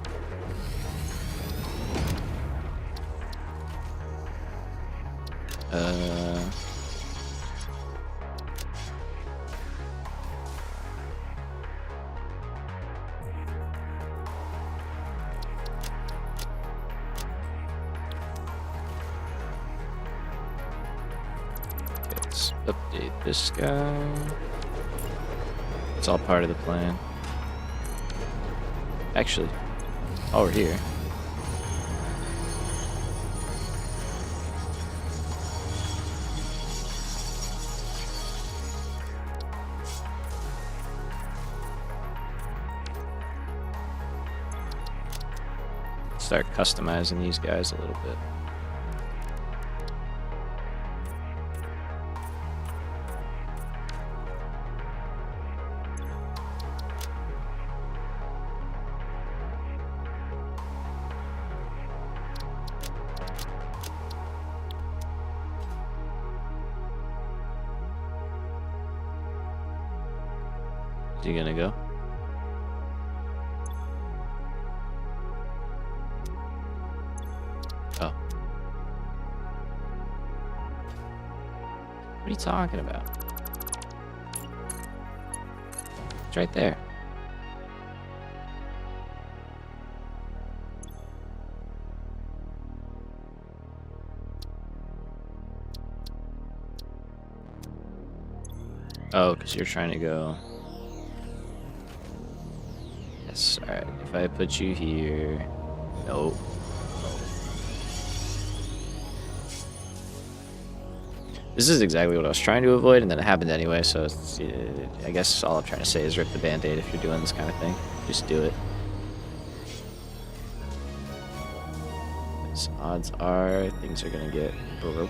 Let's update this guy. It's all part of the plan. Actually, while we're here, start customizing these guys a little bit. Is he gonna go? Oh. What are you talking about? It's right there. Oh, because you're trying to go. Yes, alright. If I put you here. Nope. This is exactly what I was trying to avoid, and then it happened anyway, so it's, I guess all I'm trying to say is rip the band-aid if you're doing this kind of thing. Just do it. Because odds are things are going to get broken.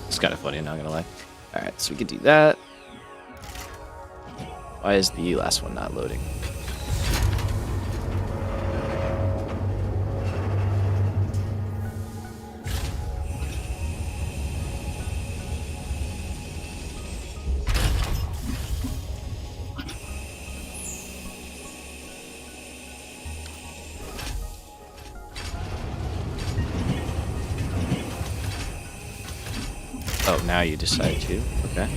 It's kind of funny, I'm not going to lie. Alright, so we can do that. Why is the last one not loading? Oh, now you decide to. Okay.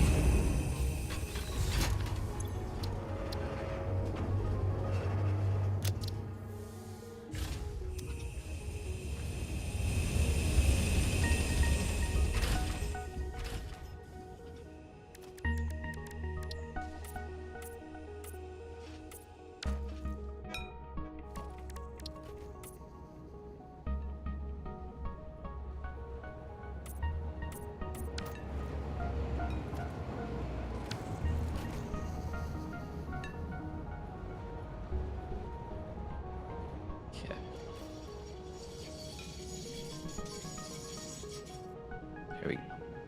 There we go.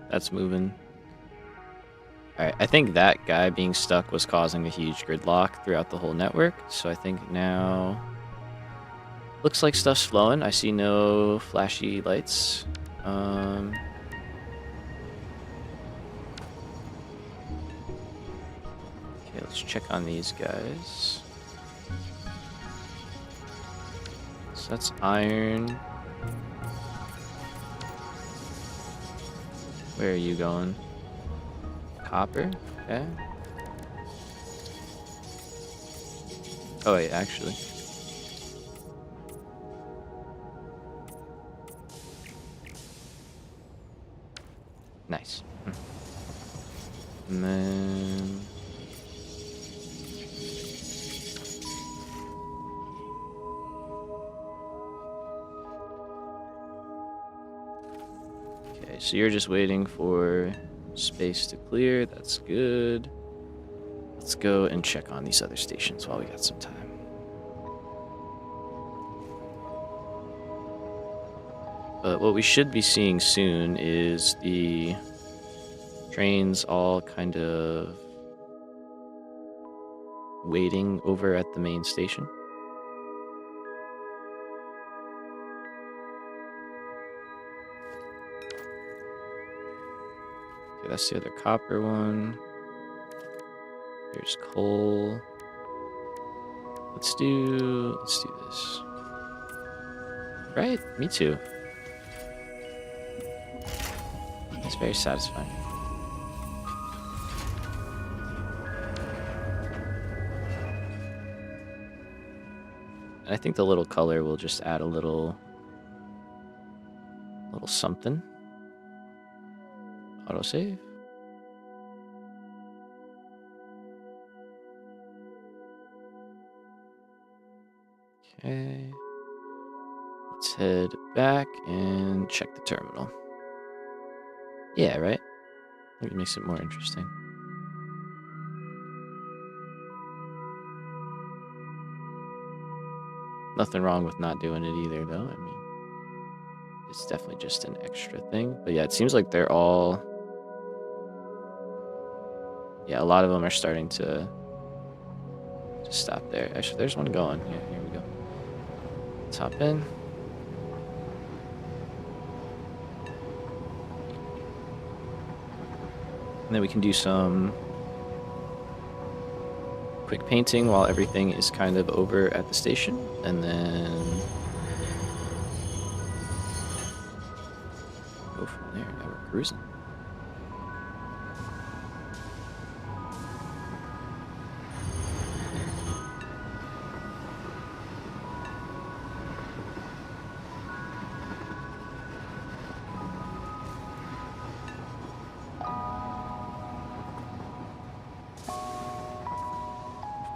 That's moving. Alright, I think that guy being stuck was causing a huge gridlock throughout the whole network. So I think now... looks like stuff's flowing. I see no flashy lights. Okay, let's check on these guys. So that's iron. Where are you going? Copper? Okay. Oh wait, actually. Nice. And then... Okay, so you're just waiting for space to clear. That's good. Let's go and check on these other stations while we got some time. But what we should be seeing soon is the trains all kind of waiting over at the main station. Okay, that's the other copper one. Here's coal. Let's do this. Right? Me too. It's very satisfying. And I think the little color will just add a little something. Autosave. Okay. Let's head back and check the terminal. Yeah, right? It makes it more interesting. Nothing wrong with not doing it either, though. I mean, it's definitely just an extra thing. But yeah, it seems like they're all... Yeah, a lot of them are starting to stop there. Actually, there's one going. Yeah, here we go. Let's hop in. And then we can do some quick painting while everything is kind of over at the station. And then go from there. Now we're cruising.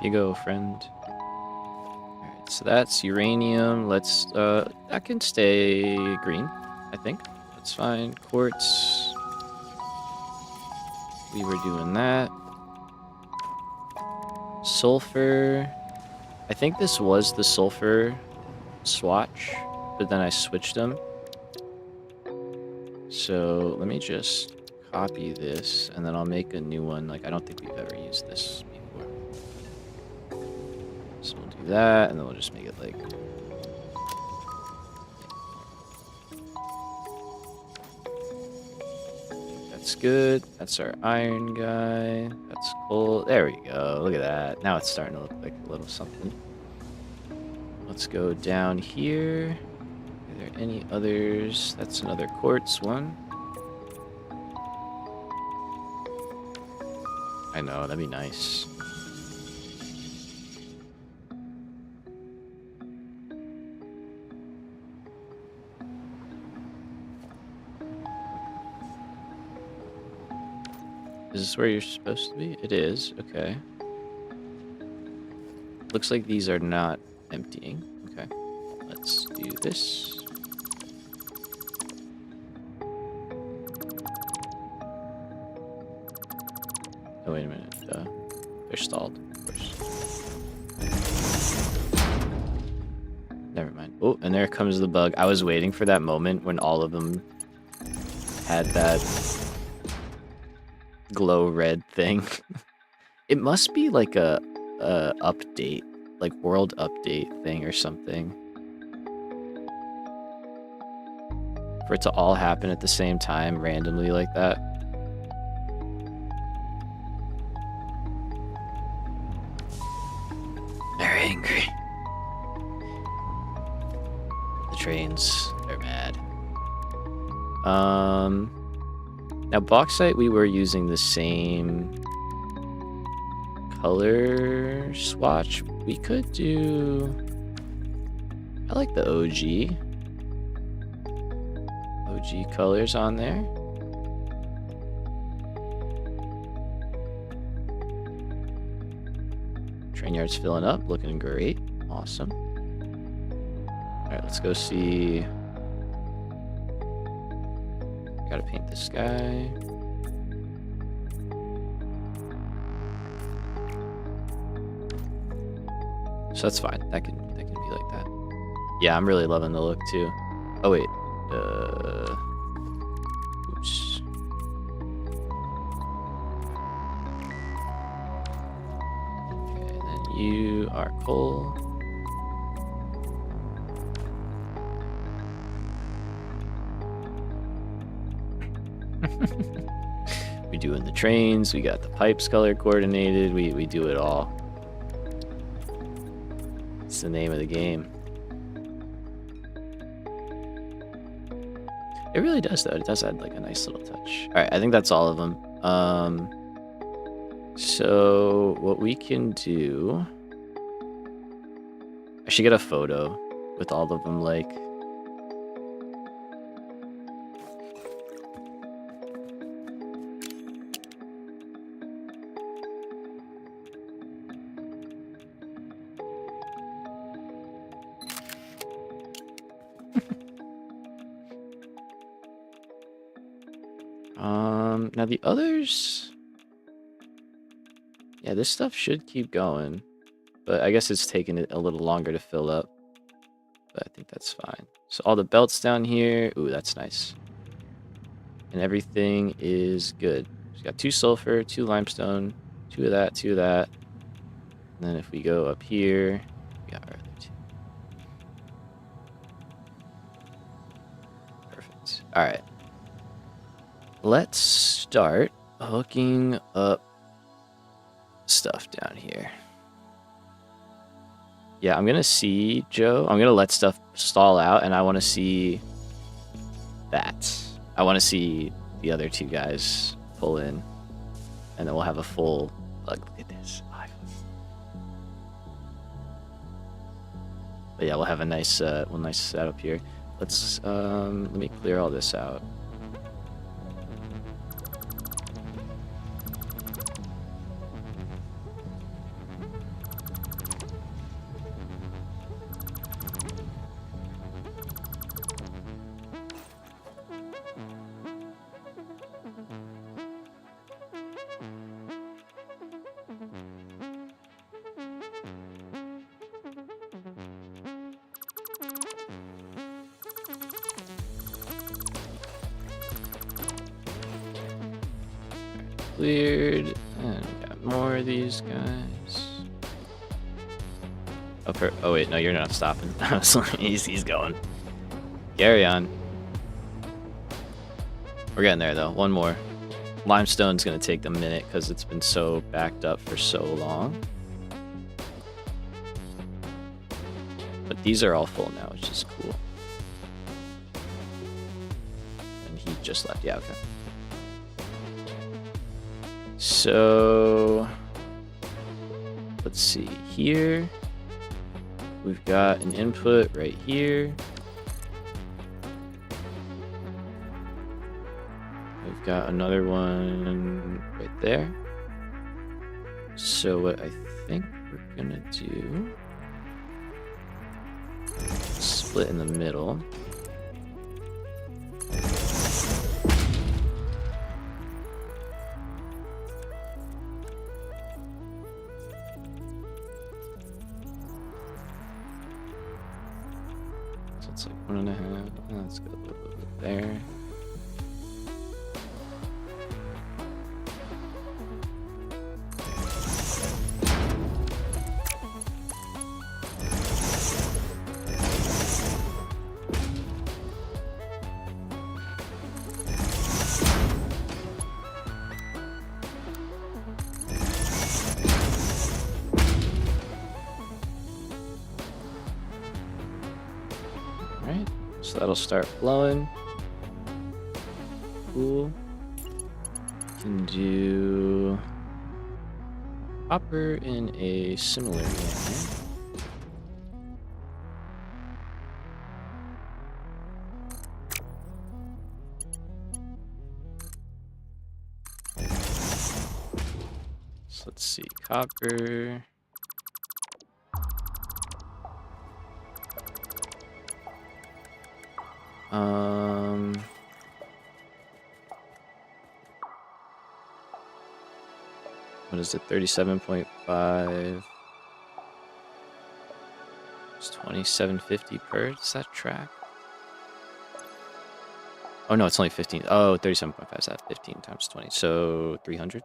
You go, friend. Alright, so that's uranium. Let's, that can stay green, I think. That's fine. Quartz. We were doing that. Sulfur. I think this was the sulfur swatch, but then I switched them. So let me just copy this, and then I'll make a new one. Like, I don't think we've ever used this before. So we'll do that, and then we'll just make it like... That's good. That's our iron guy. That's coal. There we go. Look at that. Now it's starting to look like a little something. Let's go down here. Are there any others? That's another quartz one. I know, that'd be nice. Is this where you're supposed to be? It is. Okay. Looks like these are not emptying. Okay. Let's do this. Oh, wait a minute. They're stalled, of course. Never mind. Oh, and there comes the bug. I was waiting for that moment when all of them had that glow red thing. It must be like a update, like world update thing or something, for it to all happen at the same time randomly like that. Very angry. The trains are mad. Now bauxite, we were using the same color swatch, we could do... I like the OG colors on there. Train yard's filling up, looking great. Awesome. Alright, let's go see. Gotta paint this guy. So that's fine. That can be like that. Yeah, I'm really loving the look too. Oh wait. Oops. Okay, then you are coal. We're doing the trains, we got the pipes color coordinated, we do it all. It's the name of the game. It really does though, it does add like a nice little touch. Alright, I think that's all of them. So what we can do... I should get a photo with all of them like... Now the others... Yeah, this stuff should keep going. But I guess it's taking it a little longer to fill up. But I think that's fine. So all the belts down here... Ooh, that's nice. And everything is good. We've got 2 sulfur, 2 limestone, 2 of that, 2 of that. And then if we go up here, we got our other 2. Perfect. Alright. Let's start hooking up stuff down here. Yeah, I'm gonna see, Joe. I'm gonna let stuff stall out, and I want to see that. I want to see the other 2 guys pull in, and then we'll have a full... Look at this. But yeah, we'll have a nice, nice setup here. Let's let me clear all this out. Cleared, and we got more of these guys. Oh wait, no, you're not stopping. He's going. Carry on. We're getting there though. One more. Limestone's gonna take a minute because it's been so backed up for so long. But these are all full now, which is cool. And he just left. Yeah, okay. So let's see here. We've got an input right here. We've got another one right there. So what I think we're gonna do, split in the middle. It's like 1.5. Let's go a little bit there. Alright, so that'll start flowing. Cool. Can do... copper in a similar manner. So let's see, copper. What is it? 37.5. It's 2750 per. Does that track? Oh no, it's only 15. Oh, 37.5 is that 15 times 20. So 300.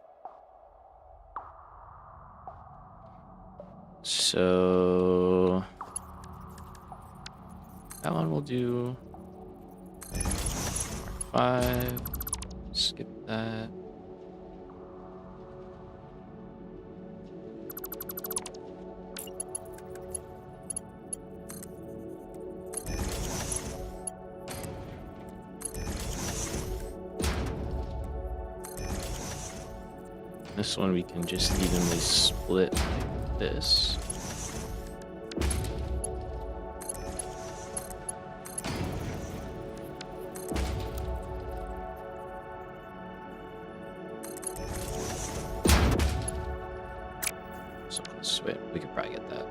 So that one will do 5. Skip that. This one we can just evenly split like this. So let's wait, we could probably get that.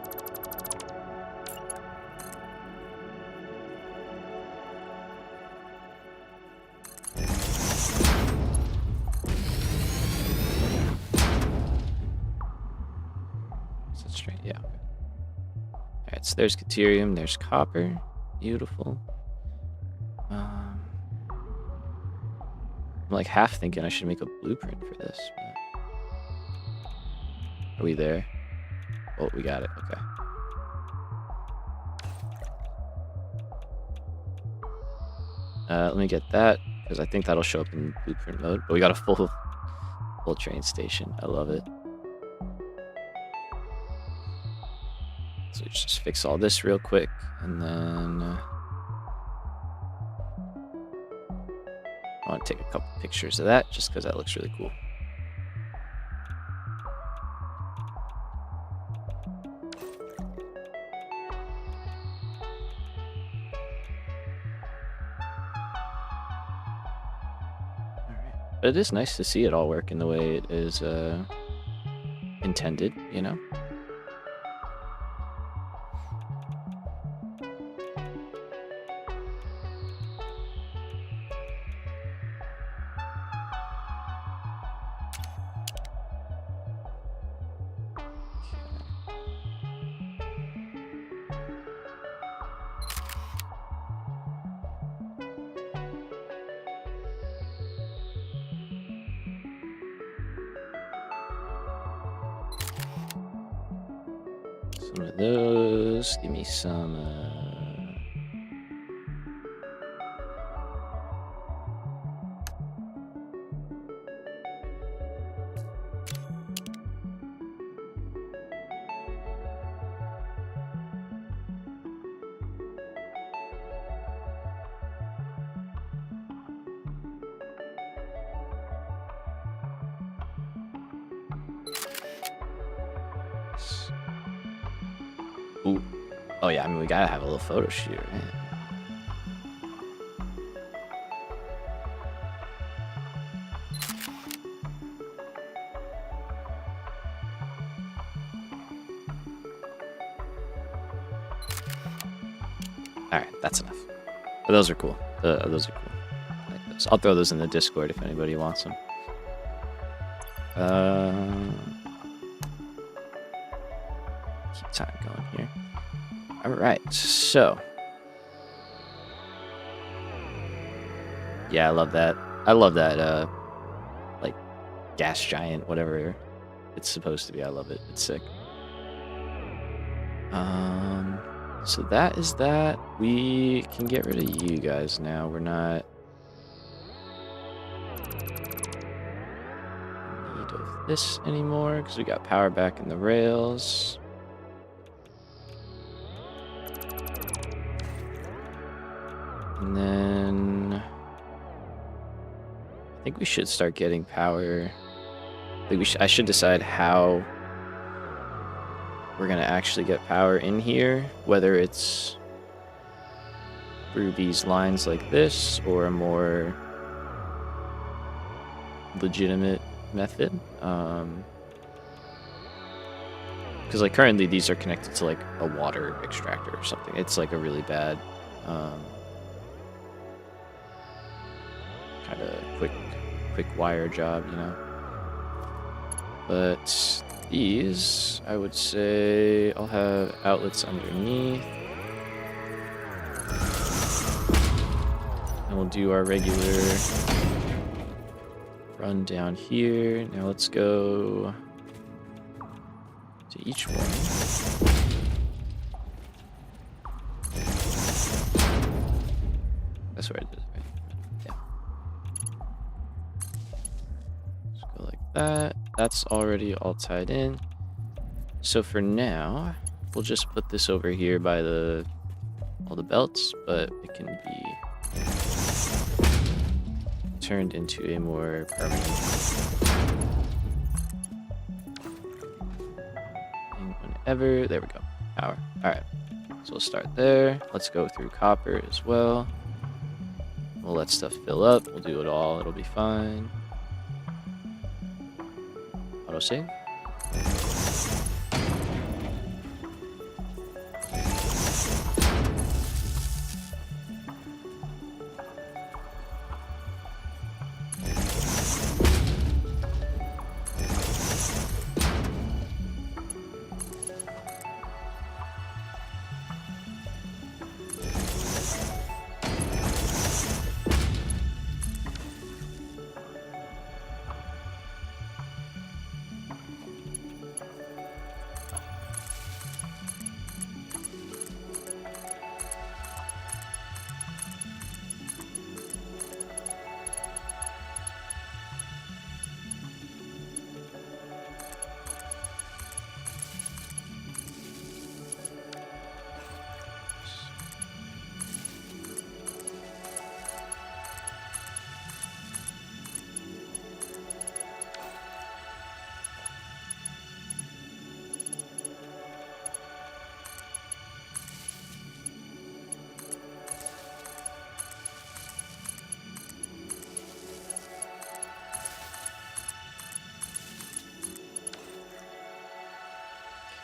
Is that straight? Yeah. Okay. Alright, so there's deuterium, there's copper. Beautiful. I'm like half thinking I should make a blueprint for this. But... Are we there? Oh, we got it. Okay. Let me get that, because I think that'll show up in blueprint mode. But we got a full train station. I love it. So just fix all this real quick, and then I want to take a couple pictures of that, just because that looks really cool. But it is nice to see it all working the way it is intended, you know? Some of those. Give me some. Ooh. Oh yeah, I mean we gotta have a little photo shoot, right? Alright, that's enough. But those are cool. Those are cool. I like those. I'll throw those in the Discord if anybody wants them. Keep time going here. Alright, so. Yeah, I love that. I love that, like, gas giant, whatever it's supposed to be. I love it. It's sick. So that is that. We can get rid of you guys now. We're not in need of this anymore because we got power back in the rails. And then I think we should start getting power. I should decide how we're gonna actually get power in here, whether it's through these lines like this or a more legitimate method. Because like currently these are connected to like a water extractor or something. It's like a really bad kind of quick wire job, you know. But these, I would say, I'll have outlets underneath. And we'll do our regular run down here. Now let's go to each one. That's where I did it, right? Yeah. Let's go like that. That's already all tied in. So for now, we'll just put this over here by all the belts, but it can be turned into a more permanent thing whenever. There we go. Power. All right. So we'll start there. Let's go through copper as well. We'll let stuff fill up. We'll do it all. It'll be fine. Autosave.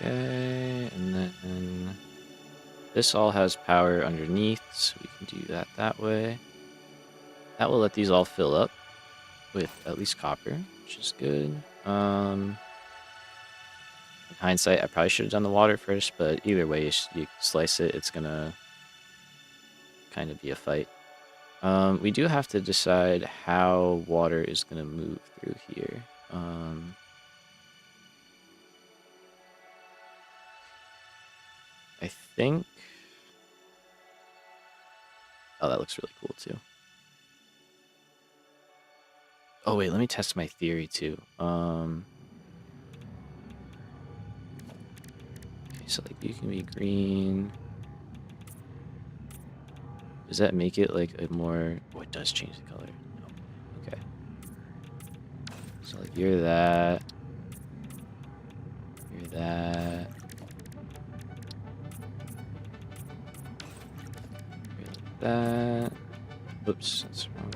Okay, and then this all has power underneath, so we can do that way. That will let these all fill up with at least copper, which is good. In hindsight, I probably should have done the water first, but either way, you slice it, it's gonna kind of be a fight. We do have to decide how water is gonna move through here. I think... Oh, that looks really cool, too. Oh, wait, let me test my theory, too. Okay, so, like, you can be green. Does that make it, like, a more... Oh, it does change the color. No. Okay. So, like, you're that. You're that. That. Oops, that's wrong.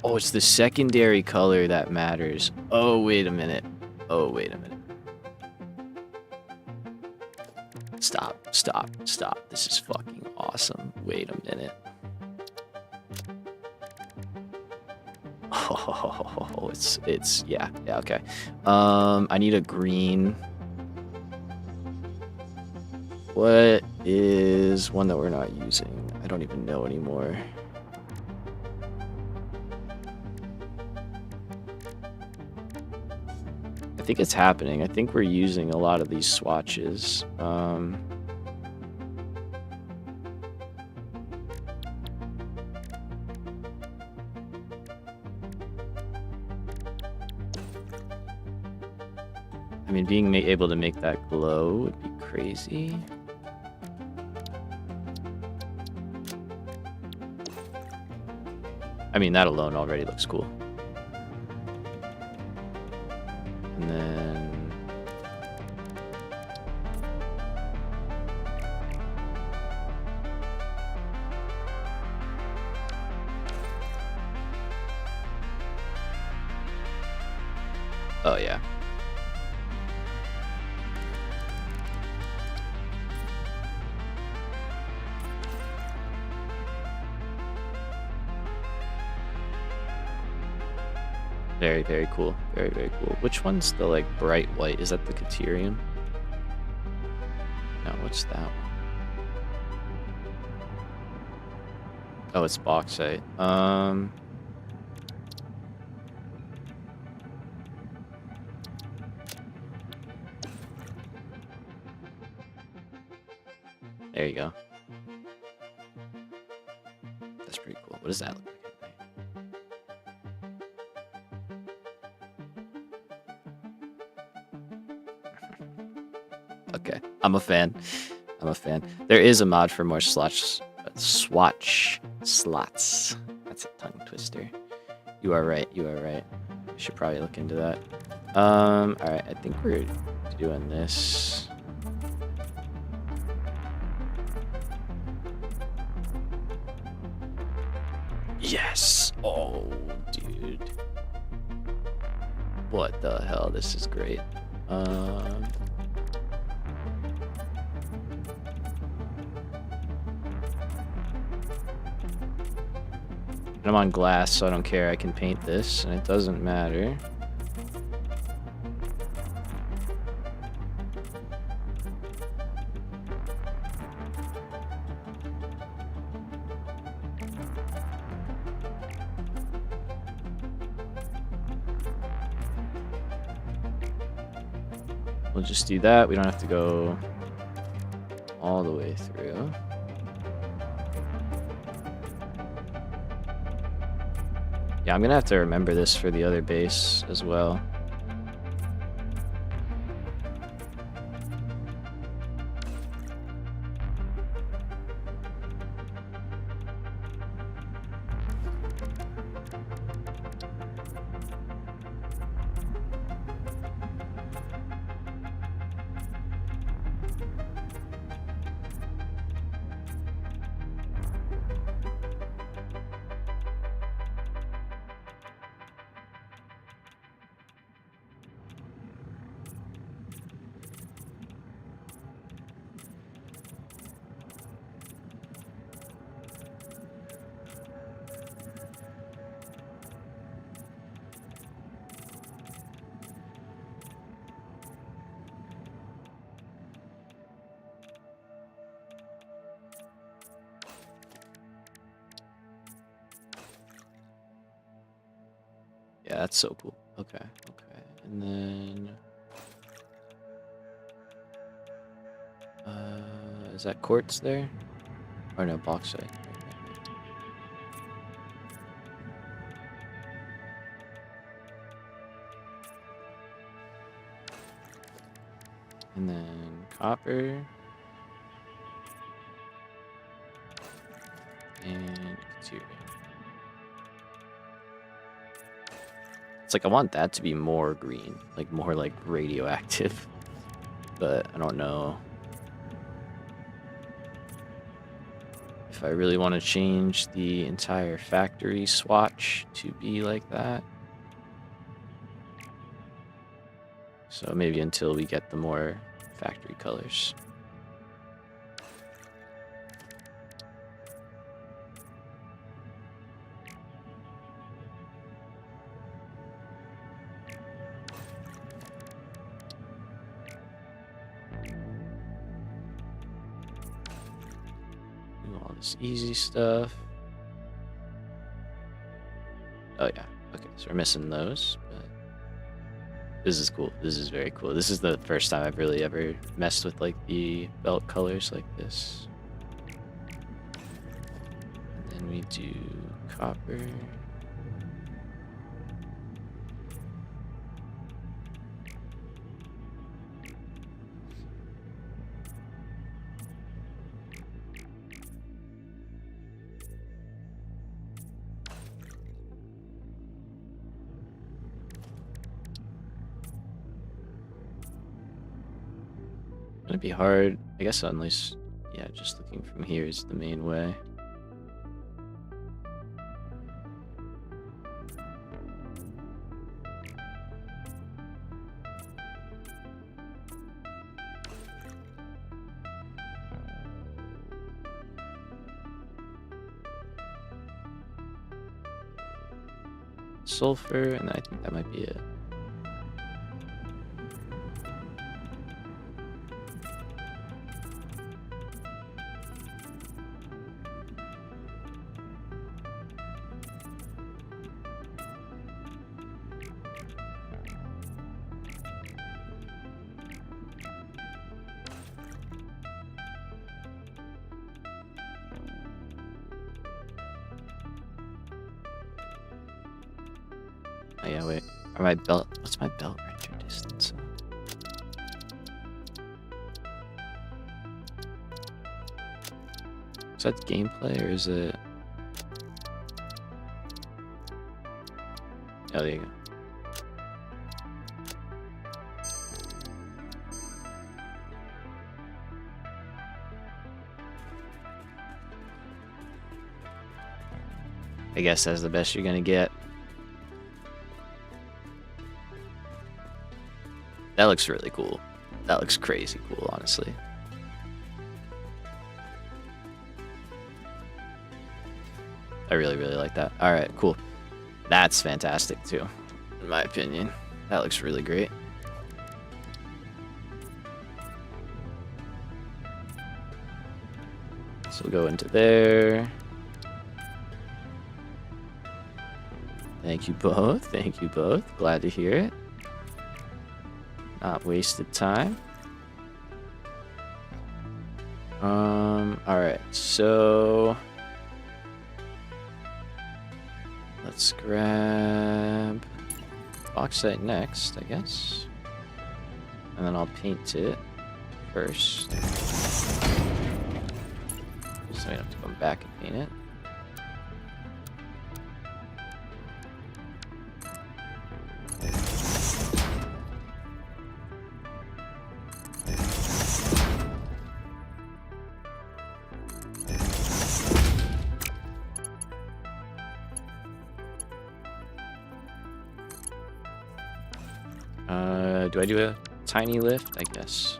Oh, it's the secondary color that matters. Oh, wait a minute. Oh, wait a minute. Stop, stop, stop. This is fucking awesome. Wait a minute. Oh, yeah, okay. I need a green. What is one that we're not using? I don't even know anymore. I think it's happening. I think we're using a lot of these swatches. I mean, being able to make that glow would be crazy. I mean, that alone already looks cool. And then... oh, yeah. Very, very cool. Very, very cool. Which one's the, like, bright white? Is that the Caterium? No, what's that one? Oh, it's bauxite. There you go. That's pretty cool. What does that look like? Okay, I'm a fan. I'm a fan. There is a mod for more swatch slots. That's a tongue twister. You are right. You are right. We should probably look into that. All right. I think we're doing this. Yes. Oh, dude. What the hell? This is great. I'm on glass, so I don't care. I can paint this, and it doesn't matter. We'll just do that. We don't have to go all the way through. Yeah, I'm gonna have to remember this for the other base as well. Yeah, that's so cool. Okay, okay. And then... is that quartz there? Or no, bauxite. And then copper. And Caterium. It's like I want that to be more green, like more like radioactive. But I don't know if I really want to change the entire factory swatch to be like that. So maybe until we get the more factory colors. Do all this easy stuff. Oh yeah, okay, so we're missing those, but this is cool. This is very cool. This is the first time I've really ever messed with like the belt colors like this. And then we do copper. be hard. I guess unless, yeah, just looking from here is the main way. Sulfur, and I think that might be it. Oh yeah, wait. Or my belt. What's my belt render distance? Is that gameplay or is it? Oh, there you go. I guess that's the best you're gonna get. That looks really cool. That looks crazy cool, honestly. I really, really like that. All right, cool. That's fantastic too, in my opinion. That looks really great. So we'll go into there. Thank you both. Thank you both. Glad to hear it. Not wasted time. All right, so let's grab bauxite next, I guess. And then I'll paint it first. So I don't have to come back and paint it. Do I do a tiny lift? I guess.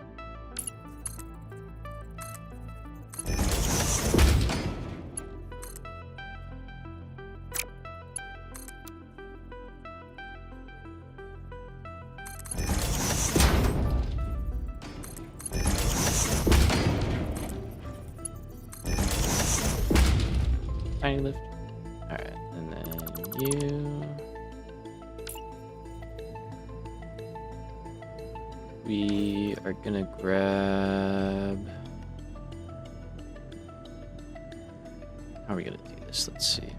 Tiny lift. All right, and then you. We are gonna grab. How are we gonna do this? Let's see.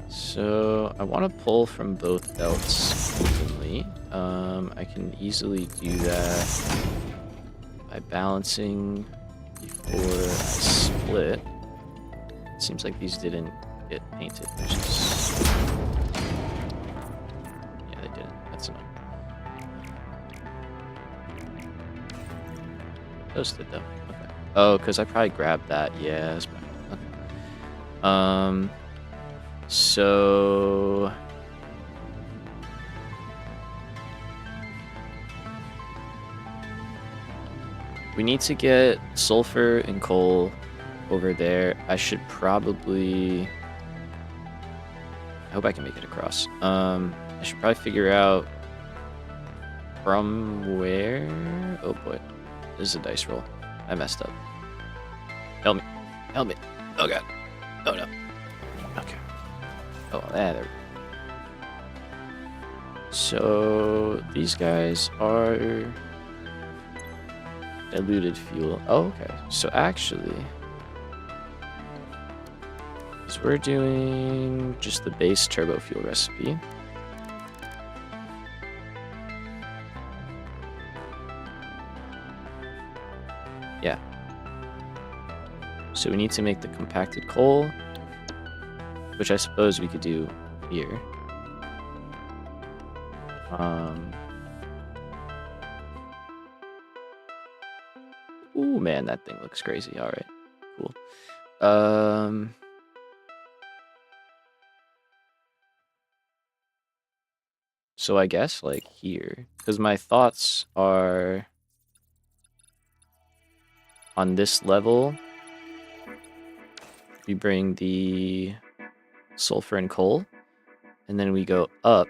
So I want to pull from both belts evenly. I can easily do that by balancing before I split. It seems like these didn't get painted, which is... Yeah, they didn't. That's annoying. Those did, though. Okay. Oh, because I probably grabbed that. Yeah, that's probably... Okay. So... We need to get sulfur and coal over there. I should probably... I hope I can make it across. I should probably figure out from where... Oh boy. This is a dice roll. I messed up. Help me. Help me. Oh god. Oh no. Okay. Oh, there we go. So these guys are diluted fuel. Oh, okay. So actually, because we're doing just the base turbo fuel recipe. Yeah. So we need to make the compacted coal, which I suppose we could do here. Ooh, man, that thing looks crazy. All right, cool. So I guess like here, because my thoughts are on this level, we bring the sulfur and coal, and then we go up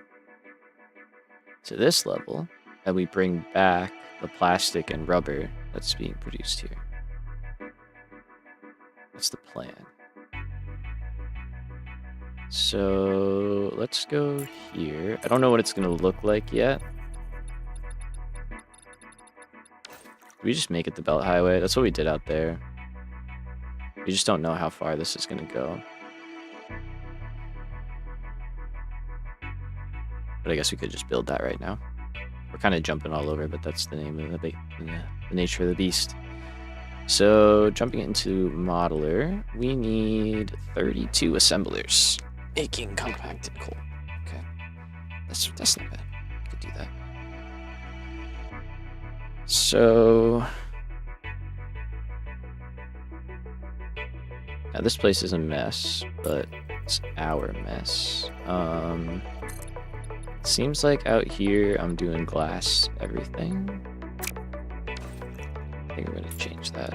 to this level, and we bring back the plastic and rubber that's being produced here. That's the plan. So let's go here. I don't know what it's going to look like yet. We just make it the belt highway. That's what we did out there. We just don't know how far this is going to go. But I guess we could just build that right now. We're kind of jumping all over, but that's the name of the nature of the beast. So jumping into modeler, we need 32 assemblers making compacted coal. Okay, that's not bad. I could do that. So now this place is a mess, but it's our mess. Seems like out here I'm doing glass everything. I think I'm gonna change that.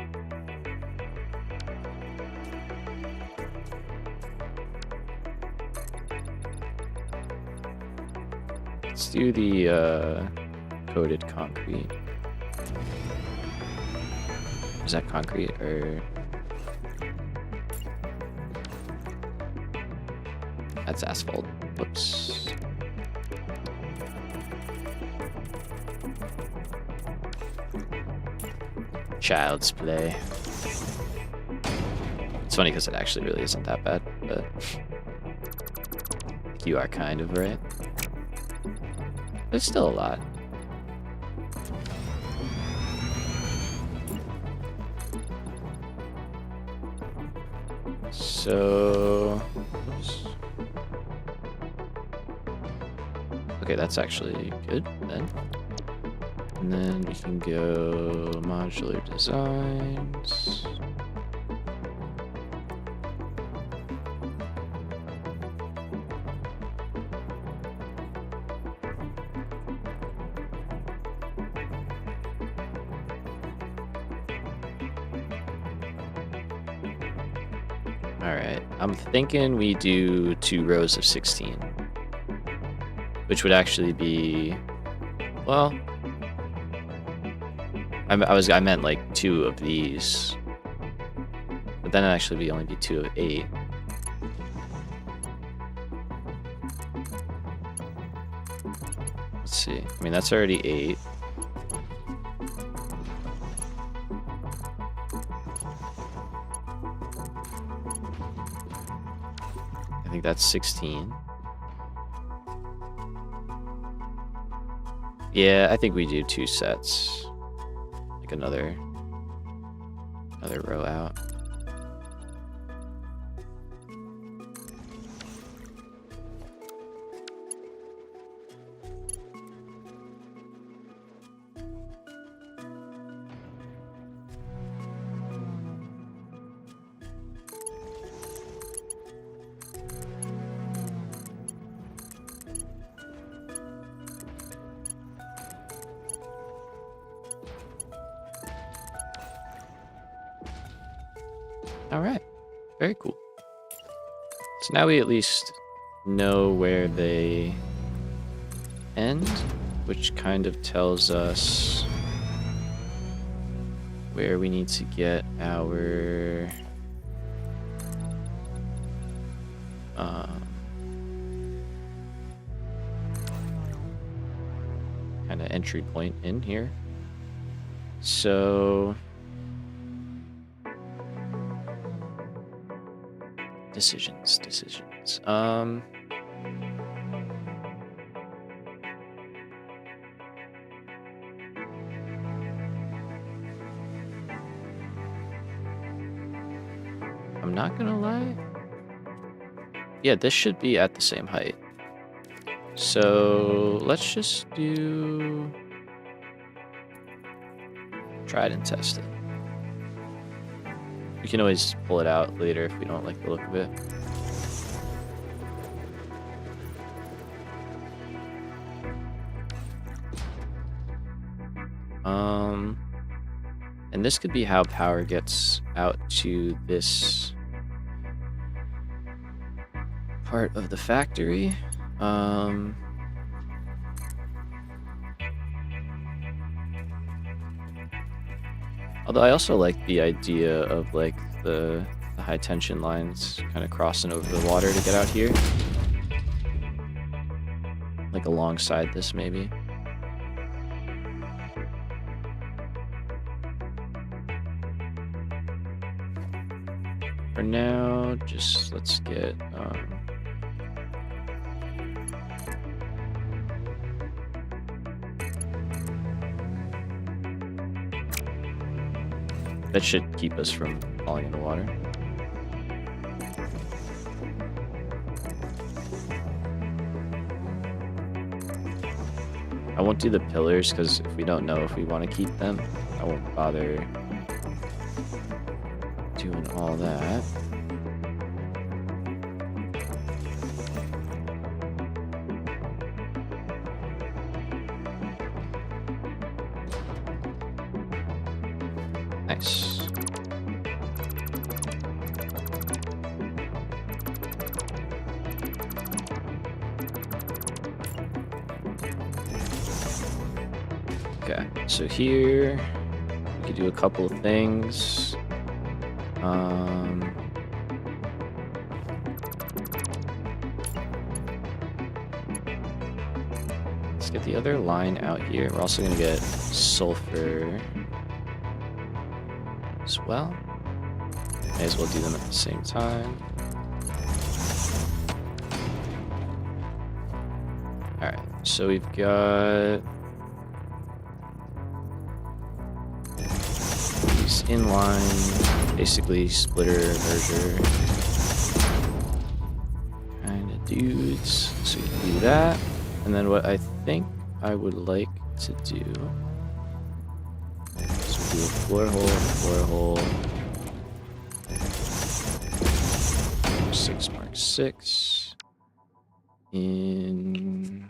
Let's do the coated concrete. Is that concrete or... That's asphalt. Whoops. Child's play. It's funny because it actually really isn't that bad, but you are kind of right. But it's still a lot. So, oops. Okay, that's actually good then. And then we can go modular designs. All right, I'm thinking we do 2 rows of 16, which would actually be, well, I meant like 2 of these, but then it'd actually only be 2 of 8. Let's see. I mean, that's already 8. I think that's 16. Yeah, I think we do 2 sets. Like another row out. All right, very cool. So now we at least know where they end, which kind of tells us where we need to get our kind of entry point in here. So decisions. not gonna lie. Yeah, this should be at the same height. So let's just do... try it and test it. We can always pull it out later if we don't like the look of it. And this could be how power gets out to this part of the factory. Although I also like the idea of like the high tension lines kind of crossing over the water to get out here. Like alongside this maybe. For now, just let's get that should keep us from falling in the water. I won't do the pillars because if we don't know if we want to keep them, I won't bother doing all that. Nice. Okay, so here we could do a couple of things. Let's get the other line out here. We're also gonna get sulfur as well. May as well do them at the same time. Alright, so we've got these inline, basically splitter, merger kind of dudes. So we can do that. And then what I think I would like to do is do a floor hole, Mark 6 in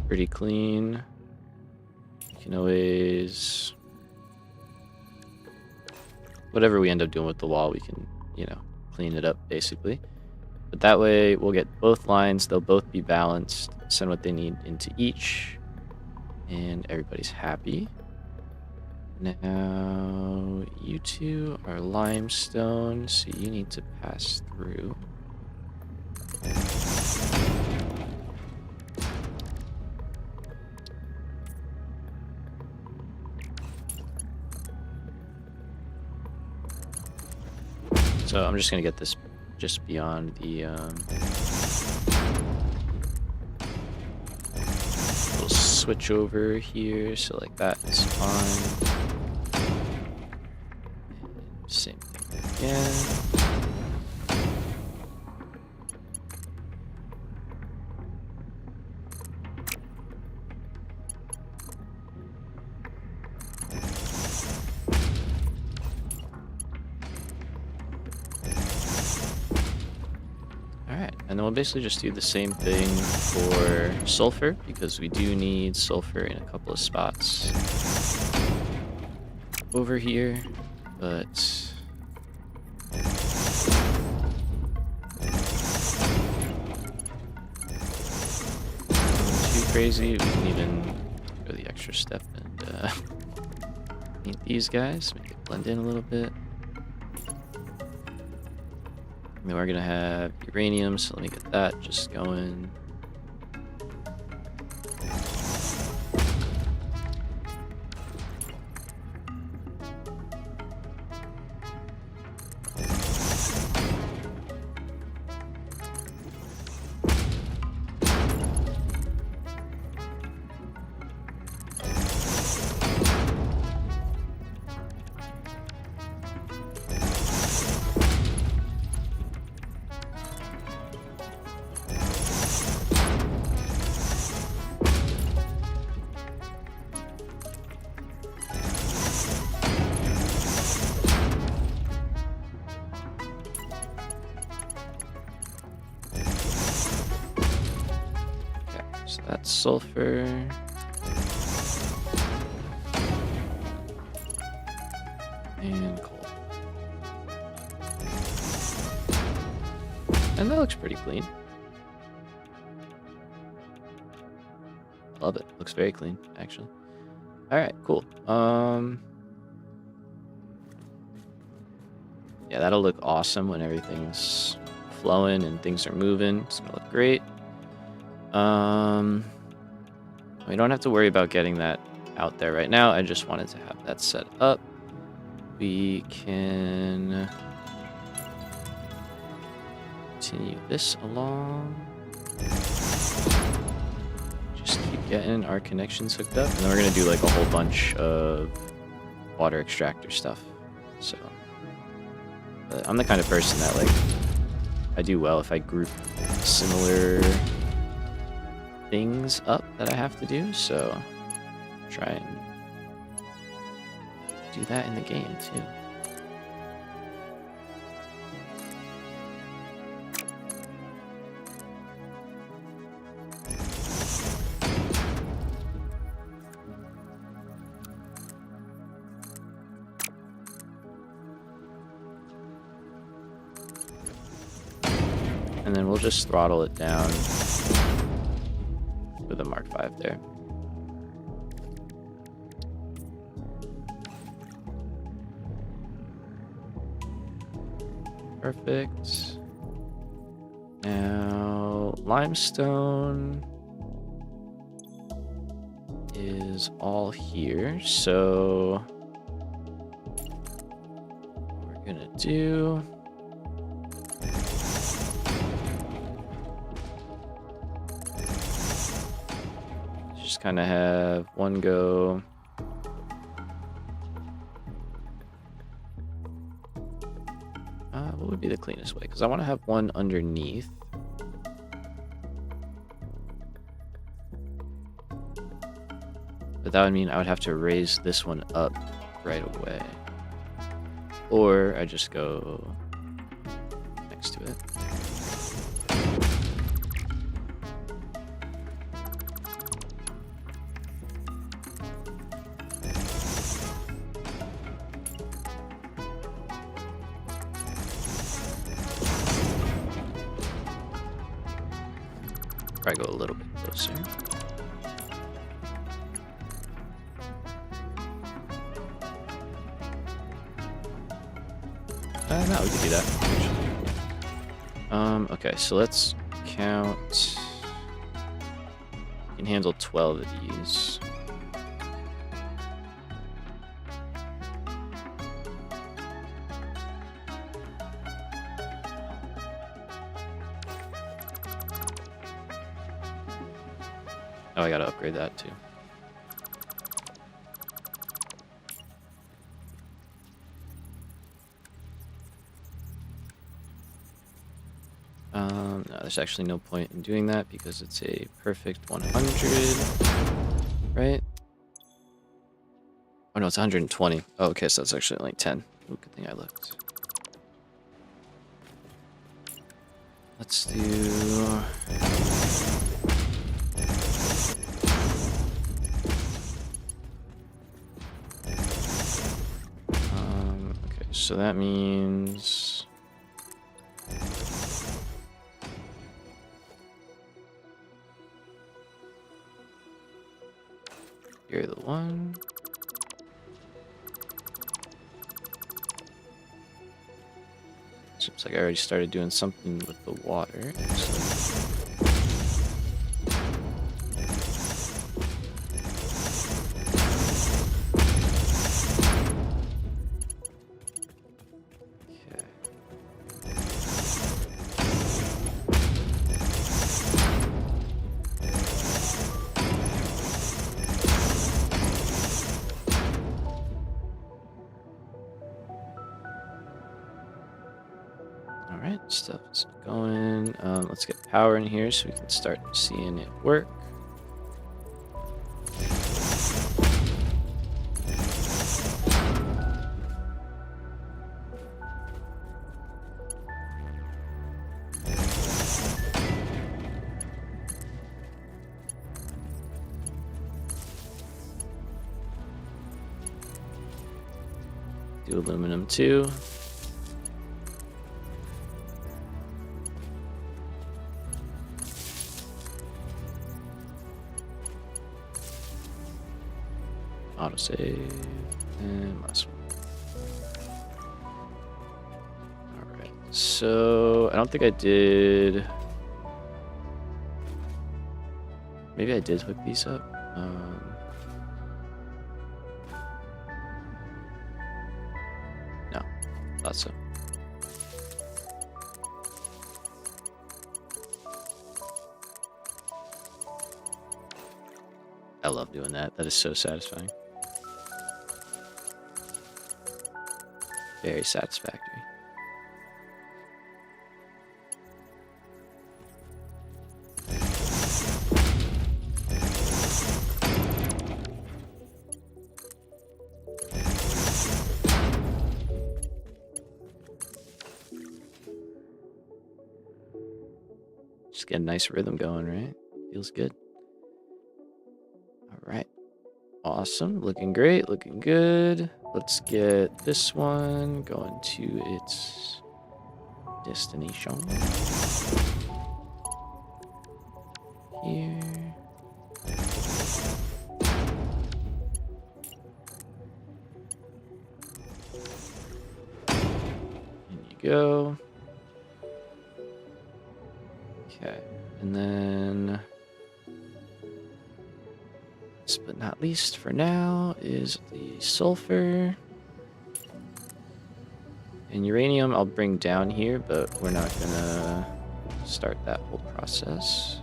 pretty clean. You can always, whatever we end up doing with the wall, we can, you know, clean it up basically. But that way we'll get both lines, they'll both be balanced, send what they need into each, and everybody's happy. Now you two are limestone, so you need to pass through. So I'm just gonna get this just beyond the little switch over here, so like that is fine. Same thing again. And then we'll basically just do the same thing for sulfur, because we do need sulfur in a couple of spots over here, but too crazy. We can even go the extra step and paint these guys, make it blend in a little bit. And then we're gonna have uranium, so let me get that just going. So that's sulfur. And coal. And that looks pretty clean. Love it. Looks very clean, actually. Alright, cool. Yeah, that'll look awesome when everything's flowing and things are moving. It's gonna look great. We don't have to worry about getting that out there right now. I just wanted to have that set up. We can continue this along. Just keep getting our connections hooked up. And then we're going to do like a whole bunch of water extractor stuff. So, but I'm the kind of person that like, I do well if I group similar things up that I have to do, so try and do that in the game too. And then we'll just throttle it down with a Mark V there. Perfect. Now, limestone is all here, so what we're gonna do just kind of have one go what would be the cleanest way? Because I want to have one underneath. But that would mean I would have to raise this one up right away. Or I just go next to it. Probably go a little bit closer. No, we could do that. Okay, so let's count. We can handle 12 of these. Oh, I gotta upgrade that too. No, there's actually no point in doing that because it's a perfect 100, right? Oh no, it's 120. Oh, okay, so that's actually only 10. Ooh, good thing I looked. Let's do... okay, so that means... You're the one. Seems like I already started doing something with the water. Alright, stuff is going. Let's get power in here so we can start seeing it work. Do aluminum too. Autosave, and last one. Alright, so I don't think I did... Maybe I did hook these up. No, thought so. I love doing that. That is so satisfying. Very satisfactory. Just get a nice rhythm going, right? Feels good. All right. Awesome. Looking great. Looking good. Let's get this one going to its destination. Here. In you go. Okay. And then... last but not least for now is the sulfur. And uranium I'll bring down here, but we're not gonna start that whole process.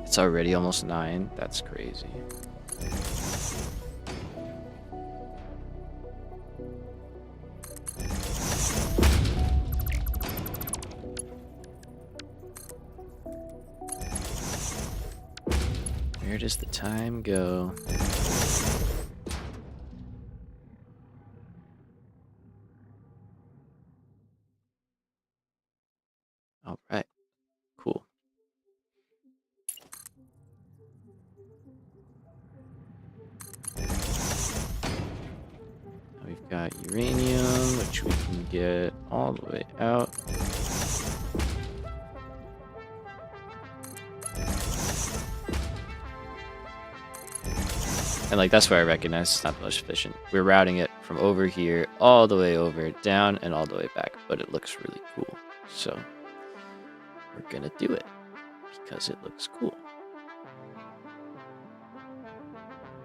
It's already almost 9. That's crazy. Where does the time go? All right, cool. Now we've got uranium, which we can get all the way out. And like that's where I recognize it's not the most efficient. We're routing it from over here all the way over, down, and all the way back, but it looks really cool. So we're gonna do it because it looks cool.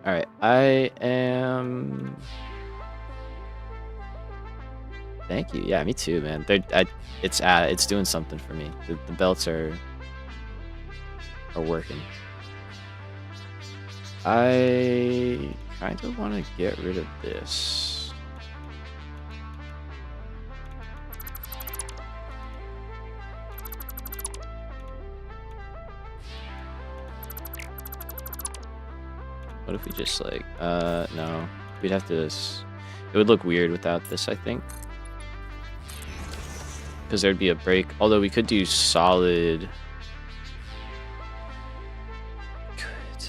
All right, I am. Thank you. Yeah, me too, man. It's doing something for me. The belts are working. I kind of want to get rid of this. What if we just like, no, we'd have to, it would look weird without this, I think. Because there'd be a break, although we could do solid. Good.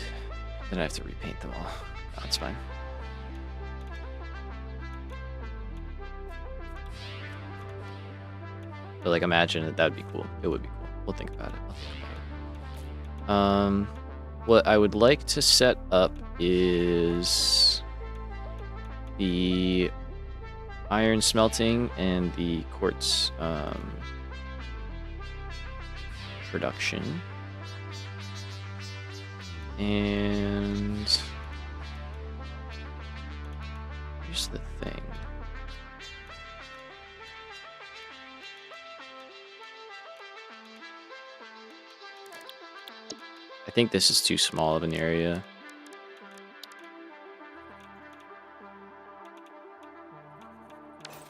Then I have to repaint them all. That's fine. But like, imagine that would be cool. It would be cool. We'll think about it. what I would like to set up is the iron smelting and the quartz production. And here's the thing. I think this is too small of an area.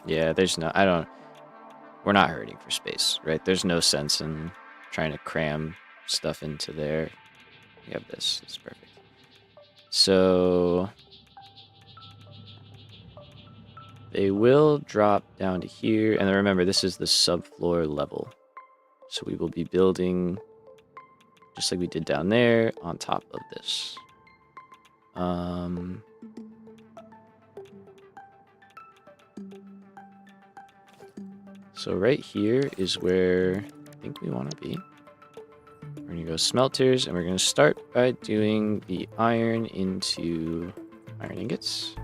Yeah, there's no, we're not hurting for space, right? There's no sense in trying to cram stuff into there. We have this, it's perfect. So they will drop down to here, and remember, this is the subfloor level. So we will be building, just like we did down there, on top of this. So right here is where I think we want to be. We're going to go smelters, and we're going to start by doing the iron into iron ingots.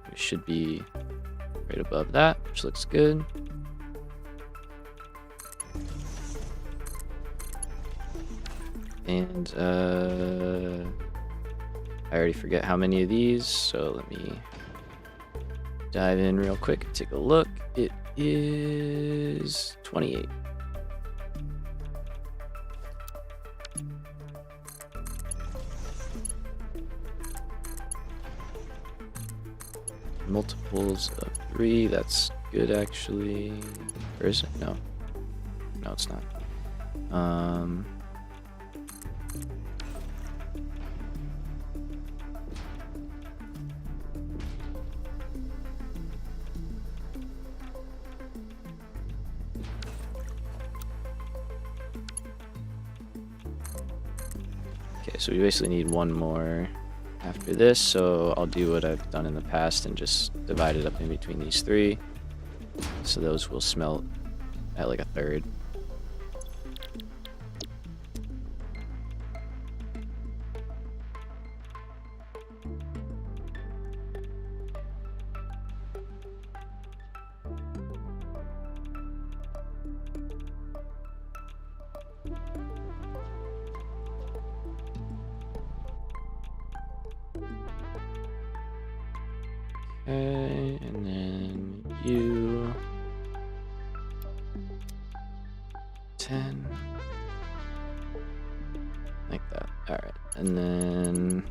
We should be right above that, which looks good. And I already forget how many of these, so let me dive in real quick and take a look. It is 28. Multiples of 3, that's good actually. Or is it? No. No, it's not. Okay, so we basically need one more after this, so I'll do what I've done in the past and just divide it up in between these 3. So those will smelt at like a third. Okay, and then you 10 like that. All right, and then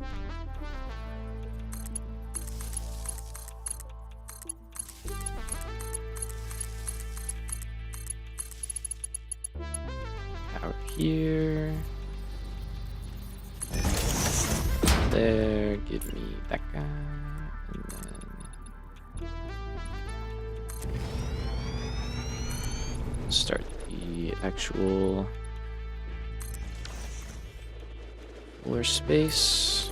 power here. There, give me that guy. And then start the actual floor space.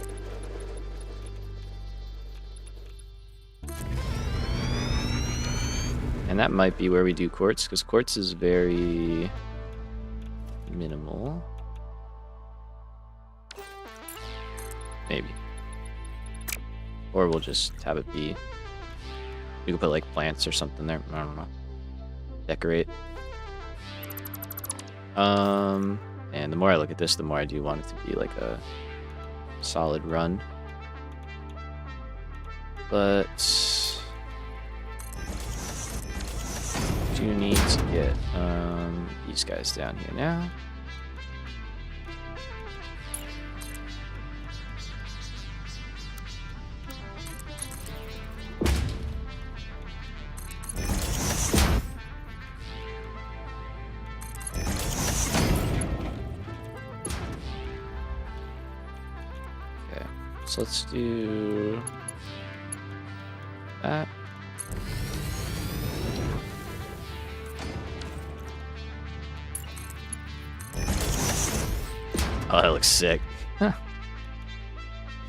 And that might be where we do quartz, because quartz is very minimal. Maybe. Or we'll just have it be... We could put like plants or something there. I don't know. Decorate. And the more I look at this, the more I do want it to be like a solid run. But do need to get these guys down here now. So let's do that. Oh, that looks sick. Huh.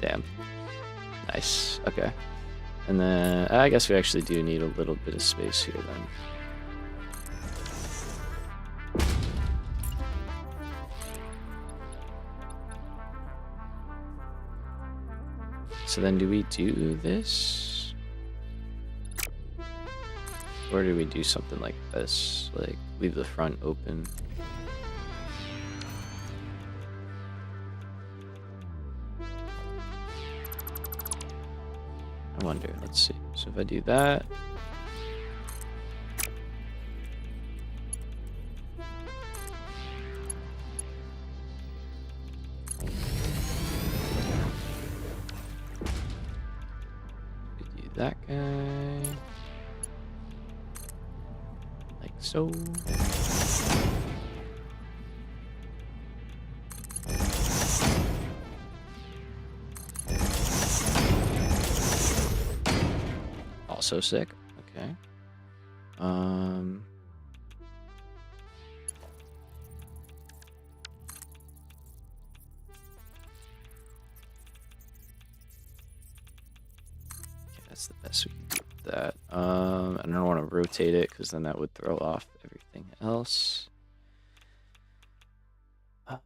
Damn. Nice. Okay. And then I guess we actually do need a little bit of space here then. So then do we do this? Or do we do something like this? Like leave the front open? I wonder, let's see. So if I do that. We do that guy. Like so. Also sick. Okay. That's the best we can do with that. I don't want to rotate it because then that would throw off everything else. I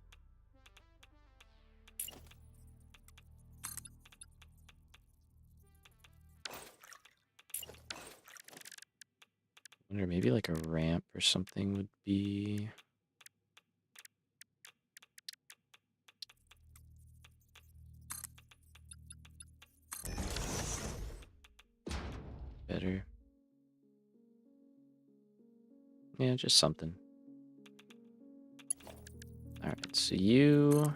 wonder maybe like a ramp or something would be better. Yeah, just something. All right, so you.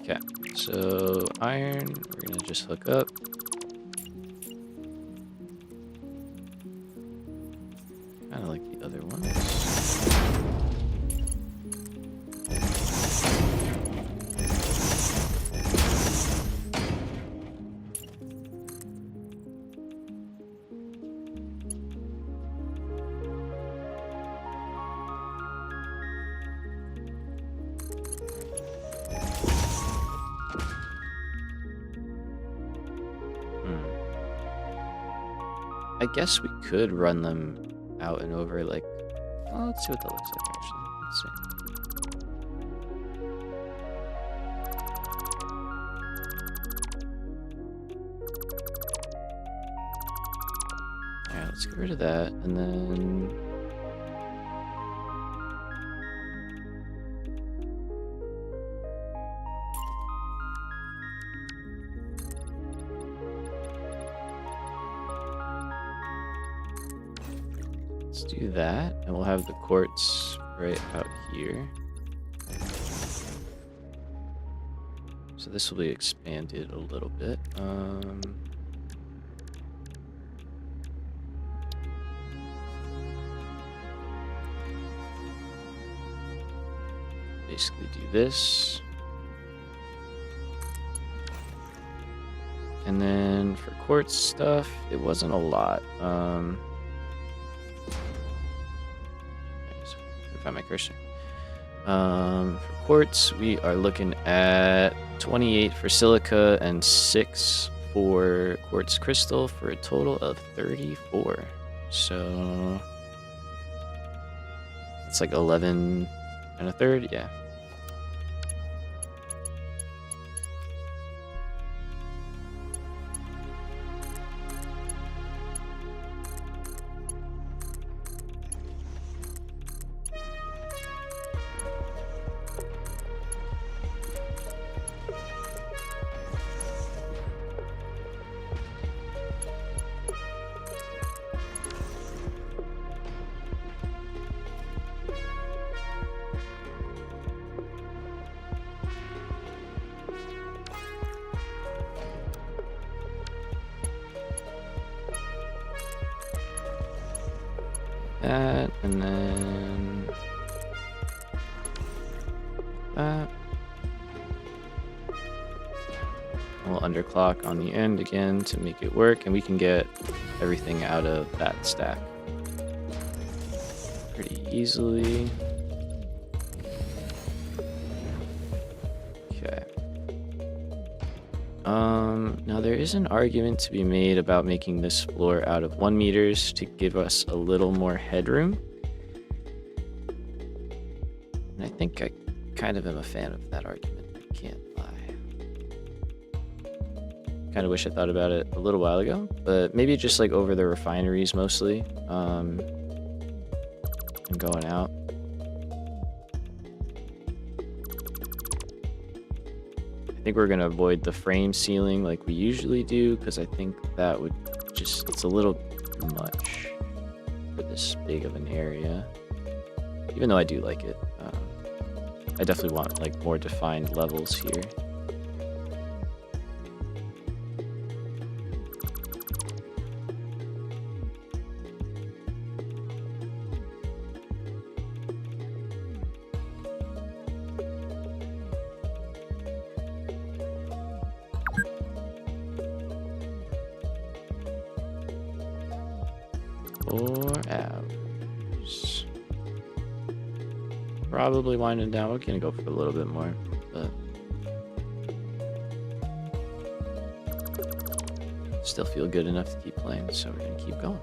Okay, so iron, we're gonna just hook up. Kind of like the other ones. I guess we could run them out and over like, oh, let's see what that looks like actually. Let's see. Alright, let's get rid of that and then let's do that, and we'll have the quartz right out here. So this will be expanded a little bit. Basically do this. And then for quartz stuff, it wasn't a lot. Find my cursor. For quartz, we are looking at 28 for silica and 6 for quartz crystal for a total of 34. So it's like 11 and a third, yeah. That, and then that. We'll underclock on the end again to make it work, and we can get everything out of that stack pretty easily. Okay. Now there is an argument to be made about making this floor out of 1 meters to give us a little more headroom. And I think I kind of am a fan of that argument. I can't lie. Kind of wish I thought about it a little while ago, but maybe just like over the refineries mostly, and going out. I think we're gonna avoid the frame ceiling like we usually do, because I think that would just, it's a little much for this big of an area. Even though I do like it, I definitely want like more defined levels here. Hours. Probably winding down. We're gonna go for a little bit more, but still feel good enough to keep playing, so we're gonna keep going.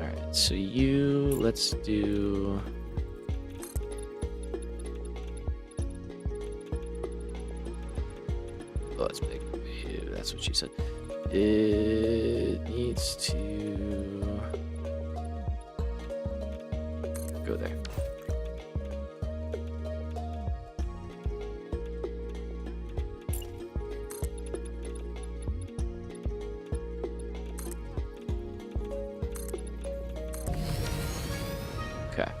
Alright, so let's do... Oh, that's big. Ew, that's what she said. It needs to go there. Okay.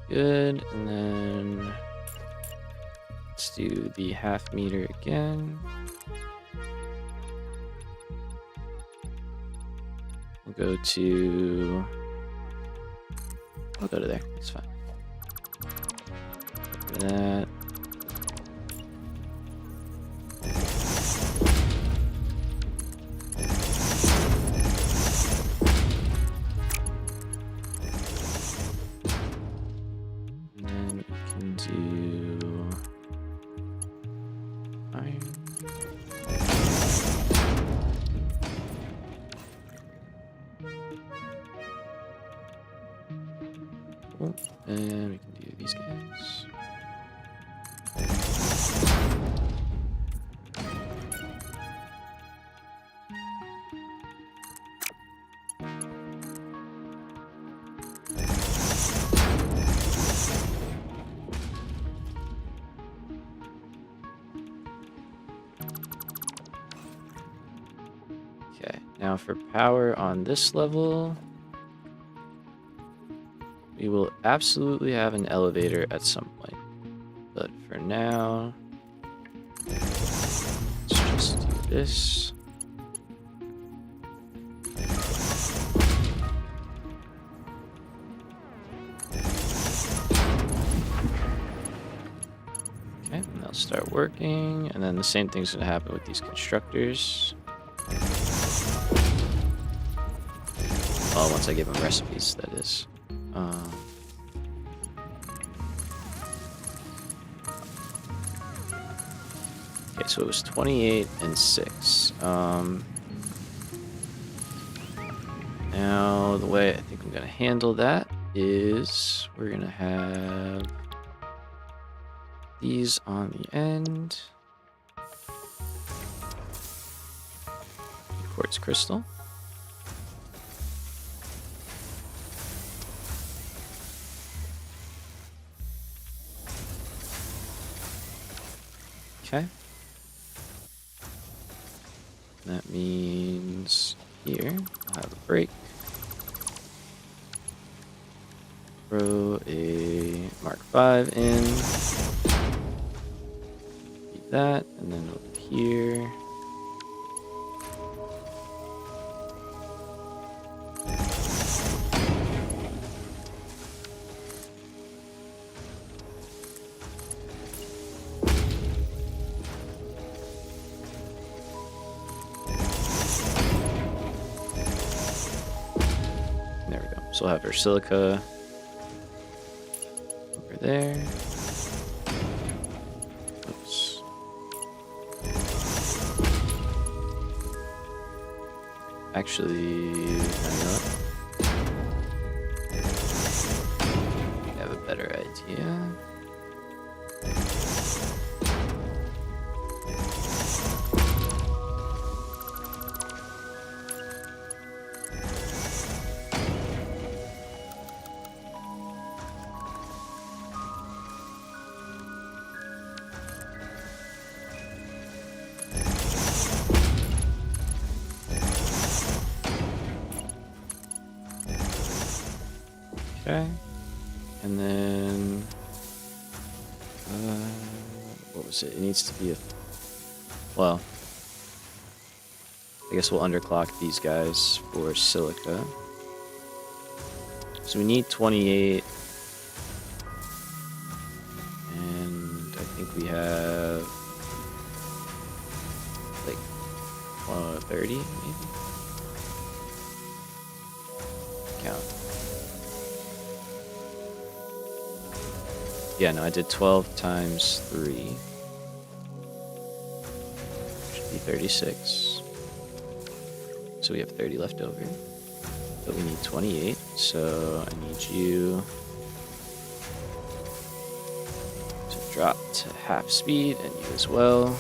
Good, and then let's do the half meter again. We'll go to... I'll go to there. It's fine. Look at that. And then we can do iron. Cool. And we can do these guys. Okay, now for power on this level, we will absolutely have an elevator at some point. But for now, let's just do this. Okay, and they'll start working, and then the same thing's gonna happen with these constructors. Well, once I give them recipes, that is. Okay, so it was 28 and 6. Now, the way I think I'm going to handle that is we're going to have these on the end. Quartz crystal. Okay. That means here I'll have a break. Throw a Mark 5 in. Keep that, and then over here. also have our silica over there. Oops. Actually, you know what? I have a better idea. Okay, and then what was it? It needs to be well, I guess we'll underclock these guys for silica. So we need 28, and I think we have like 30 maybe. Count. Yeah, no, I did 12 times 3. Should be 36. So we have 30 left over. But we need 28, so I need you to drop to half speed, and you as well.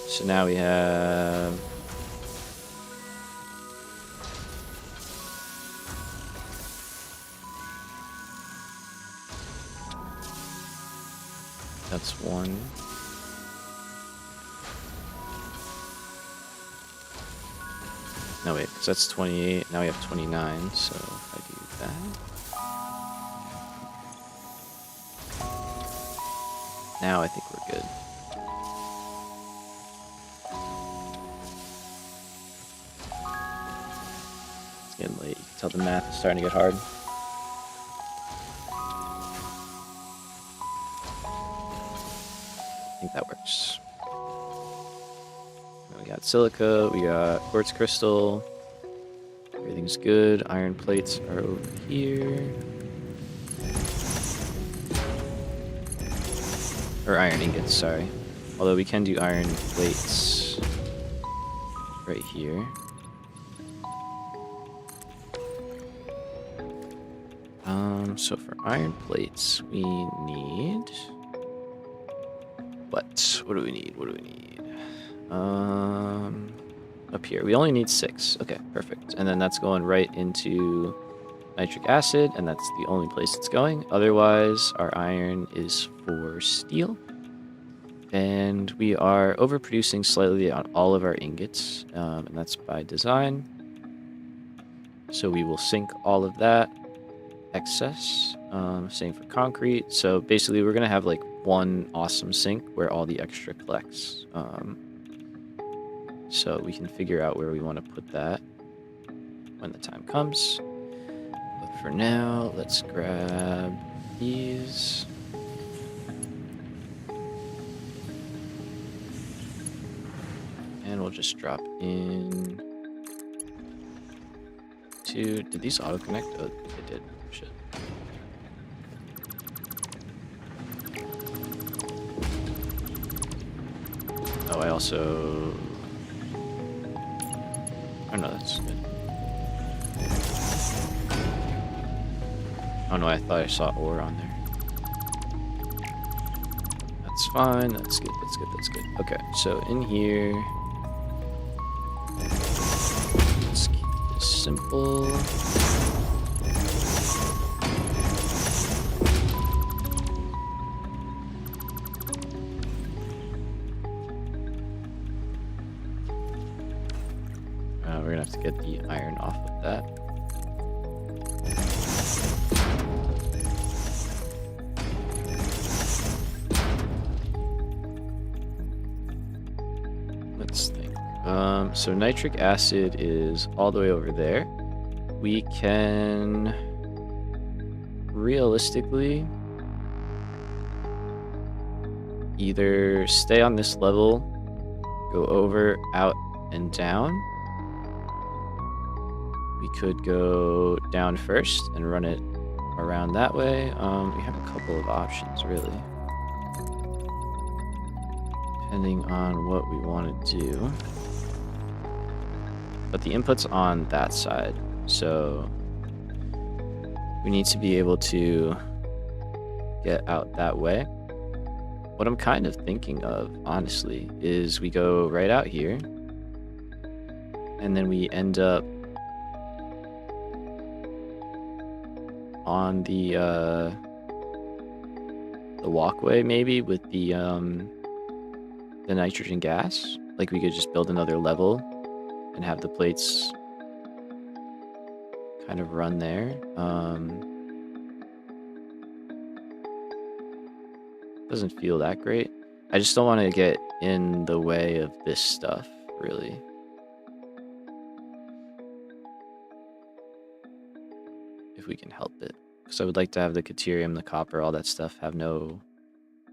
So now we have... That's 1. No, wait, because that's 28. Now we have 29, so if I do that... Now I think we're good. It's getting late. You can tell the math is starting to get hard. I think that works. We got silica, we got quartz crystal, everything's good. Iron plates are over here. Or iron ingots, sorry. Although we can do iron plates right here. So for iron plates, we need... What do we need? What do we need? Up here. We only need 6. Okay, perfect. And then that's going right into nitric acid, and that's the only place it's going. Otherwise, our iron is for steel. And we are overproducing slightly on all of our ingots, and that's by design. So we will sink all of that excess. Same for concrete. So basically, we're going to have like one awesome sink where all the extra collects. So we can figure out where we want to put that when the time comes. But for now, let's grab these. And we'll just drop in 2. Did these auto-connect? Oh, they did. Shit. Oh, I also... Oh no, that's good. Oh no, I thought I saw ore on there. That's fine, that's good, that's good, that's good. Okay, so in here... Let's keep this simple. We're gonna have to get the iron off of that. Let's think. So nitric acid is all the way over there. We can realistically either stay on this level, go over, out, and down. We could go down first and run it around that way. We have a couple of options, really, depending on what we want to do. But the input's on that side, so we need to be able to get out that way. What I'm kind of thinking of, honestly, is we go right out here, and then we end up on the walkway, maybe, with the nitrogen gas. Like, we could just build another level and have the plates kind of run there. Doesn't feel that great. I just don't want to get in the way of this stuff, really. If we can help it. Because I would like to have the deuterium, the copper, all that stuff have no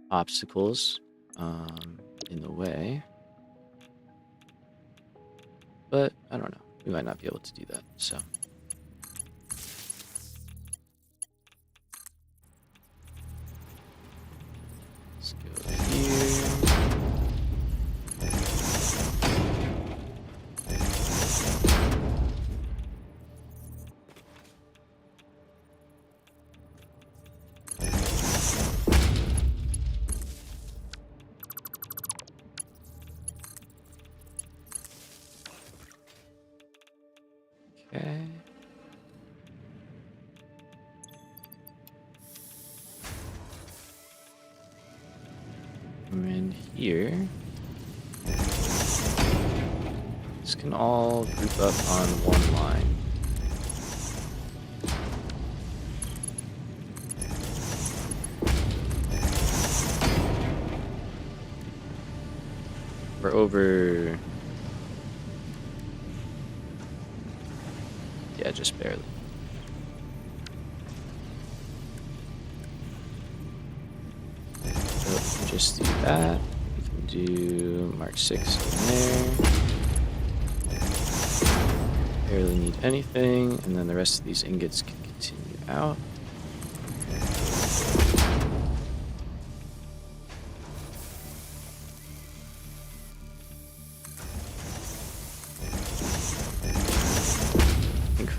obstacles in the way. But I don't know. We might not be able to do that, so. Let's go here. Okay. And then here. This can all group up on one line. We're over... Yeah, just barely. So we can just do that. We can do Mark 6 in there. Barely need anything, and then the rest of these ingots can continue out.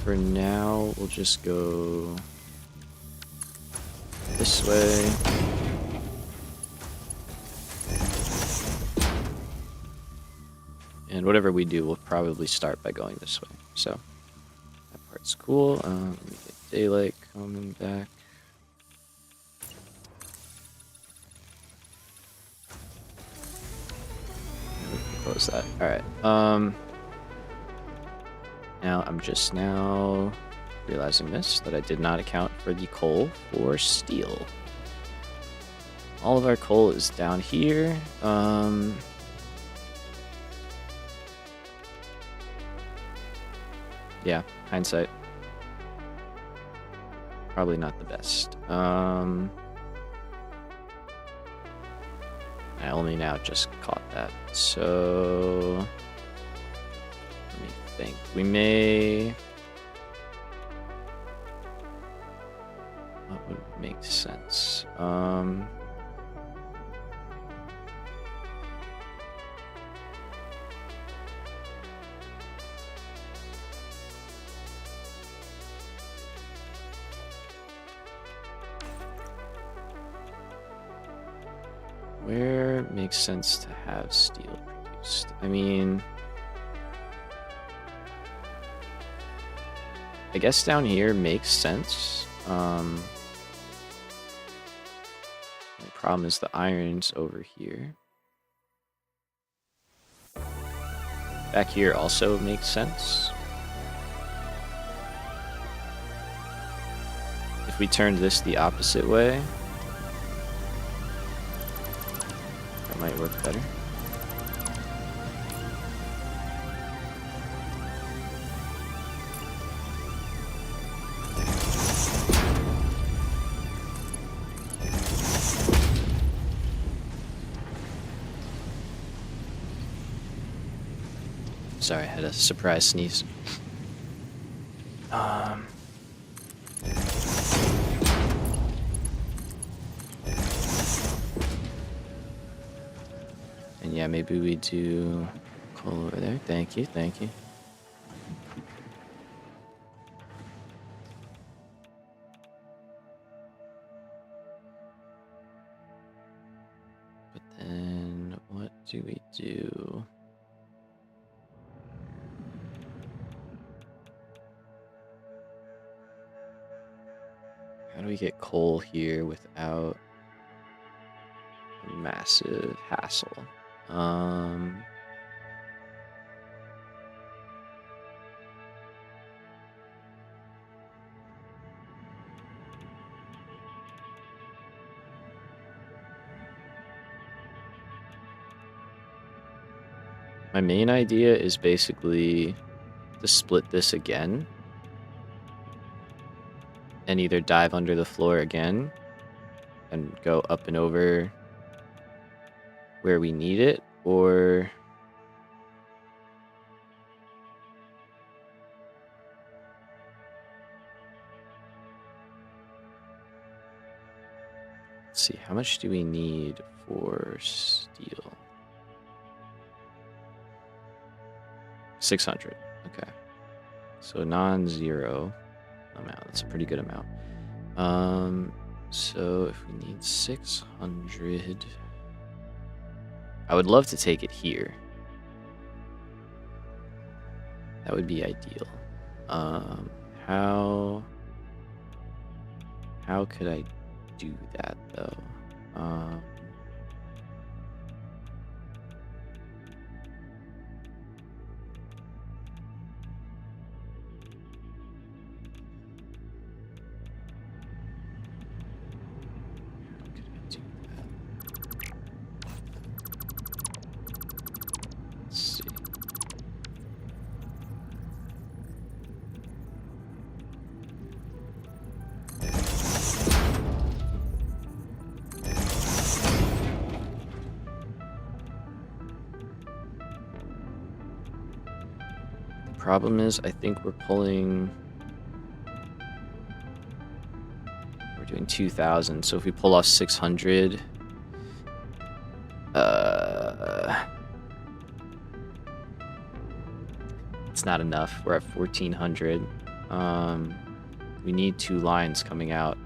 For now, we'll just go this way. And whatever we do, we'll probably start by going this way. So that part's cool. Let me get daylight coming back. We can close that. All right. Now, I'm just now realizing that I did not account for the coal for steel. All of our coal is down here. Yeah, hindsight. Probably not the best. I only now just caught that. So... think we may... What would make sense? Where makes sense to have steel produced? I mean... I guess down here makes sense. The problem is the iron's over here. Back here also makes sense. If we turned this the opposite way, that might work better. Sorry, I had a surprise sneeze. Um, and yeah, maybe we do coal over there. Thank you, thank you. But then what do we do? How do we get coal here without a massive hassle? My main idea is basically to split this again and either dive under the floor again and go up and over where we need it, or let's see, how much do we need for steel? 600. Okay. So non-zero amount. That's a pretty good amount. So if we need 600, I would love to take it here. That would be ideal. How could I do that though? Problem is, I think we're doing 2,000. So if we pull off 600, it's not enough. We're at 1,400. We need 2 lines coming out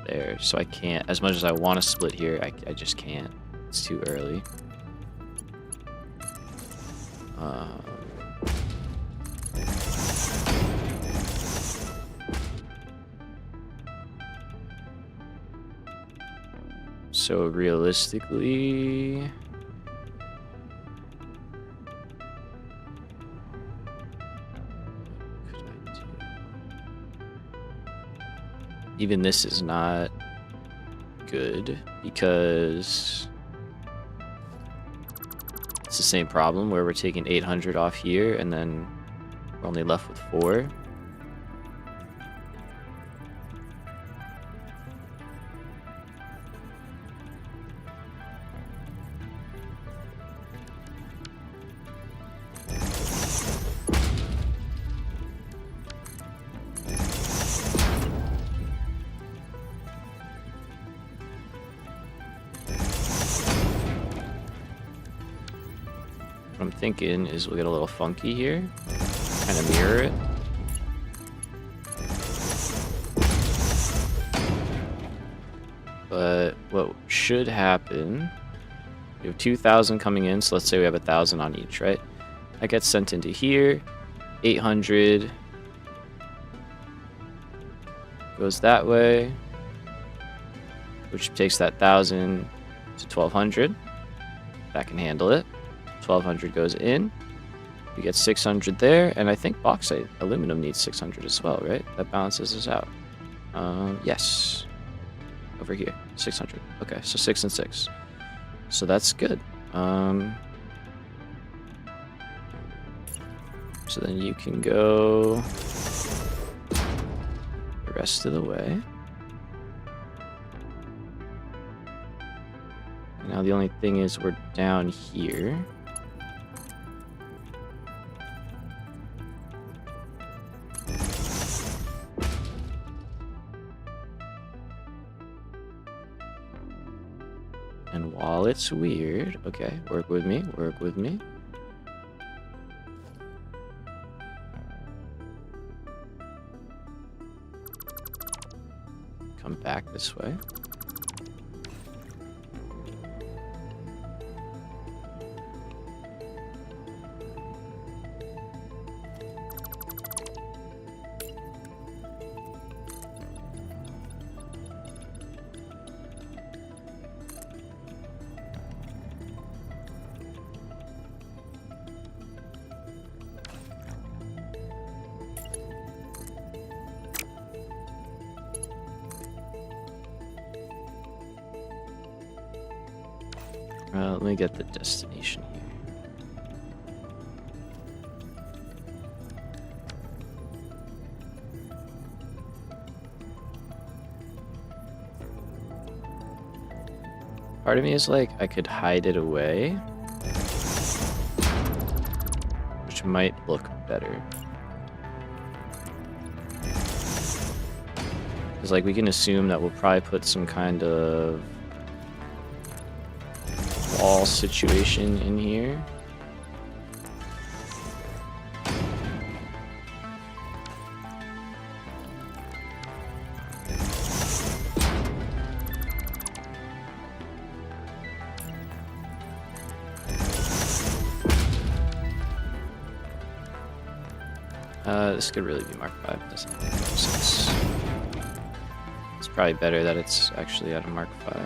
there, so I can't. As much as I want to split here, I just can't. It's too early. So realistically, what could I do? Even this is not good because it's the same problem where we're taking 800 off here and then we're only left with 4. What I'm thinking is we'll get a little funky here, kind of mirror it. But what should happen, we have 2,000 coming in, so let's say we have 1,000 on each, right? That gets sent into here, 800 goes that way, which takes that 1,000 to 1,200. That can handle it. 1,200 goes in. We get 600 there, and I think bauxite, aluminum needs 600 as well, right? That balances us out. Yes. Over here, 600. Okay, so 6 and 6. So that's good. So then you can go the rest of the way. Now the only thing is we're down here. it's weird. Okay, work with me, work with me. Come back this way. Let me get the destination here. Part of me is like, I could hide it away, which might look better. Because like we can assume that we'll probably put some kind of wall situation in here. This could really be Mark 5. Doesn't make any sense. It's probably better that it's actually out of Mark 5.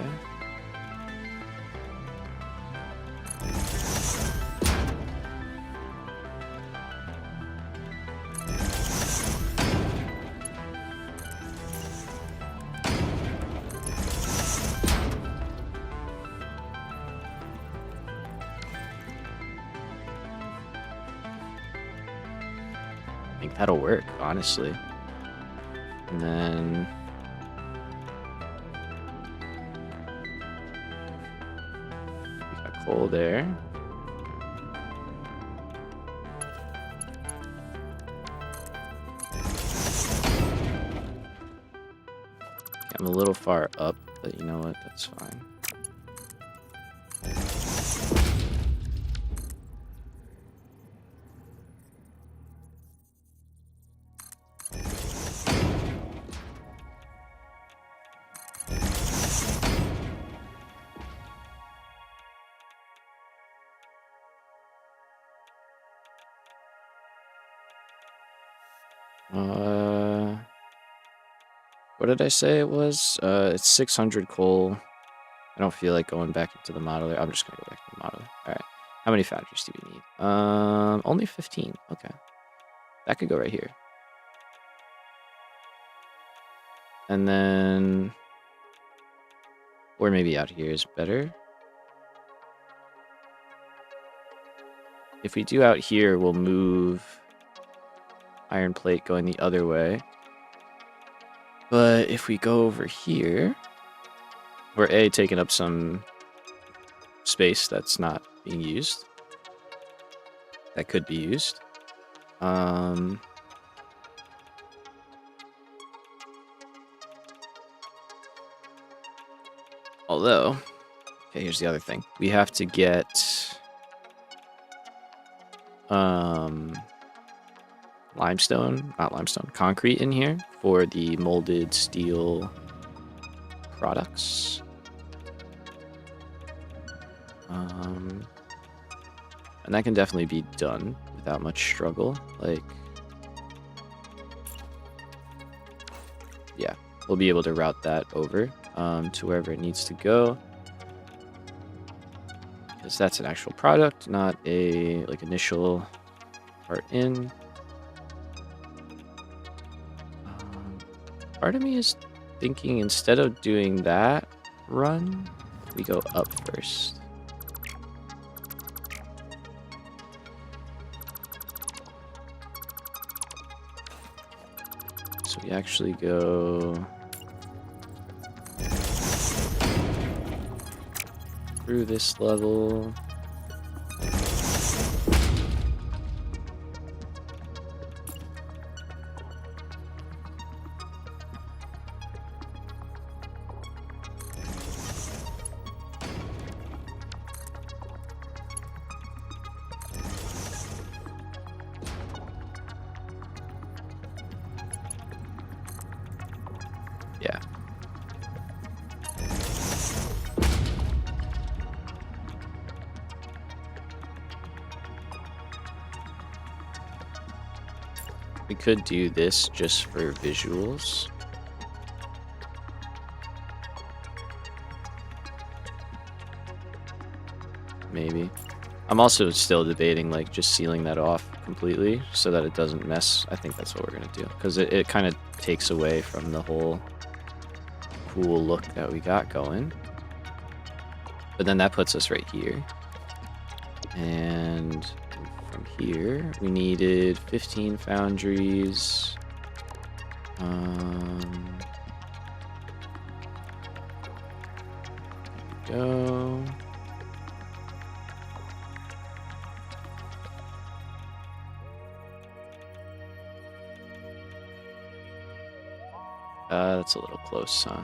I think that'll work, honestly. And then we got coal there. Okay, I'm a little far up, but you know what? That's fine. What did I say it was? It's 600 coal. I don't feel like going back into the modeler. I'm just gonna go back to the modeler. All right. How many factories do we need? Only 15. Okay. That could go right here. And then, or maybe out here is better. If we do out here, we'll move iron plate going the other way. But if we go over here, we're A, taking up some space that's not being used. That could be used. Although, okay, here's the other thing. We have to get concrete in here for the molded steel products. And that can definitely be done without much struggle. Like, yeah, we'll be able to route that over to wherever it needs to go. Because that's an actual product, not a like initial part in. Part of me is thinking instead of doing that run, we go up first. So we actually go through this level. We could do this just for visuals. Maybe. I'm also still debating like just sealing that off completely so that it doesn't mess. I think that's what we're gonna do because it kind of takes away from the whole cool look that we got going. But then that puts us right here. And from here, we needed 15 foundries. There we go. That's a little close, huh?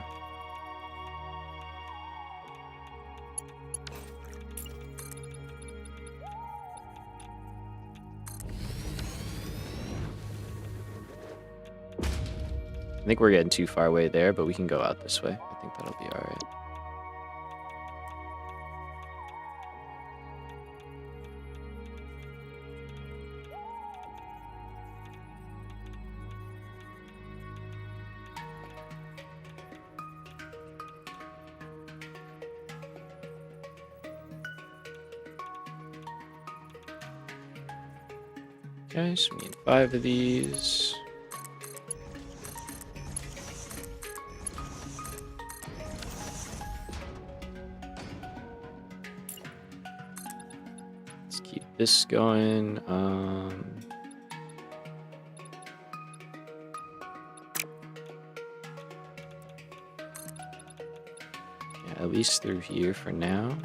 I think we're getting too far away there, but we can go out this way. I think that'll be all right. Okay, so we need 5 of these. Let's keep this going. Yeah, at least through here for now.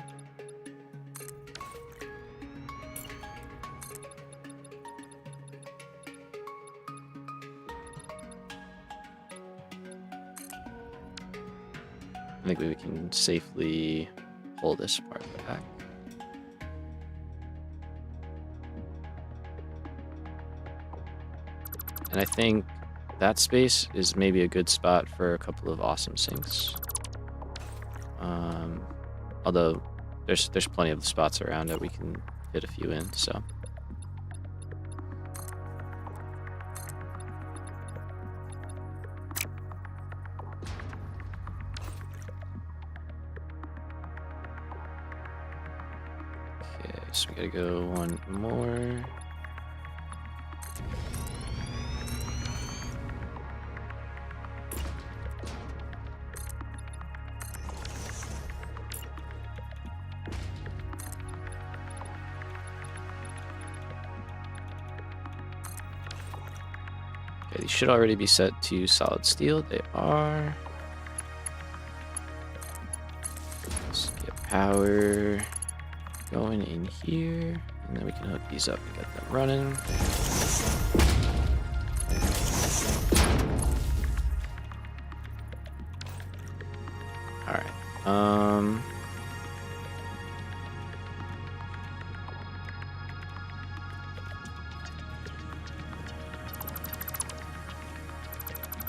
I think we can safely pull this part back. And I think that space is maybe a good spot for a couple of awesome sinks. Although there's plenty of spots around it we can fit a few in, so. Okay, so we gotta go one more. Okay, these should already be set to solid steel. They are. Let's get power going in here, and then we can hook these up and get them running. All right.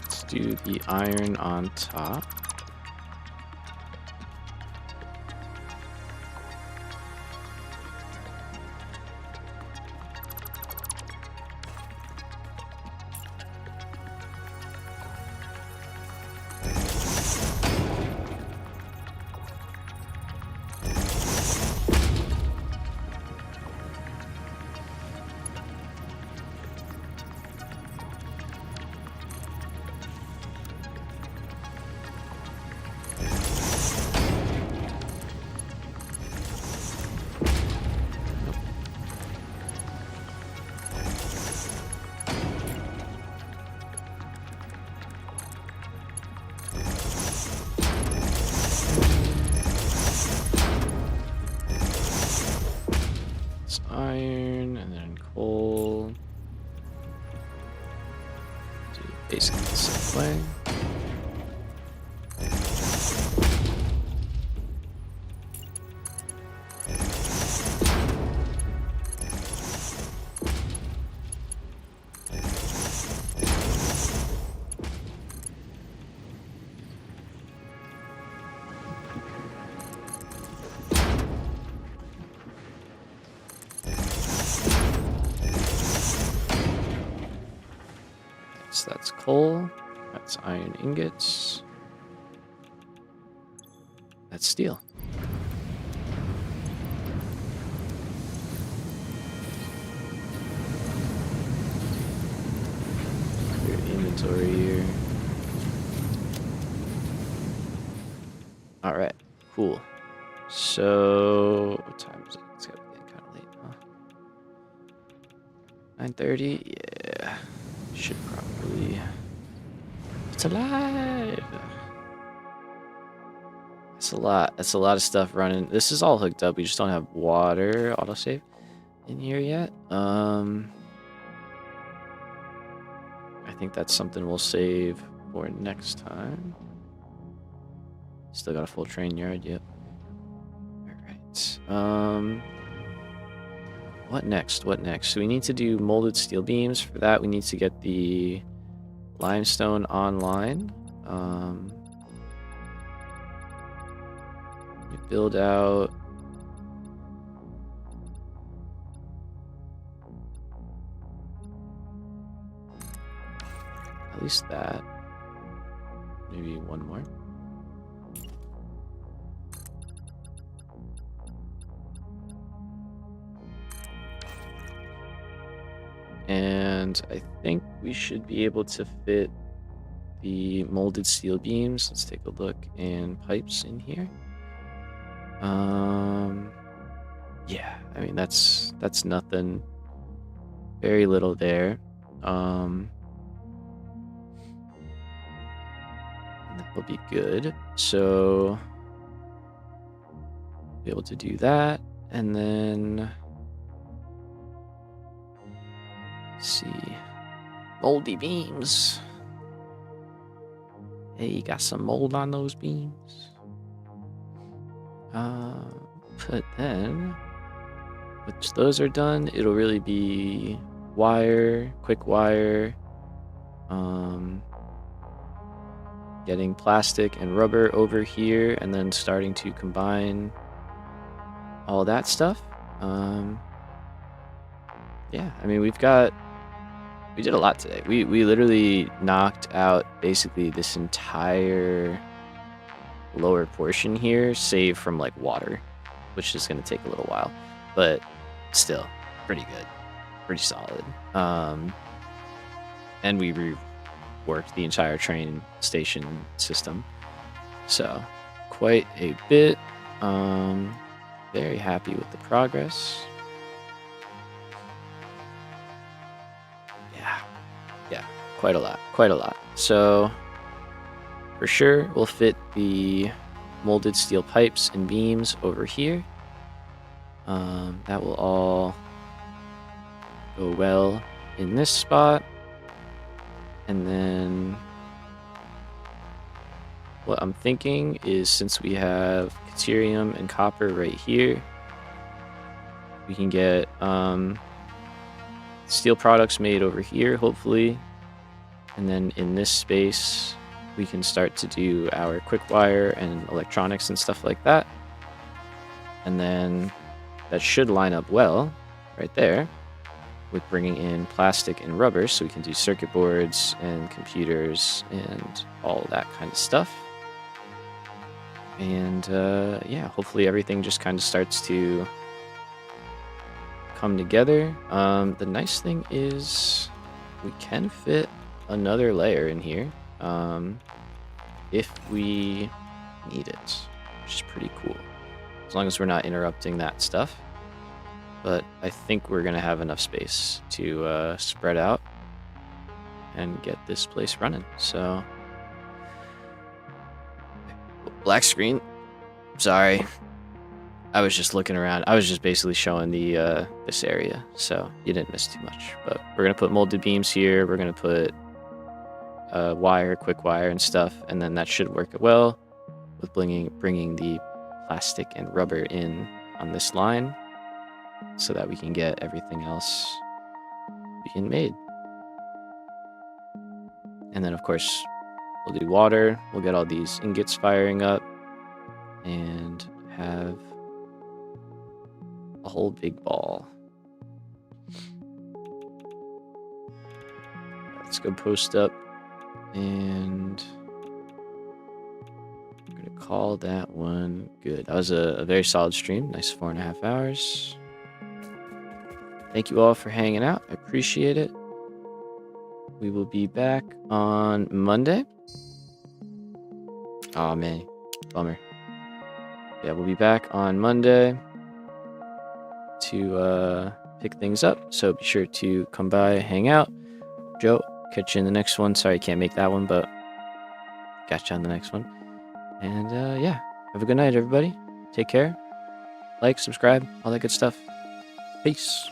Let's do the iron on top. Iron and then coal. Do basically the same way. coal. That's iron ingots. That's steel. Your inventory here. All right, cool. So what time is it? It's gotta be getting kind of late, huh? 9:30. Yeah, should probably. It's alive. That's a lot. That's a lot of stuff running. This is all hooked up. We just don't have water autosave in here yet. I think that's something we'll save for next time. Still got a full train yard, yep. Alright. What next? What next? So we need to do molded steel beams. For that, we need to get the limestone online. We build out. At least that. Maybe one more. And I think we should be able to fit the molded steel beams. Let's take a look. And pipes in here. Yeah, I mean that's nothing. Very little there. And that will be good. So be able to do that, and then let's see, moldy beams. Hey, you got some mold on those beams. But then, once those are done, it'll really be wire, quick wire, getting plastic and rubber over here, and then starting to combine all that stuff. Yeah, I mean, we did a lot today. We literally knocked out basically this entire lower portion here, save from like water, which is going to take a little while, but still pretty good, pretty solid. And we reworked the entire train station system, so quite a bit. Very happy with the progress. Yeah, quite a lot. So for sure, we'll fit the molded steel pipes and beams over here. That will all go well in this spot. And then what I'm thinking is, since we have Caterium and copper right here, we can get steel products made over here, hopefully. And then in this space, we can start to do our quick wire and electronics and stuff like that. And then that should line up well right there with bringing in plastic and rubber, so we can do circuit boards and computers and all that kind of stuff. And yeah, hopefully everything just kind of starts to come together. The nice thing is we can fit another layer in here if we need it, which is pretty cool, as long as we're not interrupting that stuff. But I think we're gonna have enough space to spread out and get this place running. So black screen, sorry, I was just looking around. I was just basically showing the this area, so you didn't miss too much. But we're gonna put molded beams here. We're gonna put wire, quick wire, and stuff, and then that should work well with bringing the plastic and rubber in on this line, so that we can get everything else being made. And then, of course, we'll do water. We'll get all these ingots firing up and have a whole big ball. Let's go post up And I'm going to call that one good. That was a very solid stream. Nice 4.5 hours. Thank you all for hanging out. I appreciate it. We will be back on Monday. Oh, man. Bummer. Yeah, we'll be back on Monday to pick things up. So be sure to come by, hang out. Joe, catch you in the next one. Sorry I can't make that one, but catch you on the next one. And yeah, have a good night, everybody. Take care. Like, subscribe, all that good stuff. Peace.